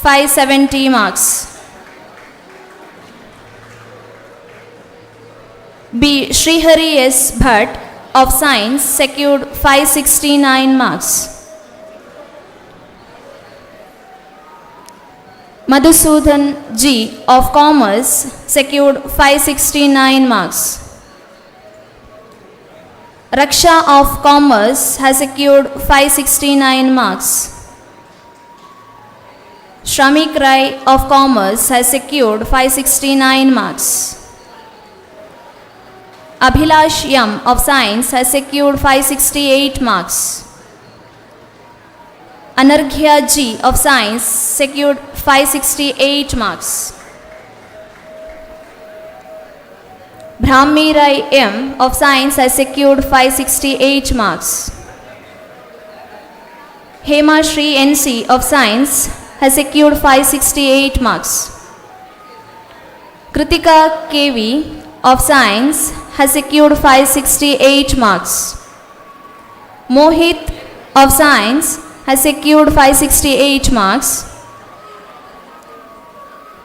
570 marks. B. Srihari S. Bhatt of Science secured 569 marks. Madhusudan G of Commerce secured 569 marks. Raksha of Commerce has secured 569 marks. Shramik Rai of Commerce has secured 569 marks. Abhilash M of Science has secured 568 marks. Anarghya G of Science secured 568 marks. Brahmi Rai M of Science has secured 568 marks. Hema Shri NC of Science has secured 568 marks. Kritika KV of Science has secured 568 marks. Mohit of Science has secured 568 marks.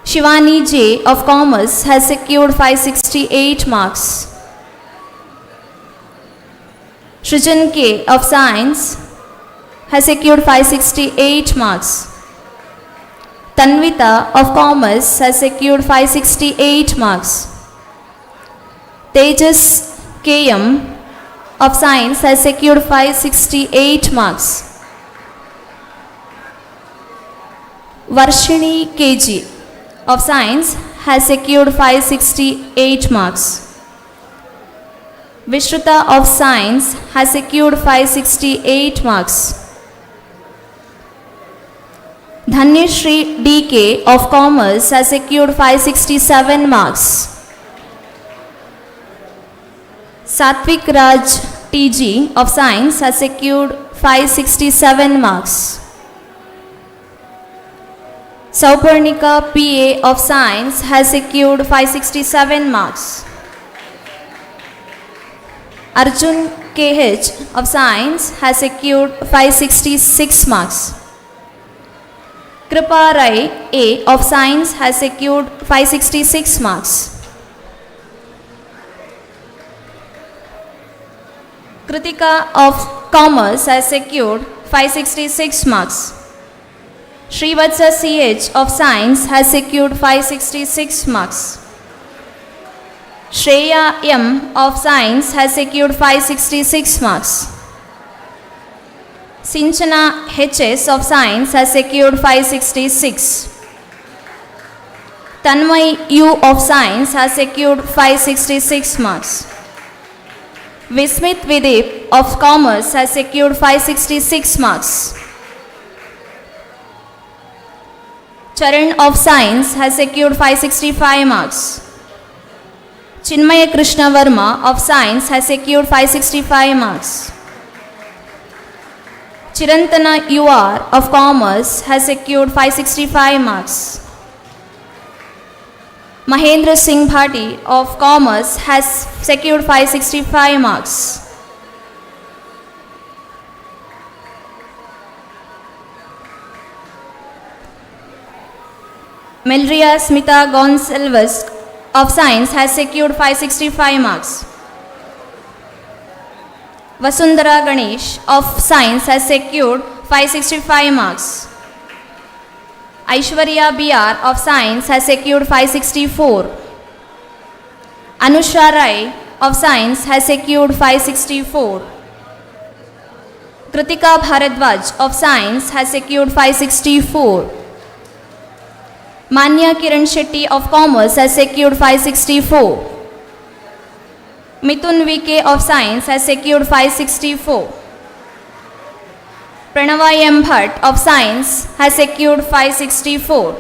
Shivani J of Commerce has secured 568 marks. Srijan K of Science has secured 568 marks. Tanvita of Commerce has secured 568 marks. Tejas KM of Science has secured 568 marks. Varshini KG of Science has secured 568 marks. Vishruta of Science has secured 568 marks. Dhanyashri DK of Commerce has secured 567 marks. Satvik Raj TG of Science has secured 567 marks. Sauparnika PA of Science has secured 567 marks. Arjun KH of Science has secured 566 marks. Kripa Rai A of Science has secured 566 marks. Kritika of Commerce has secured 566 marks. Srivatsa CH of Science has secured 566 marks. Shreya M of Science has secured 566 marks. Sinchana HS of Science has secured 566. Tanmay U of Science has secured 566 marks. Vismit Vidip of Commerce has secured 566 marks. Charan of Science has secured 565 marks. Chinmaya Krishna Verma of Science has secured 565 marks. Chirantana UR of Commerce has secured 565 marks. Mahendra Singh Bhati of Commerce has secured 565 marks. Melria Smita Gonsalves of Science has secured 565 marks. Vasundhara Ganesh of Science has secured 565 marks. Aishwarya BR of Science has secured 564. Anusha Rai of Science has secured 564. Kritika Bharadwaj of Science has secured 564. Manya Kiran Shetty of Commerce has secured 564. Mithun VK of Science has secured 564. Pranava M Bhatt of Science has secured 564.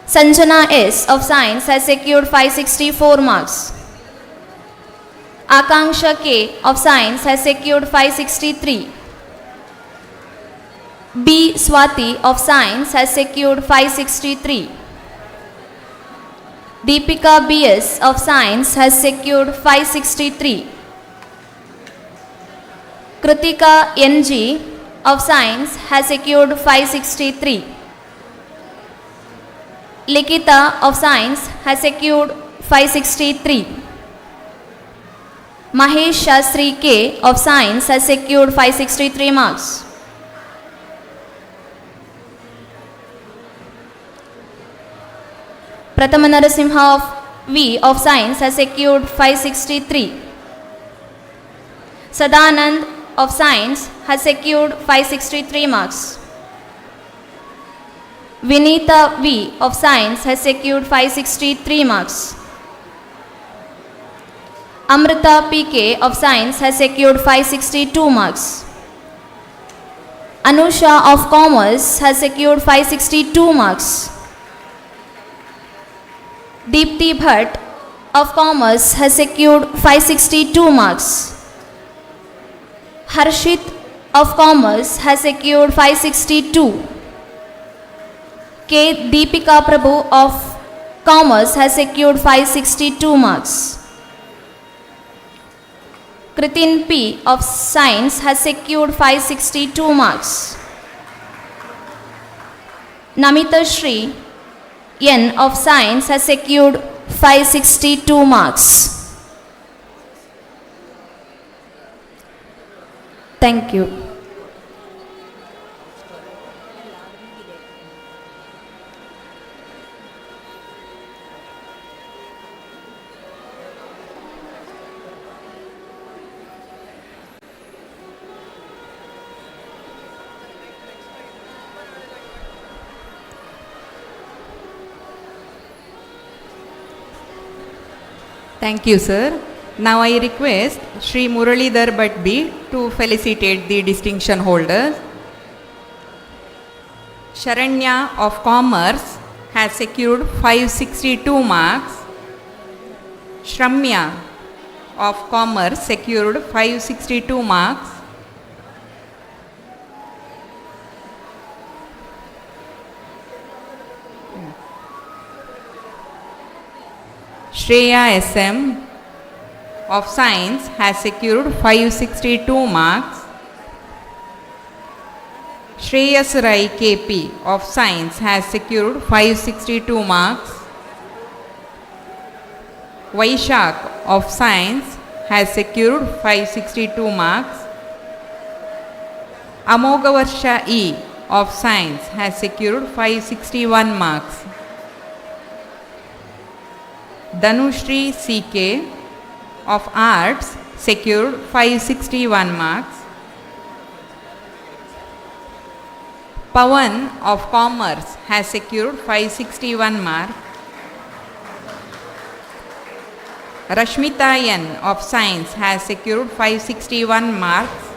Sanjana S of Science has secured 564 marks. Akanksha K of Science has secured 563. B. Swati of Science has secured 563. Deepika BS of Science has secured 563. Kritika NG of Science has secured 563. Likita of Science has secured 563. Mahesh Shastri K of Science has secured 563 marks. Pratama Narasimha of V of Science has secured 563. Sadanand of Science has secured 563 marks. Vinita V of Science has secured 563 marks. Amrita PK of Science has secured 562 marks. Anusha of Commerce has secured 562 marks. Deepti Bhatt of Commerce has secured 562 marks. Harshit of Commerce has secured 562. K. Deepika Prabhu of Commerce has secured 562 marks. Kritin P. of Science has secured 562 marks. Namita Shri N of Science has secured 562 marks. Thank you. Thank you, sir. Now I request Shri Muralidhar Bhatt B to felicitate the distinction holders. Sharanya of Commerce has secured 562 marks. Shramya of Commerce secured 562 marks. Shreya SM of Science has secured 562 marks. Shreyas Rai KP of Science has secured 562 marks. Vaishak of Science has secured 562 marks. Amogavarsha E of Science has secured 561 marks. Dhanushri CK of Arts secured 561 marks. Pawan of Commerce has secured 561 marks. Rashmita N of Science has secured 561 marks.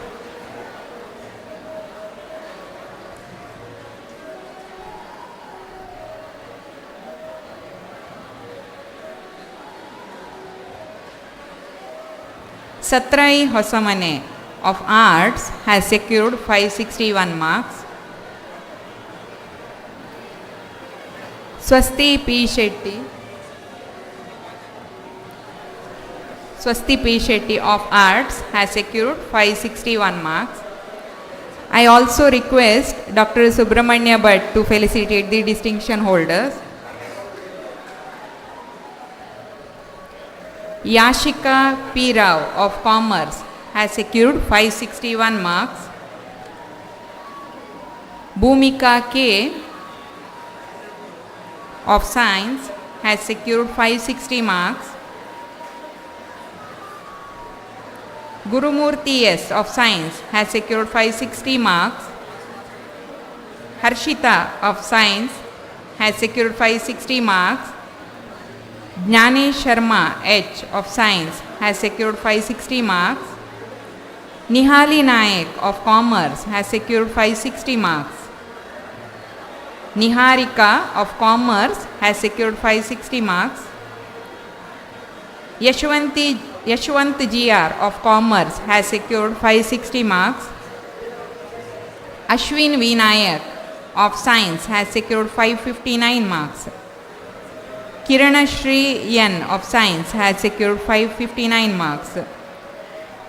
Satrai Hosamane of Arts has secured 561 marks. Swasti P. Shetty of Arts has secured 561 marks. I also request Dr. Subramanya Bhatt to felicitate the distinction holders. Yashika P. Rao of Commerce has secured 561 marks. Bhumika K. of Science has secured 560 marks. Gurumurthy S. of Science has secured 560 marks. Harshita of Science has secured 560 marks. Jnanesh Sharma H. of Science has secured 560 marks. Nihali Nayak of Commerce has secured 560 marks. Niharika of Commerce has secured 560 marks. Yashwant GR of Commerce has secured 560 marks. Ashwin V. Nayak of Science has secured 559 marks. Kiranashri N of Science has secured 559 marks.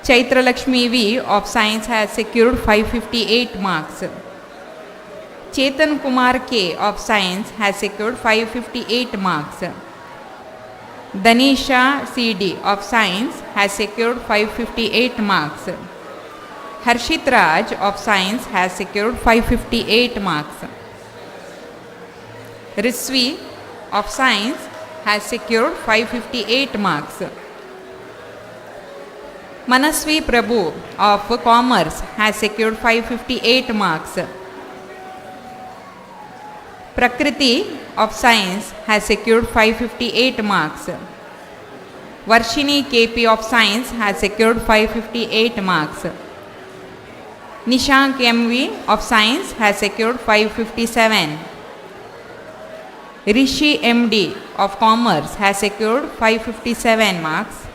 Chaitra Lakshmi V of Science has secured 558 marks. Chetan Kumar K of Science has secured 558 marks. Danisha CD of Science has secured 558 marks. Harshit Raj of Science has secured 558 marks. Risvi of Science has secured 558 marks. Manasvi Prabhu of Commerce has secured 558 marks. Prakriti of Science has secured 558 marks. Varshini KP of Science has secured 558 marks. Nishank MV of Science has secured 557. Rishi MD of Commerce has secured 557 marks.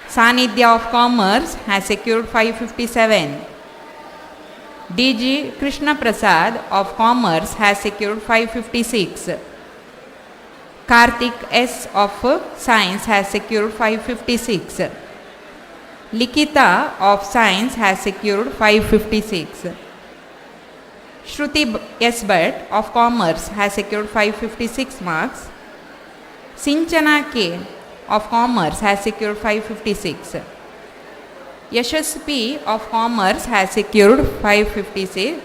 Sanidhya of Commerce has secured 557. DG Krishna Prasad of Commerce has secured 556. Karthik S of Science has secured 556. Likita of Science has secured 556. Shruti S. Bhatt of Commerce has secured 556 marks. Sinchana K. of Commerce has secured 556. Yashasvi of Commerce has secured 556.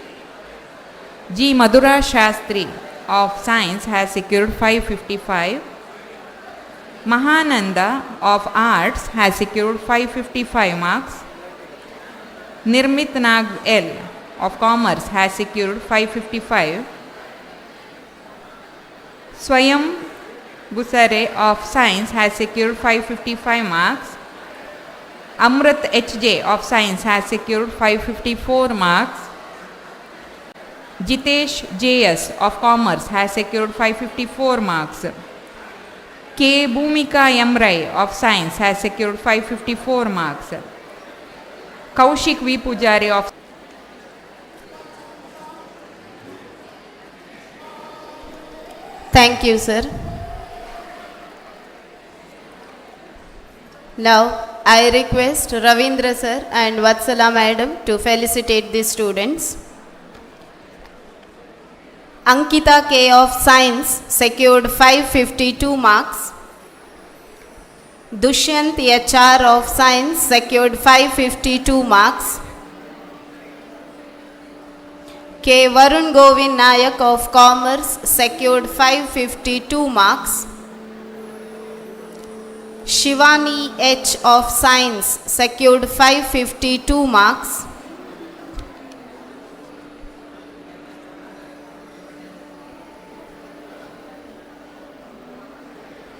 G. Madhura Shastri of Science has secured 555. Mahananda of Arts has secured 555 marks. Nirmit Nag L of Commerce has secured 555. Swayam Gusare of Science has secured 555 marks. Amrit HJ of Science has secured 554 marks. Jitesh JS of Commerce has secured 554 marks. K. Bhumika M. Rai of Science has secured 554 marks. Kaushik V. Pujari of Thank you, sir. Now, I request Ravindra sir and Vatsala madam to felicitate the students. Ankita K. of Science secured 552 marks. Dushyant HR of Science secured 552 marks. K. Varun Govind Nayak of Commerce secured 552 marks. Shivani H. of Science secured 552 marks.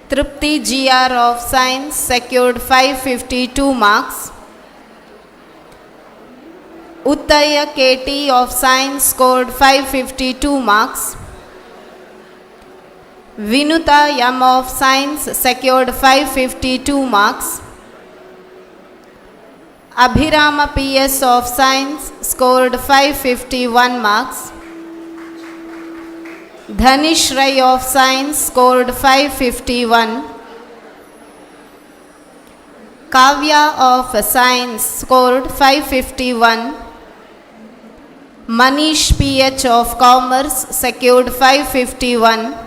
Tripti GR of Science secured 552 marks. Uttaya KT of Science scored 552 marks. Vinuta M of Science secured 552 marks. Abhirama PS of Science scored 551 marks. Dhanish Rai of Science scored 551. Kavya of Science scored 551. Manish PH of Commerce secured 551.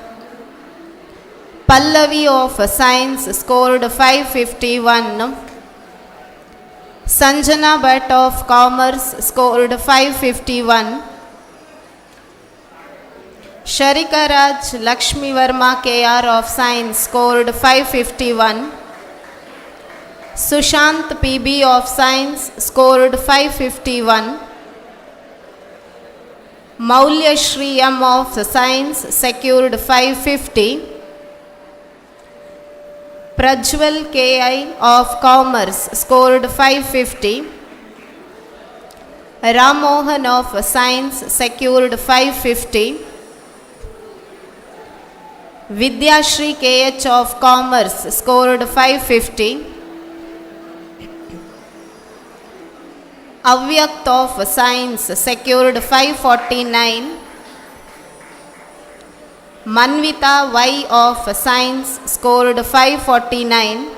Pallavi of Science scored 551. Sanjana Bhatt of Commerce scored 551. Sharika Raj Lakshmi Verma KR of Science scored 551. Sushant PB of Science scored 551. Maulya Shri M of Science secured 550. Prajwal KI of Commerce scored 550. Ramohan of Science secured 550. Vidyashri KH of Commerce scored 550. Avyakt of Science secured 549. Manvita Y of Science scored 549.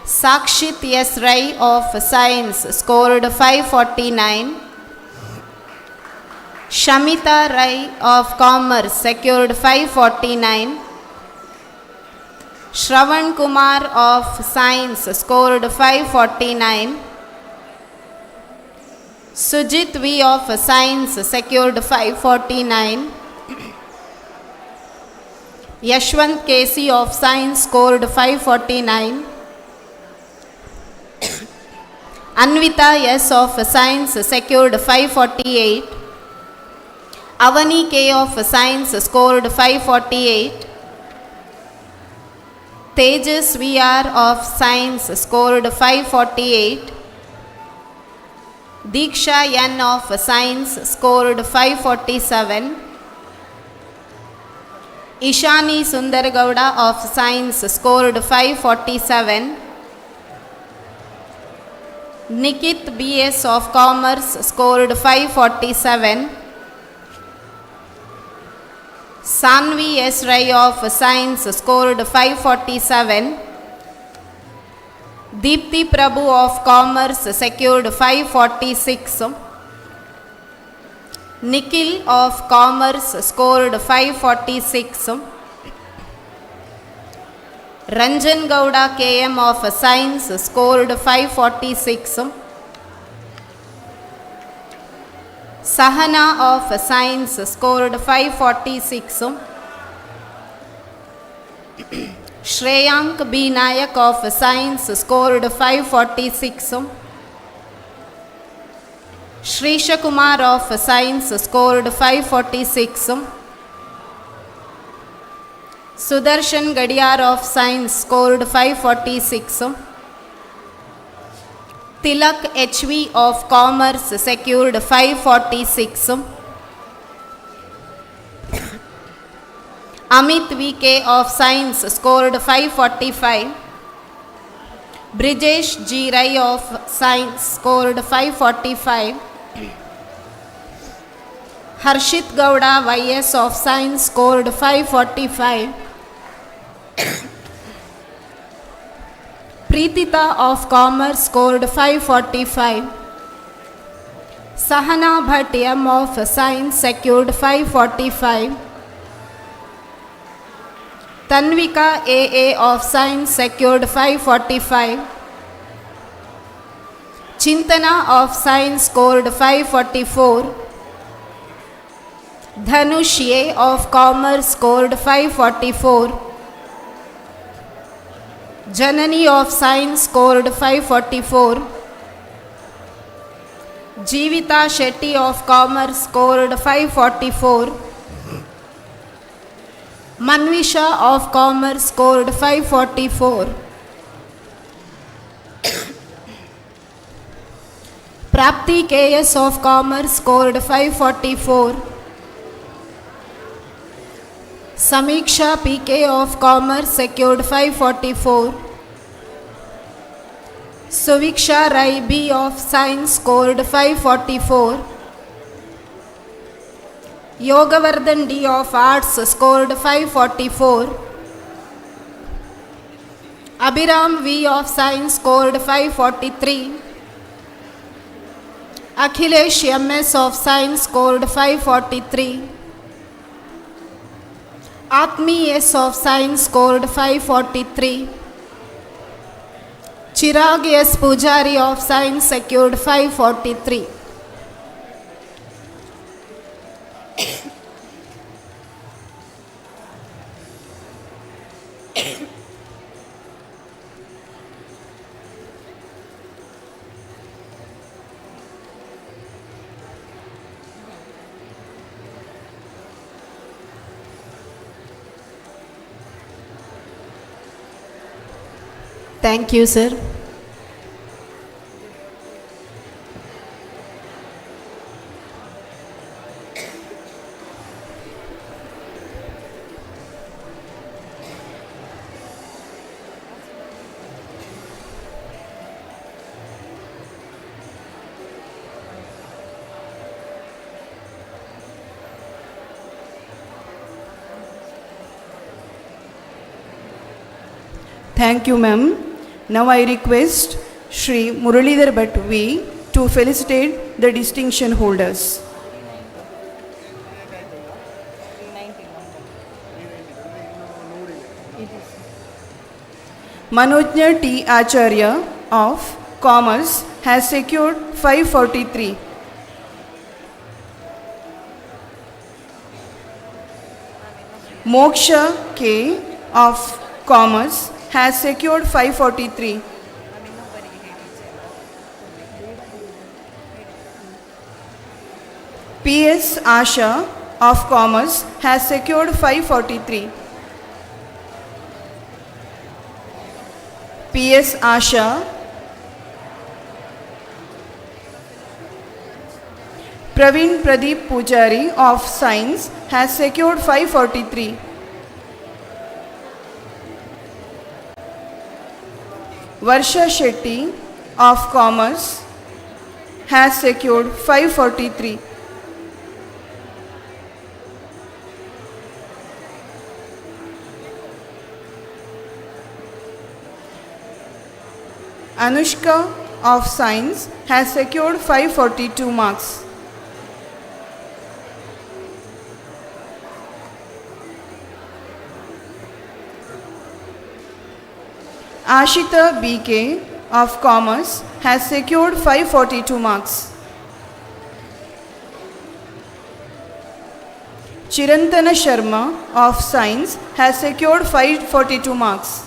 Sakshit S. Rai of Science scored 549. Shamita Rai of Commerce secured 549. Shravan Kumar of Science scored 549. Sujit V of Science secured 549. Yashwant KC of Science scored 549. Anvita S of Science secured 548. Avani K of Science scored 548. Tejas VR of Science scored 548. Diksha N of Science scored 547. Ishani Sundargowda of Science scored 547. Nikit BS of Commerce scored 547. Sanvi S. Rai of Science scored 547. Deepthi Prabhu of Commerce secured 546. Nikhil of Commerce scored 546. Ranjan Gowda KM of Science scored 546. Sahana of Science scored 546. Shreyank B. Nayak of Science scored 546. Shrisha Kumar of Science scored 546. Sudarshan Gadiyar of Science scored 546. Tilak HV of Commerce secured 546. Amit VK of Science scored 545. Brijesh G. Rai of Science scored 545. Harshit Gowda YS of Science scored 545. Preetita of Commerce scored 545. Sahana Bhatt M of Science secured 545. Tanvika AA of Science secured 545. Chintana of Science scored 544. Dhanush A of Commerce scored 544. Janani of Science scored 544. Jeevita Shetty of Commerce scored 544. Manvisha of Commerce scored 544. Prapti KS of Commerce scored 544. Samiksha PK of Commerce secured 544. Suviksha Rai B of Science scored 544. Yogavardhan D of Arts scored 544. Abhiram V of Science scored 543. Akhilesh MS of Science scored 543. Atmi S of Science scored 543. Chirag S. Pujari of Science secured 543. Thank you, sir. Thank you, ma'am. Now I request Shri Muralidhar Bhatt V to felicitate the distinction holders. Manojna T. Acharya of Commerce has secured 543. Moksha K. of Commerce has secured 543. P.S. Asha of Commerce has secured 543. P.S. Asha, Praveen Pradeep Pujari of Science has secured 543. Varsha Shetty of Commerce has secured 543. Anushka of Science has secured 542 marks. Ashita BK of Commerce has secured 542 marks. Chirantana Sharma of Science has secured 542 marks.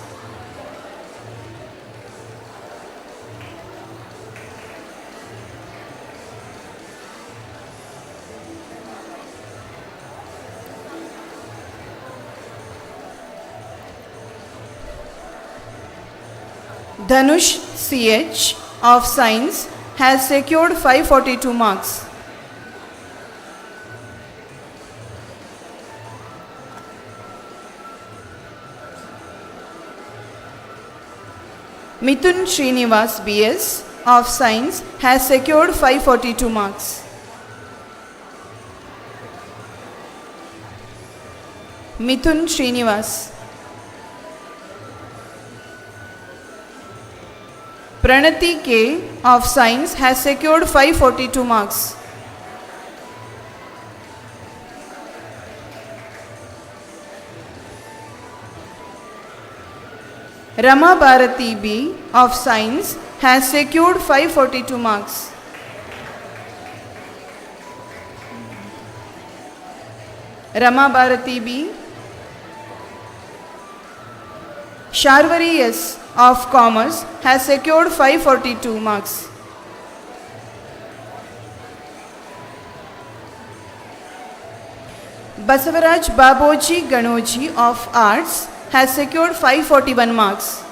Dhanush CH of Science has secured 542 marks. Mithun Srinivas BS of Science has secured 542 marks. Mithun Srinivas. Pranati K of Science has secured 542 marks. Rama Bharati B of Science has secured 542 marks. Rama Bharati B. Sharvari S of Commerce has secured 542 marks. Basavaraj Baboji Ganoji of Arts has secured 541 marks.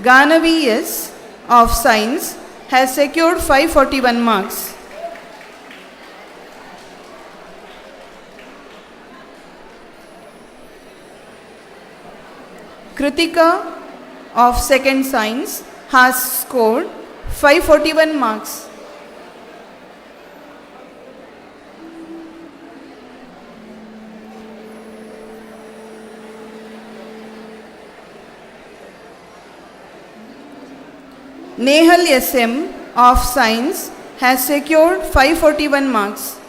Ganavi S of Science has secured 541 marks. Kritika of Second Science has scored 541 marks. Nehal SM of Science has secured 541 marks.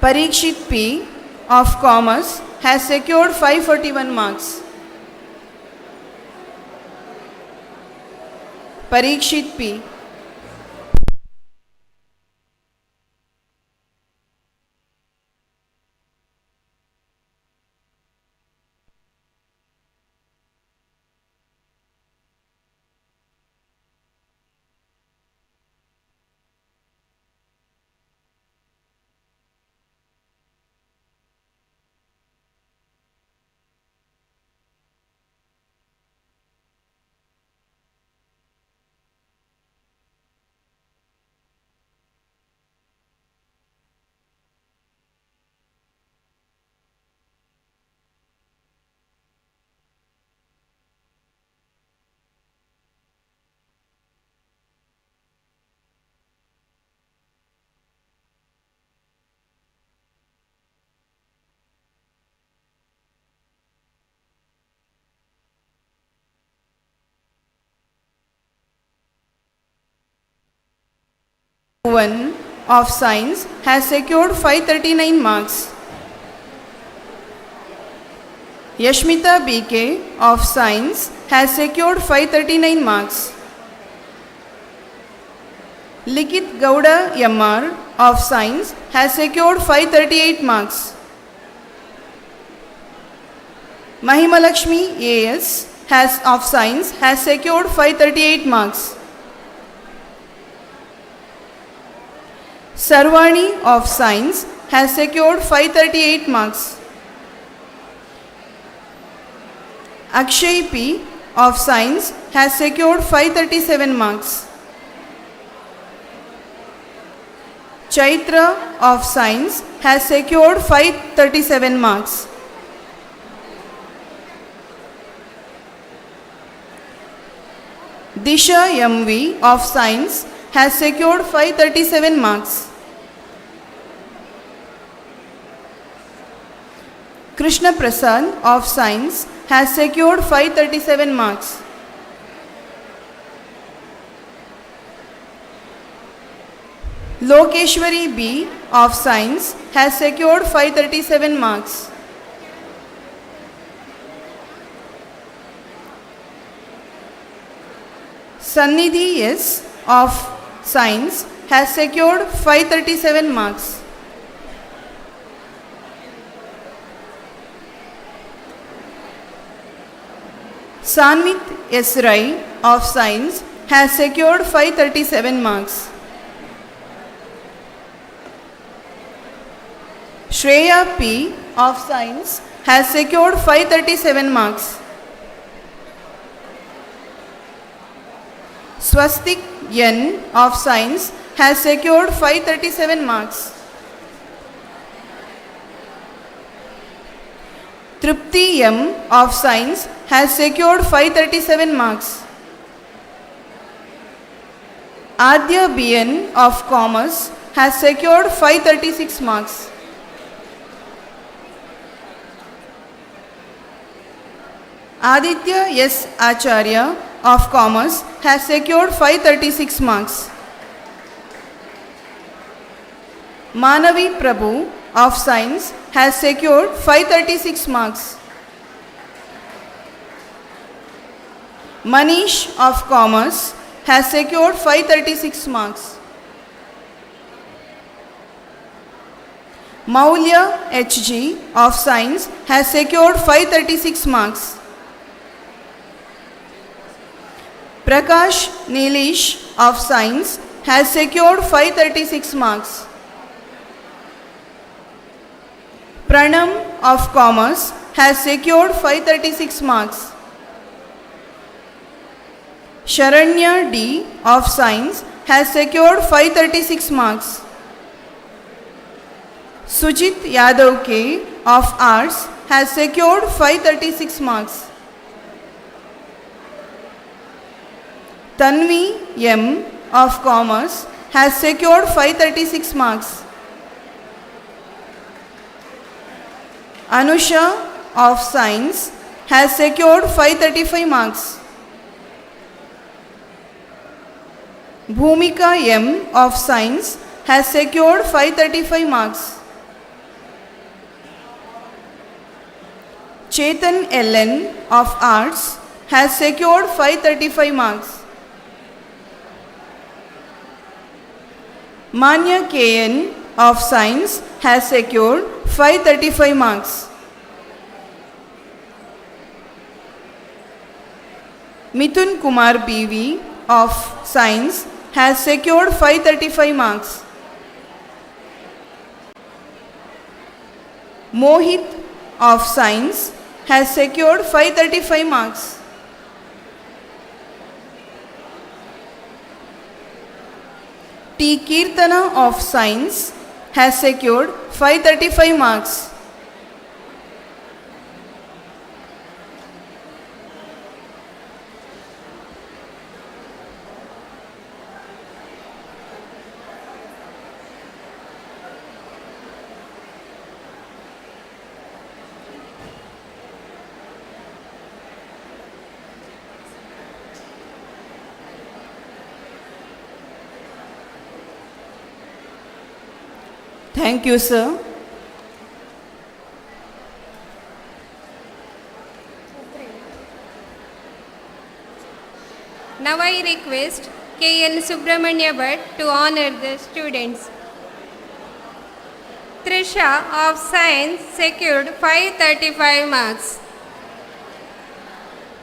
Parikshit P of Commerce has secured 541 marks. Parikshit P. One of Science has secured 539 marks. Yashmita BK of Science has secured 539 marks. Likit Gowda MR of Science has secured 538 marks. Mahimalakshmi AS of Science has secured 538 marks. Sarvani of Science has secured 538 marks. Akshay P of Science has secured 537 marks. Chaitra of Science has secured 537 marks. Disha MV of Science has secured 537 marks. Krishna Prasad of Science has secured 537 marks. Lokeshwari B of Science has secured 537 marks. Sannidhi S of Science has secured 537 marks. Sanmit S. Rai of Science has secured 537 marks. Shreya P. of Science has secured 537 marks. Swastik N. of Science has secured 537 marks. Tripti M. of Science has secured 537 marks. Adya BN of Commerce has secured 536 marks. Aditya S. Acharya of Commerce has secured 536 marks. Manavi Prabhu of Science has secured 536 marks. Manish of Commerce has secured 536 marks. Maulya HG of Science has secured 536 marks. Prakash Neelish of Science has secured 536 marks. Pranam of Commerce has secured 536 marks. Sharanya D of Science has secured 536 marks. Sujit Yadav K of Arts has secured 536 marks. Tanvi M of Commerce has secured 536 marks. Anusha of Science has secured 535 marks. Bhumika M of Science has secured 535 marks. Chetan LN of Arts has secured 535 marks. Manya KN of Science has secured 535 marks. Mithun Kumar BV of Science has secured 535 marks. Mohit of Science has secured 535 marks. T. Kirtana of Science has secured 535 marks. Thank you, sir. Now I request K.N. Subramanya Bhatt to honor the students. Trisha of Science secured 535 marks.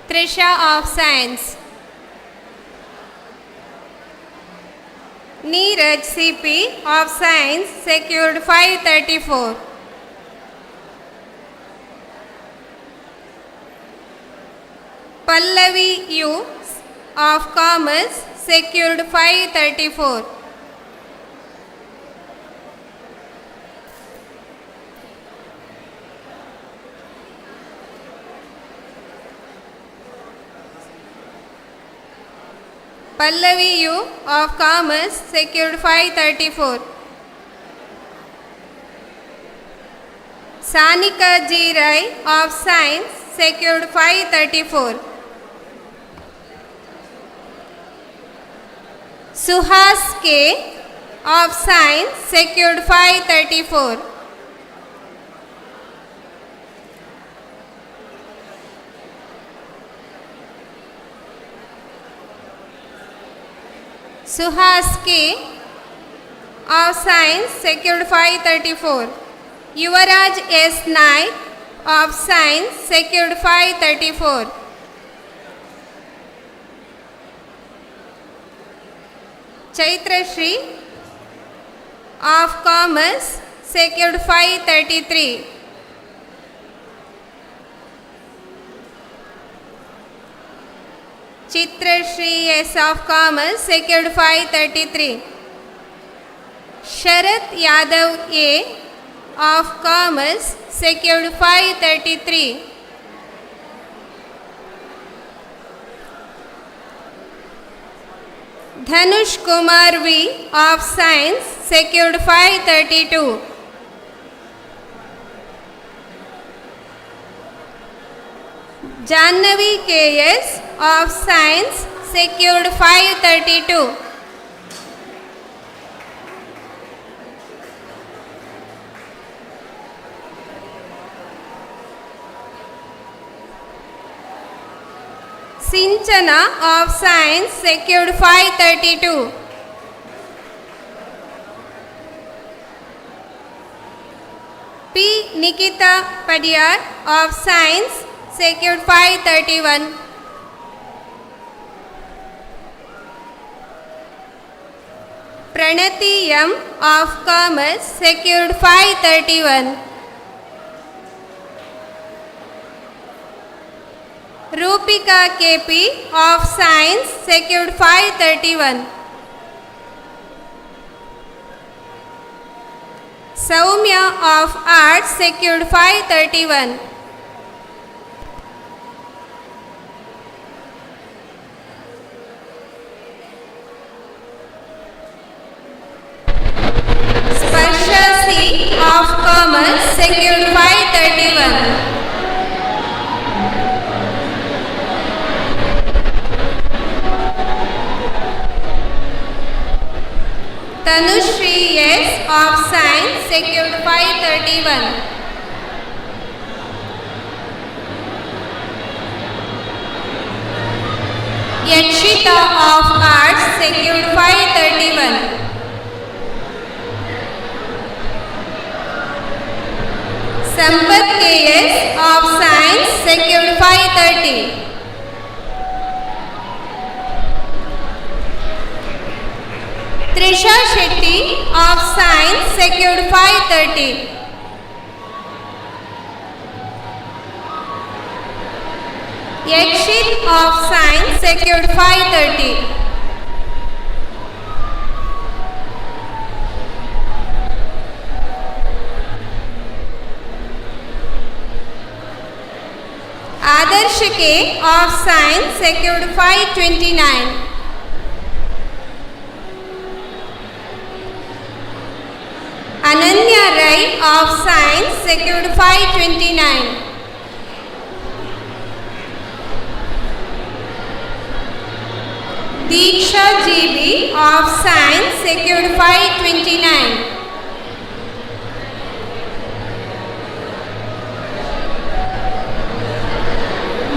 Trisha of Science. Neeraj CP of Science secured 534. Pallavi U of Commerce secured 534. Pallavi U of Commerce secured 534. Sanika G. Rai of Science secured 534. Suhas K. of Science secured 534. Suhas K. of Science secured 534. Yuvaraj S. Naik of Science secured 534. Chaitra Shri of Commerce secured 533. Chitra Shri S of Commerce secured 533. Sharat Yadav A of Commerce secured 533. Dhanush Kumar V of Science secured 532. Jannavi KS of Science secured 532. Sinchana of Science secured 532. P. Nikita Padiyar of Science secured 531. Pranati M of Commerce secured 531. Rupika KP of Science secured 531. Saumya of Arts secured 531. Sparsha C of Commerce secured 531. Tanushri S of Science secured 531. Yakshita of Arts secured 531. Sampath KS of Science secured 530. Trisha Shetty of Science secured 530. Yakshit of Science secured 530. Adarsh K of Science secured 529. Ananya Rai of Science secured 529. Deeksha GB of Science secured 529.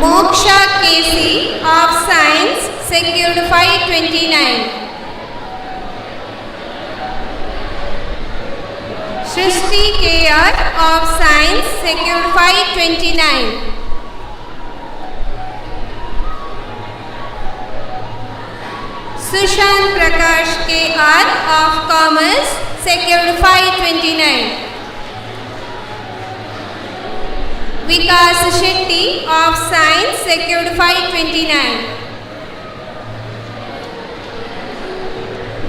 Moksha KC of Science secured 529. Shrishti KR of Science secured 529. Sushant Prakash KR of Commerce secured 529. Vikas Shetty of Science secured 529.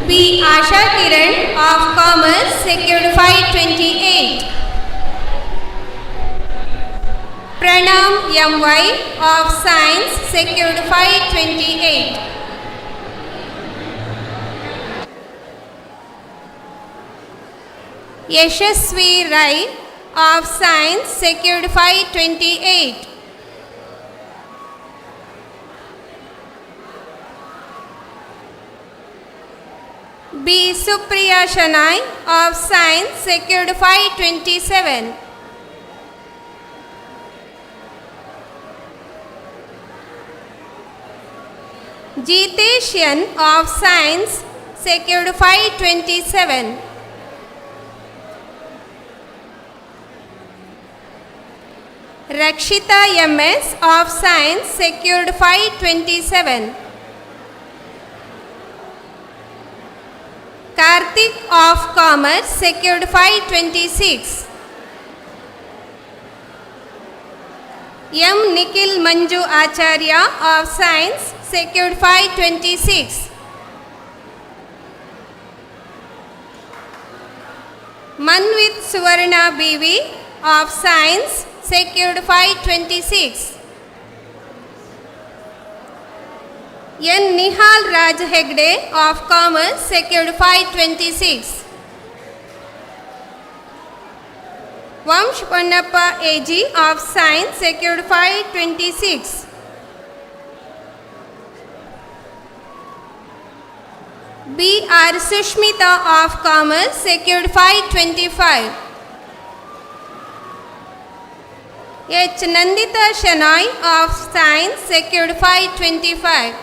P. Asha Kiran of Commerce secured 528. Pranam MY of Science secured 528. Yashasvi Rai of Science secured 528. B. Supriya Shanai of Science secured 527. Jitesh Yan of Science secured 527. Rakshita MS of Science secured 527. Karthik of Commerce secured 526. M. Nikhil Manju Acharya of Science secured 526. Manvit Suvarna BV of Science secured 526. N. Nihal Raj Hegde of Commerce secured 526. Vamsh Ponnappa AG of Science secured 526. B. R. Sushmita of Commerce secured 525. H. Nandita Shenoy of Science secured 525.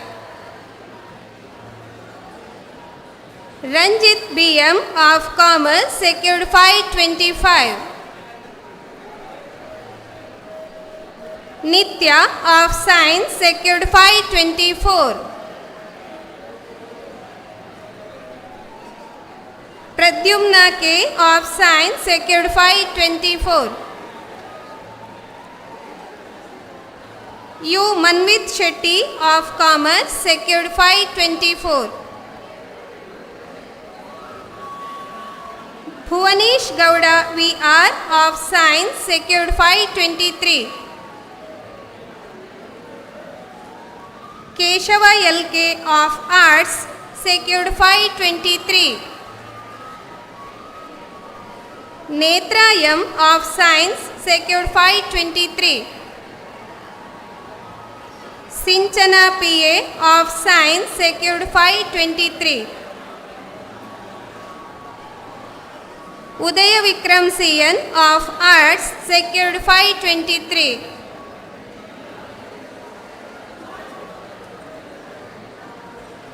Ranjit BM of Commerce secured 525. Nitya of Science secured 524. Pradyumna K of Science secured 524. U. Manvit Shetty of Commerce secured 524. Bhuvanesh Gowda VR of Science secured 523. Keshava LK of Arts secured 523. Netra M of Science secured 523. Sinchana PA of Science secured 523. Udaya Vikram CN of Arts secured 523.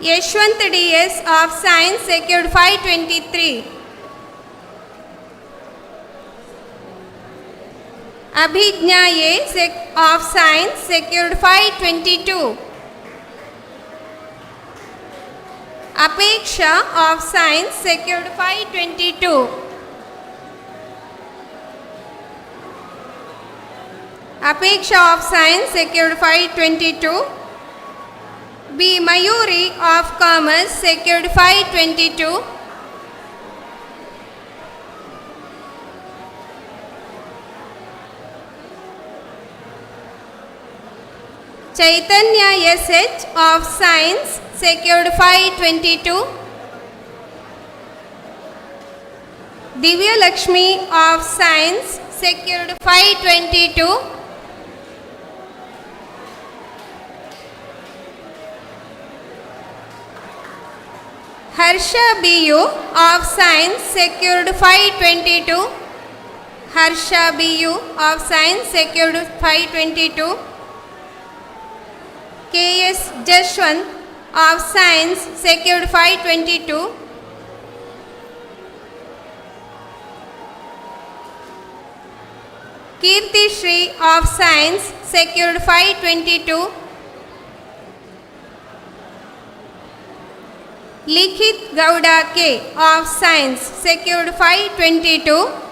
Yashwant DS of Science secured 523. Abhijna A of Science secured 522. Apeksha of Science secured 522. Apeksha of Science secured 522. B. Mayuri of Commerce secured 522. Chaitanya SH of Science secured 522. Divya Lakshmi of Science secured 522. Harsha BU of Science secured 522. Harsha BU of Science secured 522. KS Jashwant of Science secured 522. Kirti Shri of Science secured 522. Likhit Gowda K of Science secured 522.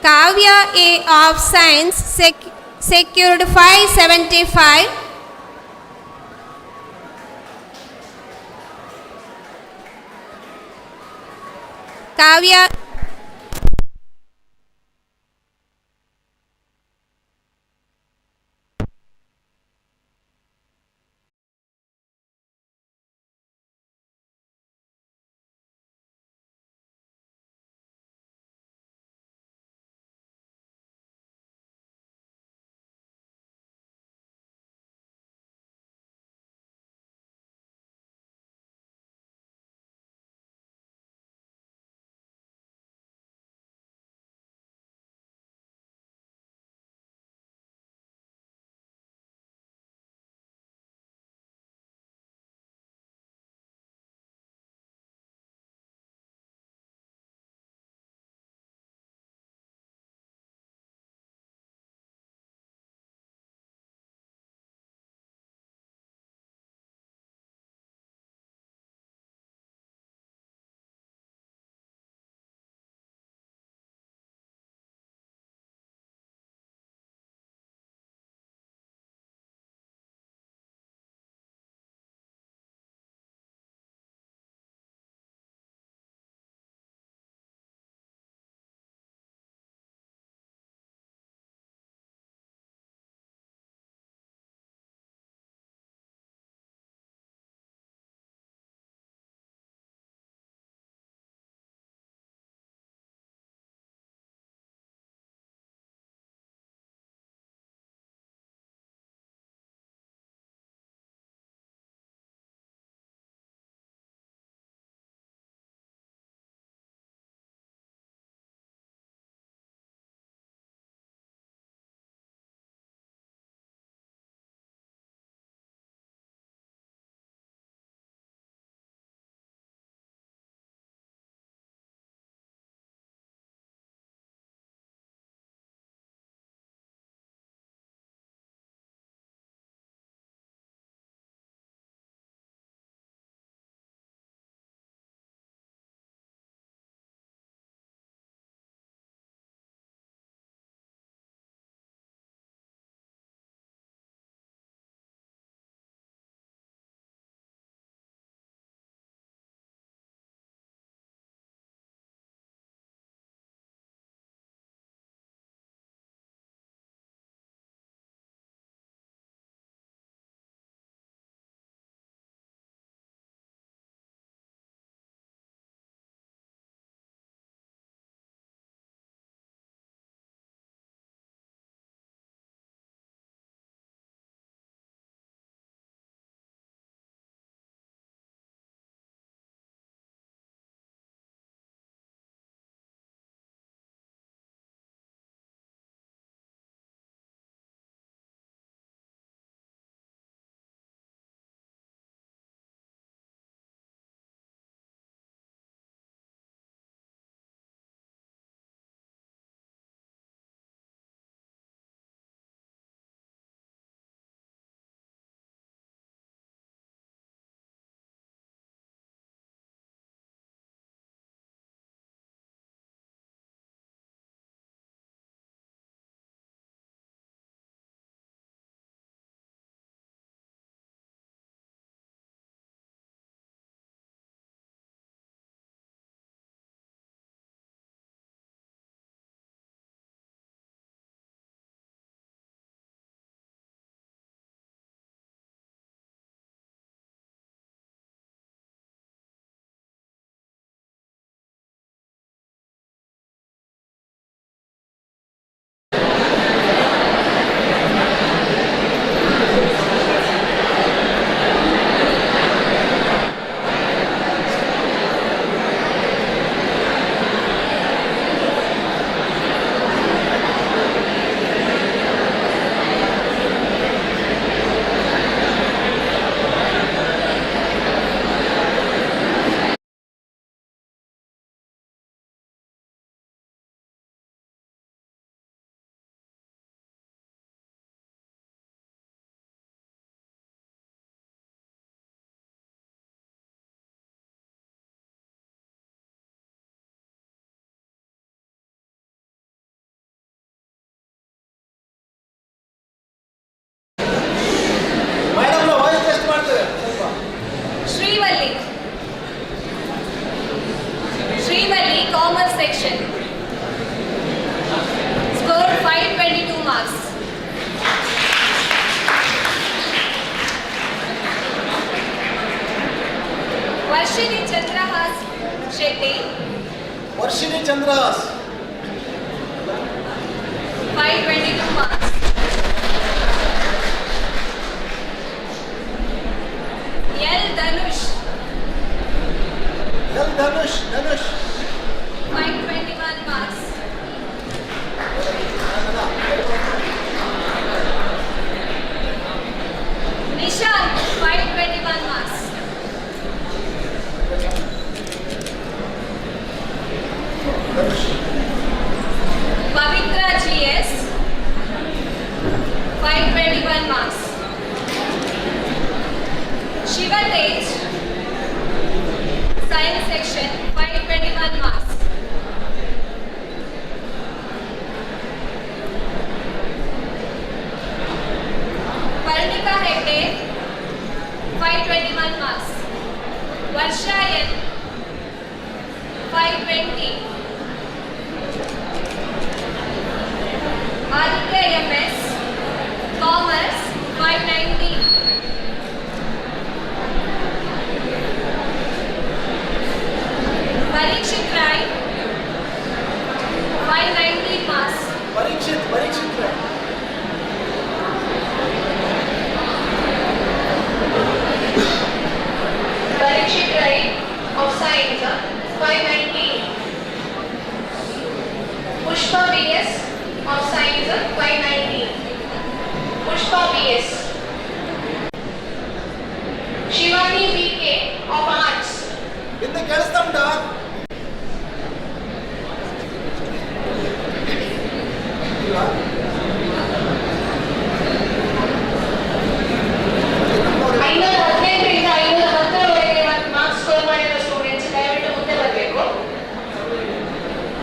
Kavya A of Science secured 575. Kavya section. Scored 522 marks. Varshini Chandrahas Shetty. Varshini Chandrahas. 522 marks. L. Dhanush. Dhanush. 521 marks. Nishant, 521 marks. Pavitra GS, 521 marks. Shiva Tej, Science section, 521 marks. Parnika Hegde, 521 marks. Varsha N, 520. Aditya MS, Commerce, 590. Parikshit Rai, 590 marks. Parikshit Rai. Parikshit Rai of Science, 590. Pushpa BS of Science, 590. Pushpa BS. Shivani BK of Arts. ಹಿಂದೆ ಕೇಳಿಸ್ತಾ ಐನೂರ 15ರಿಂದ 510ರವರೆಗೆ marks score ಮಾಡಿದ students ದಯವಿಟ್ಟು ಮುಂದೆ ಬರಬೇಕು.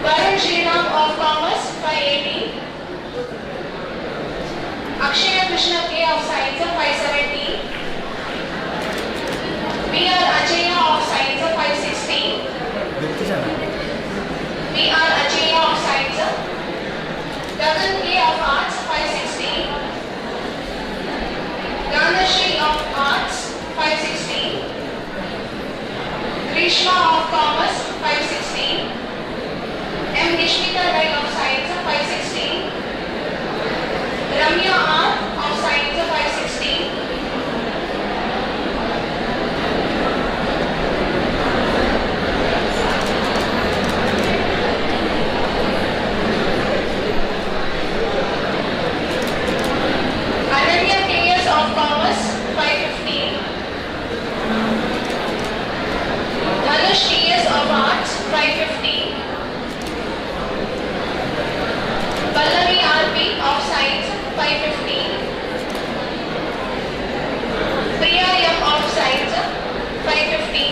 Varun Shriram of commerce 580. Akshaya Krishna K of science 570. VR Ajaya of Science 560. VR Ajaya of Science. Gagan K of Arts 560. Ganashri of Arts 560. Grishma of Commerce 560. M. Nishmita Rai of Science 560. Ramya R of Science 560. Ananya KS of Commerce 550. Dhanush TS of Arts 550. Pallavi RP of Science 550. Priya M of Science 550.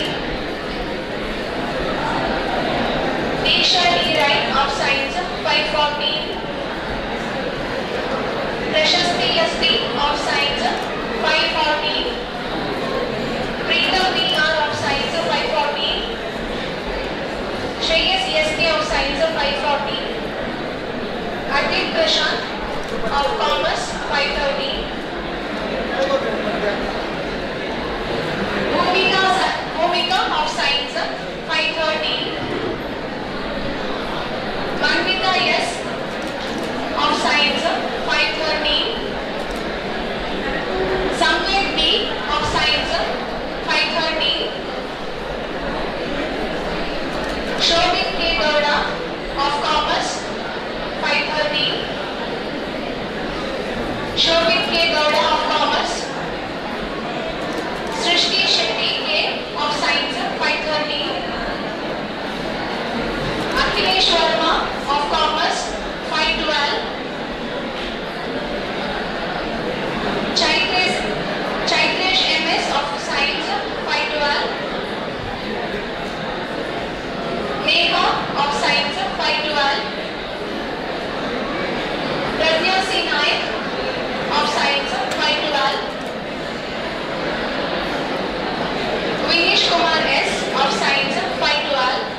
Deeksha D. Rai of Science 540. Prashasti SD of Science 540. Preetam DR of Science 540. Shreyas SK of Science 540. Artik Prashant of Commerce 530. Bhumika of Science 530. Manvita S of Science 530. Samved B of Science 530. Shobhit K. Gowda of Commerce 530. Shobhit K. Gowda of Commerce. Srishti Shetty K. of Science 530. Akhilesh Verma of Commerce 512. Chaitresh MS of Science 512. Megha of Science 512. Pradnya C. Naik of Science 512. Vinish Kumar S of Science 512.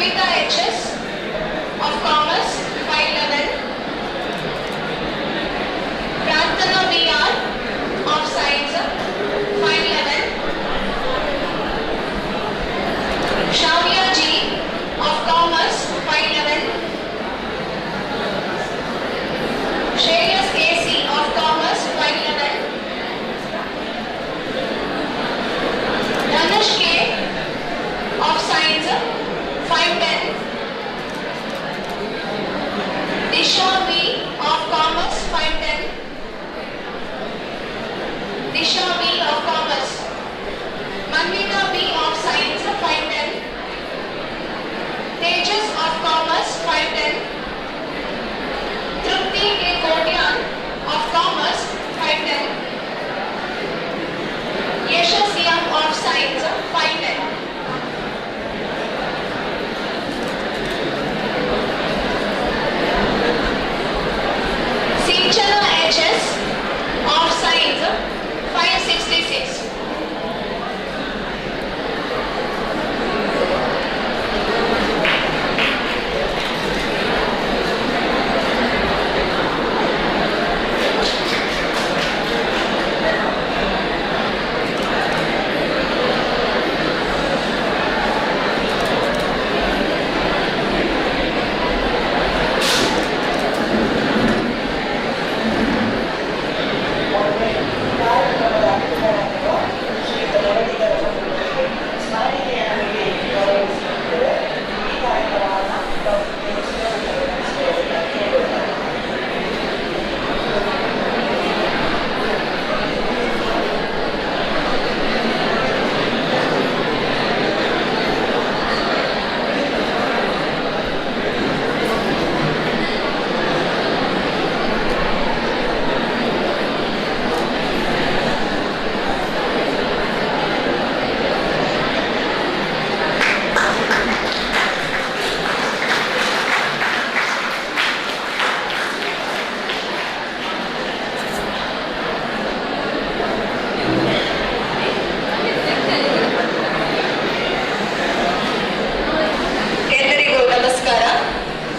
Manvita HS of Commerce 511, Prarthana VR of Science 511, Shavya G of Commerce 511, Shreyas AC of Commerce 511, Dhanush K of Science 510, Disha V of Commerce 510, Disha V of Commerce, Manvita B of Science 510, Tejas of Commerce 510, Trupti K Kodian of Commerce 510, Yashas Young of Science 510. Sinchana HS of Science 566.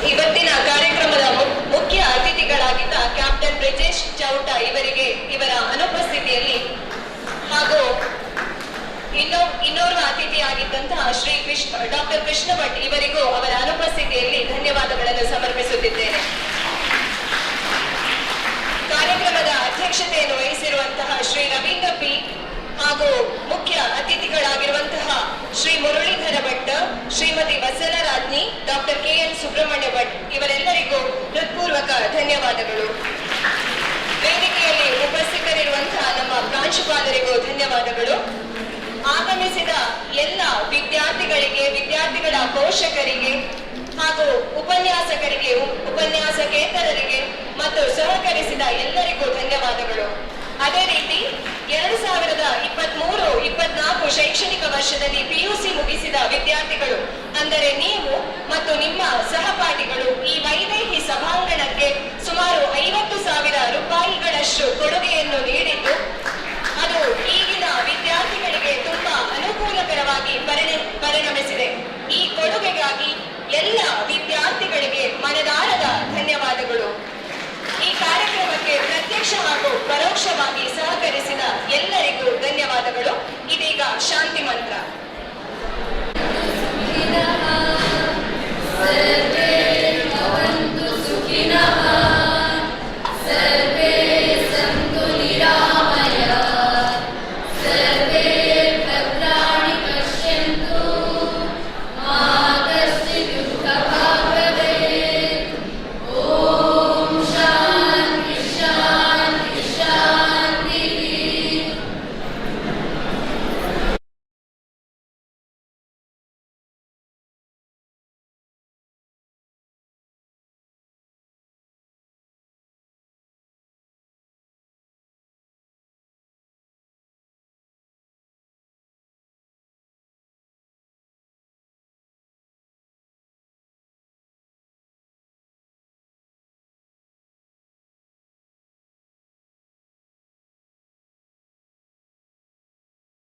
ಇವತ್ತಿನ ಕಾರ್ಯಕ್ರಮದ ಮುಖ್ಯ ಅತಿಥಿಗಳಾಗಿದ್ದ captain Brijesh Chowta ಇವರಿಗೆ ಇವರ ಅನುಪಸ್ಥಿತಿಯಲ್ಲಿ ಹಾಗೂ ಇನ್ನೋರ್ವ ಅತಿಥಿಯಾಗಿದ್ದಂತಹ doctor Krishna Bhat ಇವರಿಗೂ ಅವರ ಅನುಪಸ್ಥಿತಿಯಲ್ಲಿ ಧನ್ಯವಾದಗಳನ್ನು ಸಮರ್ಪಿಸುತ್ತಿದ್ದೇನೆ. ಕಾರ್ಯಕ್ರಮದ ಅಧ್ಯಕ್ಷತೆಯನ್ನು ವಹಿಸಿರುವಂತಹ ಶ್ರೀ ರವೀಂದ್ರ ಪಿ ಹಾಗೂ ಮುಖ್ಯ ಅತಿಥಿಗಳಾಗಿರುವಂತಹ ಶ್ರೀ ಮುರಳೀಧರ ಭಟ್, ಶ್ರೀಮತಿ ವತ್ಸಲರಾಜ್ನಿ, ಡಾಕ್ಟರ್ KN ಸುಬ್ರಹ್ಮಣ್ಯ ಭಟ್ ಇವರೆಲ್ಲರಿಗೂ ಹೃತ್ಪೂರ್ವಕ ಧನ್ಯವಾದಗಳು. ವೇದಿಕೆಯಲ್ಲಿ ಉಪಸ್ಥಿತರಿರುವಂತಹ ನಮ್ಮ ಪ್ರಾಂಶುಪಾಲರಿಗೂ ಧನ್ಯವಾದಗಳು. ಆಗಮಿಸಿದ ಎಲ್ಲ ವಿದ್ಯಾರ್ಥಿಗಳಿಗೆ, ವಿದ್ಯಾರ್ಥಿಗಳ ಪೋಷಕರಿಗೆ ಹಾಗೂ ಉಪನ್ಯಾಸಕರಿಗೆ, ಉಪನ್ಯಾಸಕೇತರರಿಗೆ ಮತ್ತು ಸಹಕರಿಸಿದ ಎಲ್ಲರಿಗೂ ಧನ್ಯವಾದಗಳು. ಅದೇ ರೀತಿ 2023-24 ಶೈಕ್ಷಣಿಕ ವರ್ಷದಲ್ಲಿ PUC ಮುಗಿಸಿದ ವಿದ್ಯಾರ್ಥಿಗಳು ಅಂದರೆ ನೀವು ಮತ್ತು ನಿಮ್ಮ ಸಹಪಾಠಿಗಳು ಈ ವೈದೇಹಿ ಸಭಾಂಗಣಕ್ಕೆ ಸುಮಾರು 50,000 ರೂಪಾಯಿಗಳಷ್ಟು ಕೊಡುಗೆಯನ್ನು ನೀಡಿದ್ದು ಅದು ಈಗಿನ ವಿದ್ಯಾರ್ಥಿಗಳಿಗೆ ತುಂಬಾ ಅನುಕೂಲಕರವಾಗಿ ಪರಿಣಮಿಸಿದೆ. ಈ ಕೊಡುಗೆಗಾಗಿ ಎಲ್ಲ ವಿದ್ಯಾರ್ಥಿಗಳಿಗೆ ಮನದಾರದ ಧನ್ಯವಾದಗಳು. ಈ ಕಾರ್ಯಕ್ರಮಕ್ಕೆ ಪ್ರತ್ಯಕ್ಷ ಹಾಗೂ ಪರೋಕ್ಷವಾಗಿ ಸಹಕರಿಸಿದ ಎಲ್ಲರಿಗೂ ಧನ್ಯವಾದಗಳು. ಇದೀಗ ಶಾಂತಿ ಮಂತ್ರ.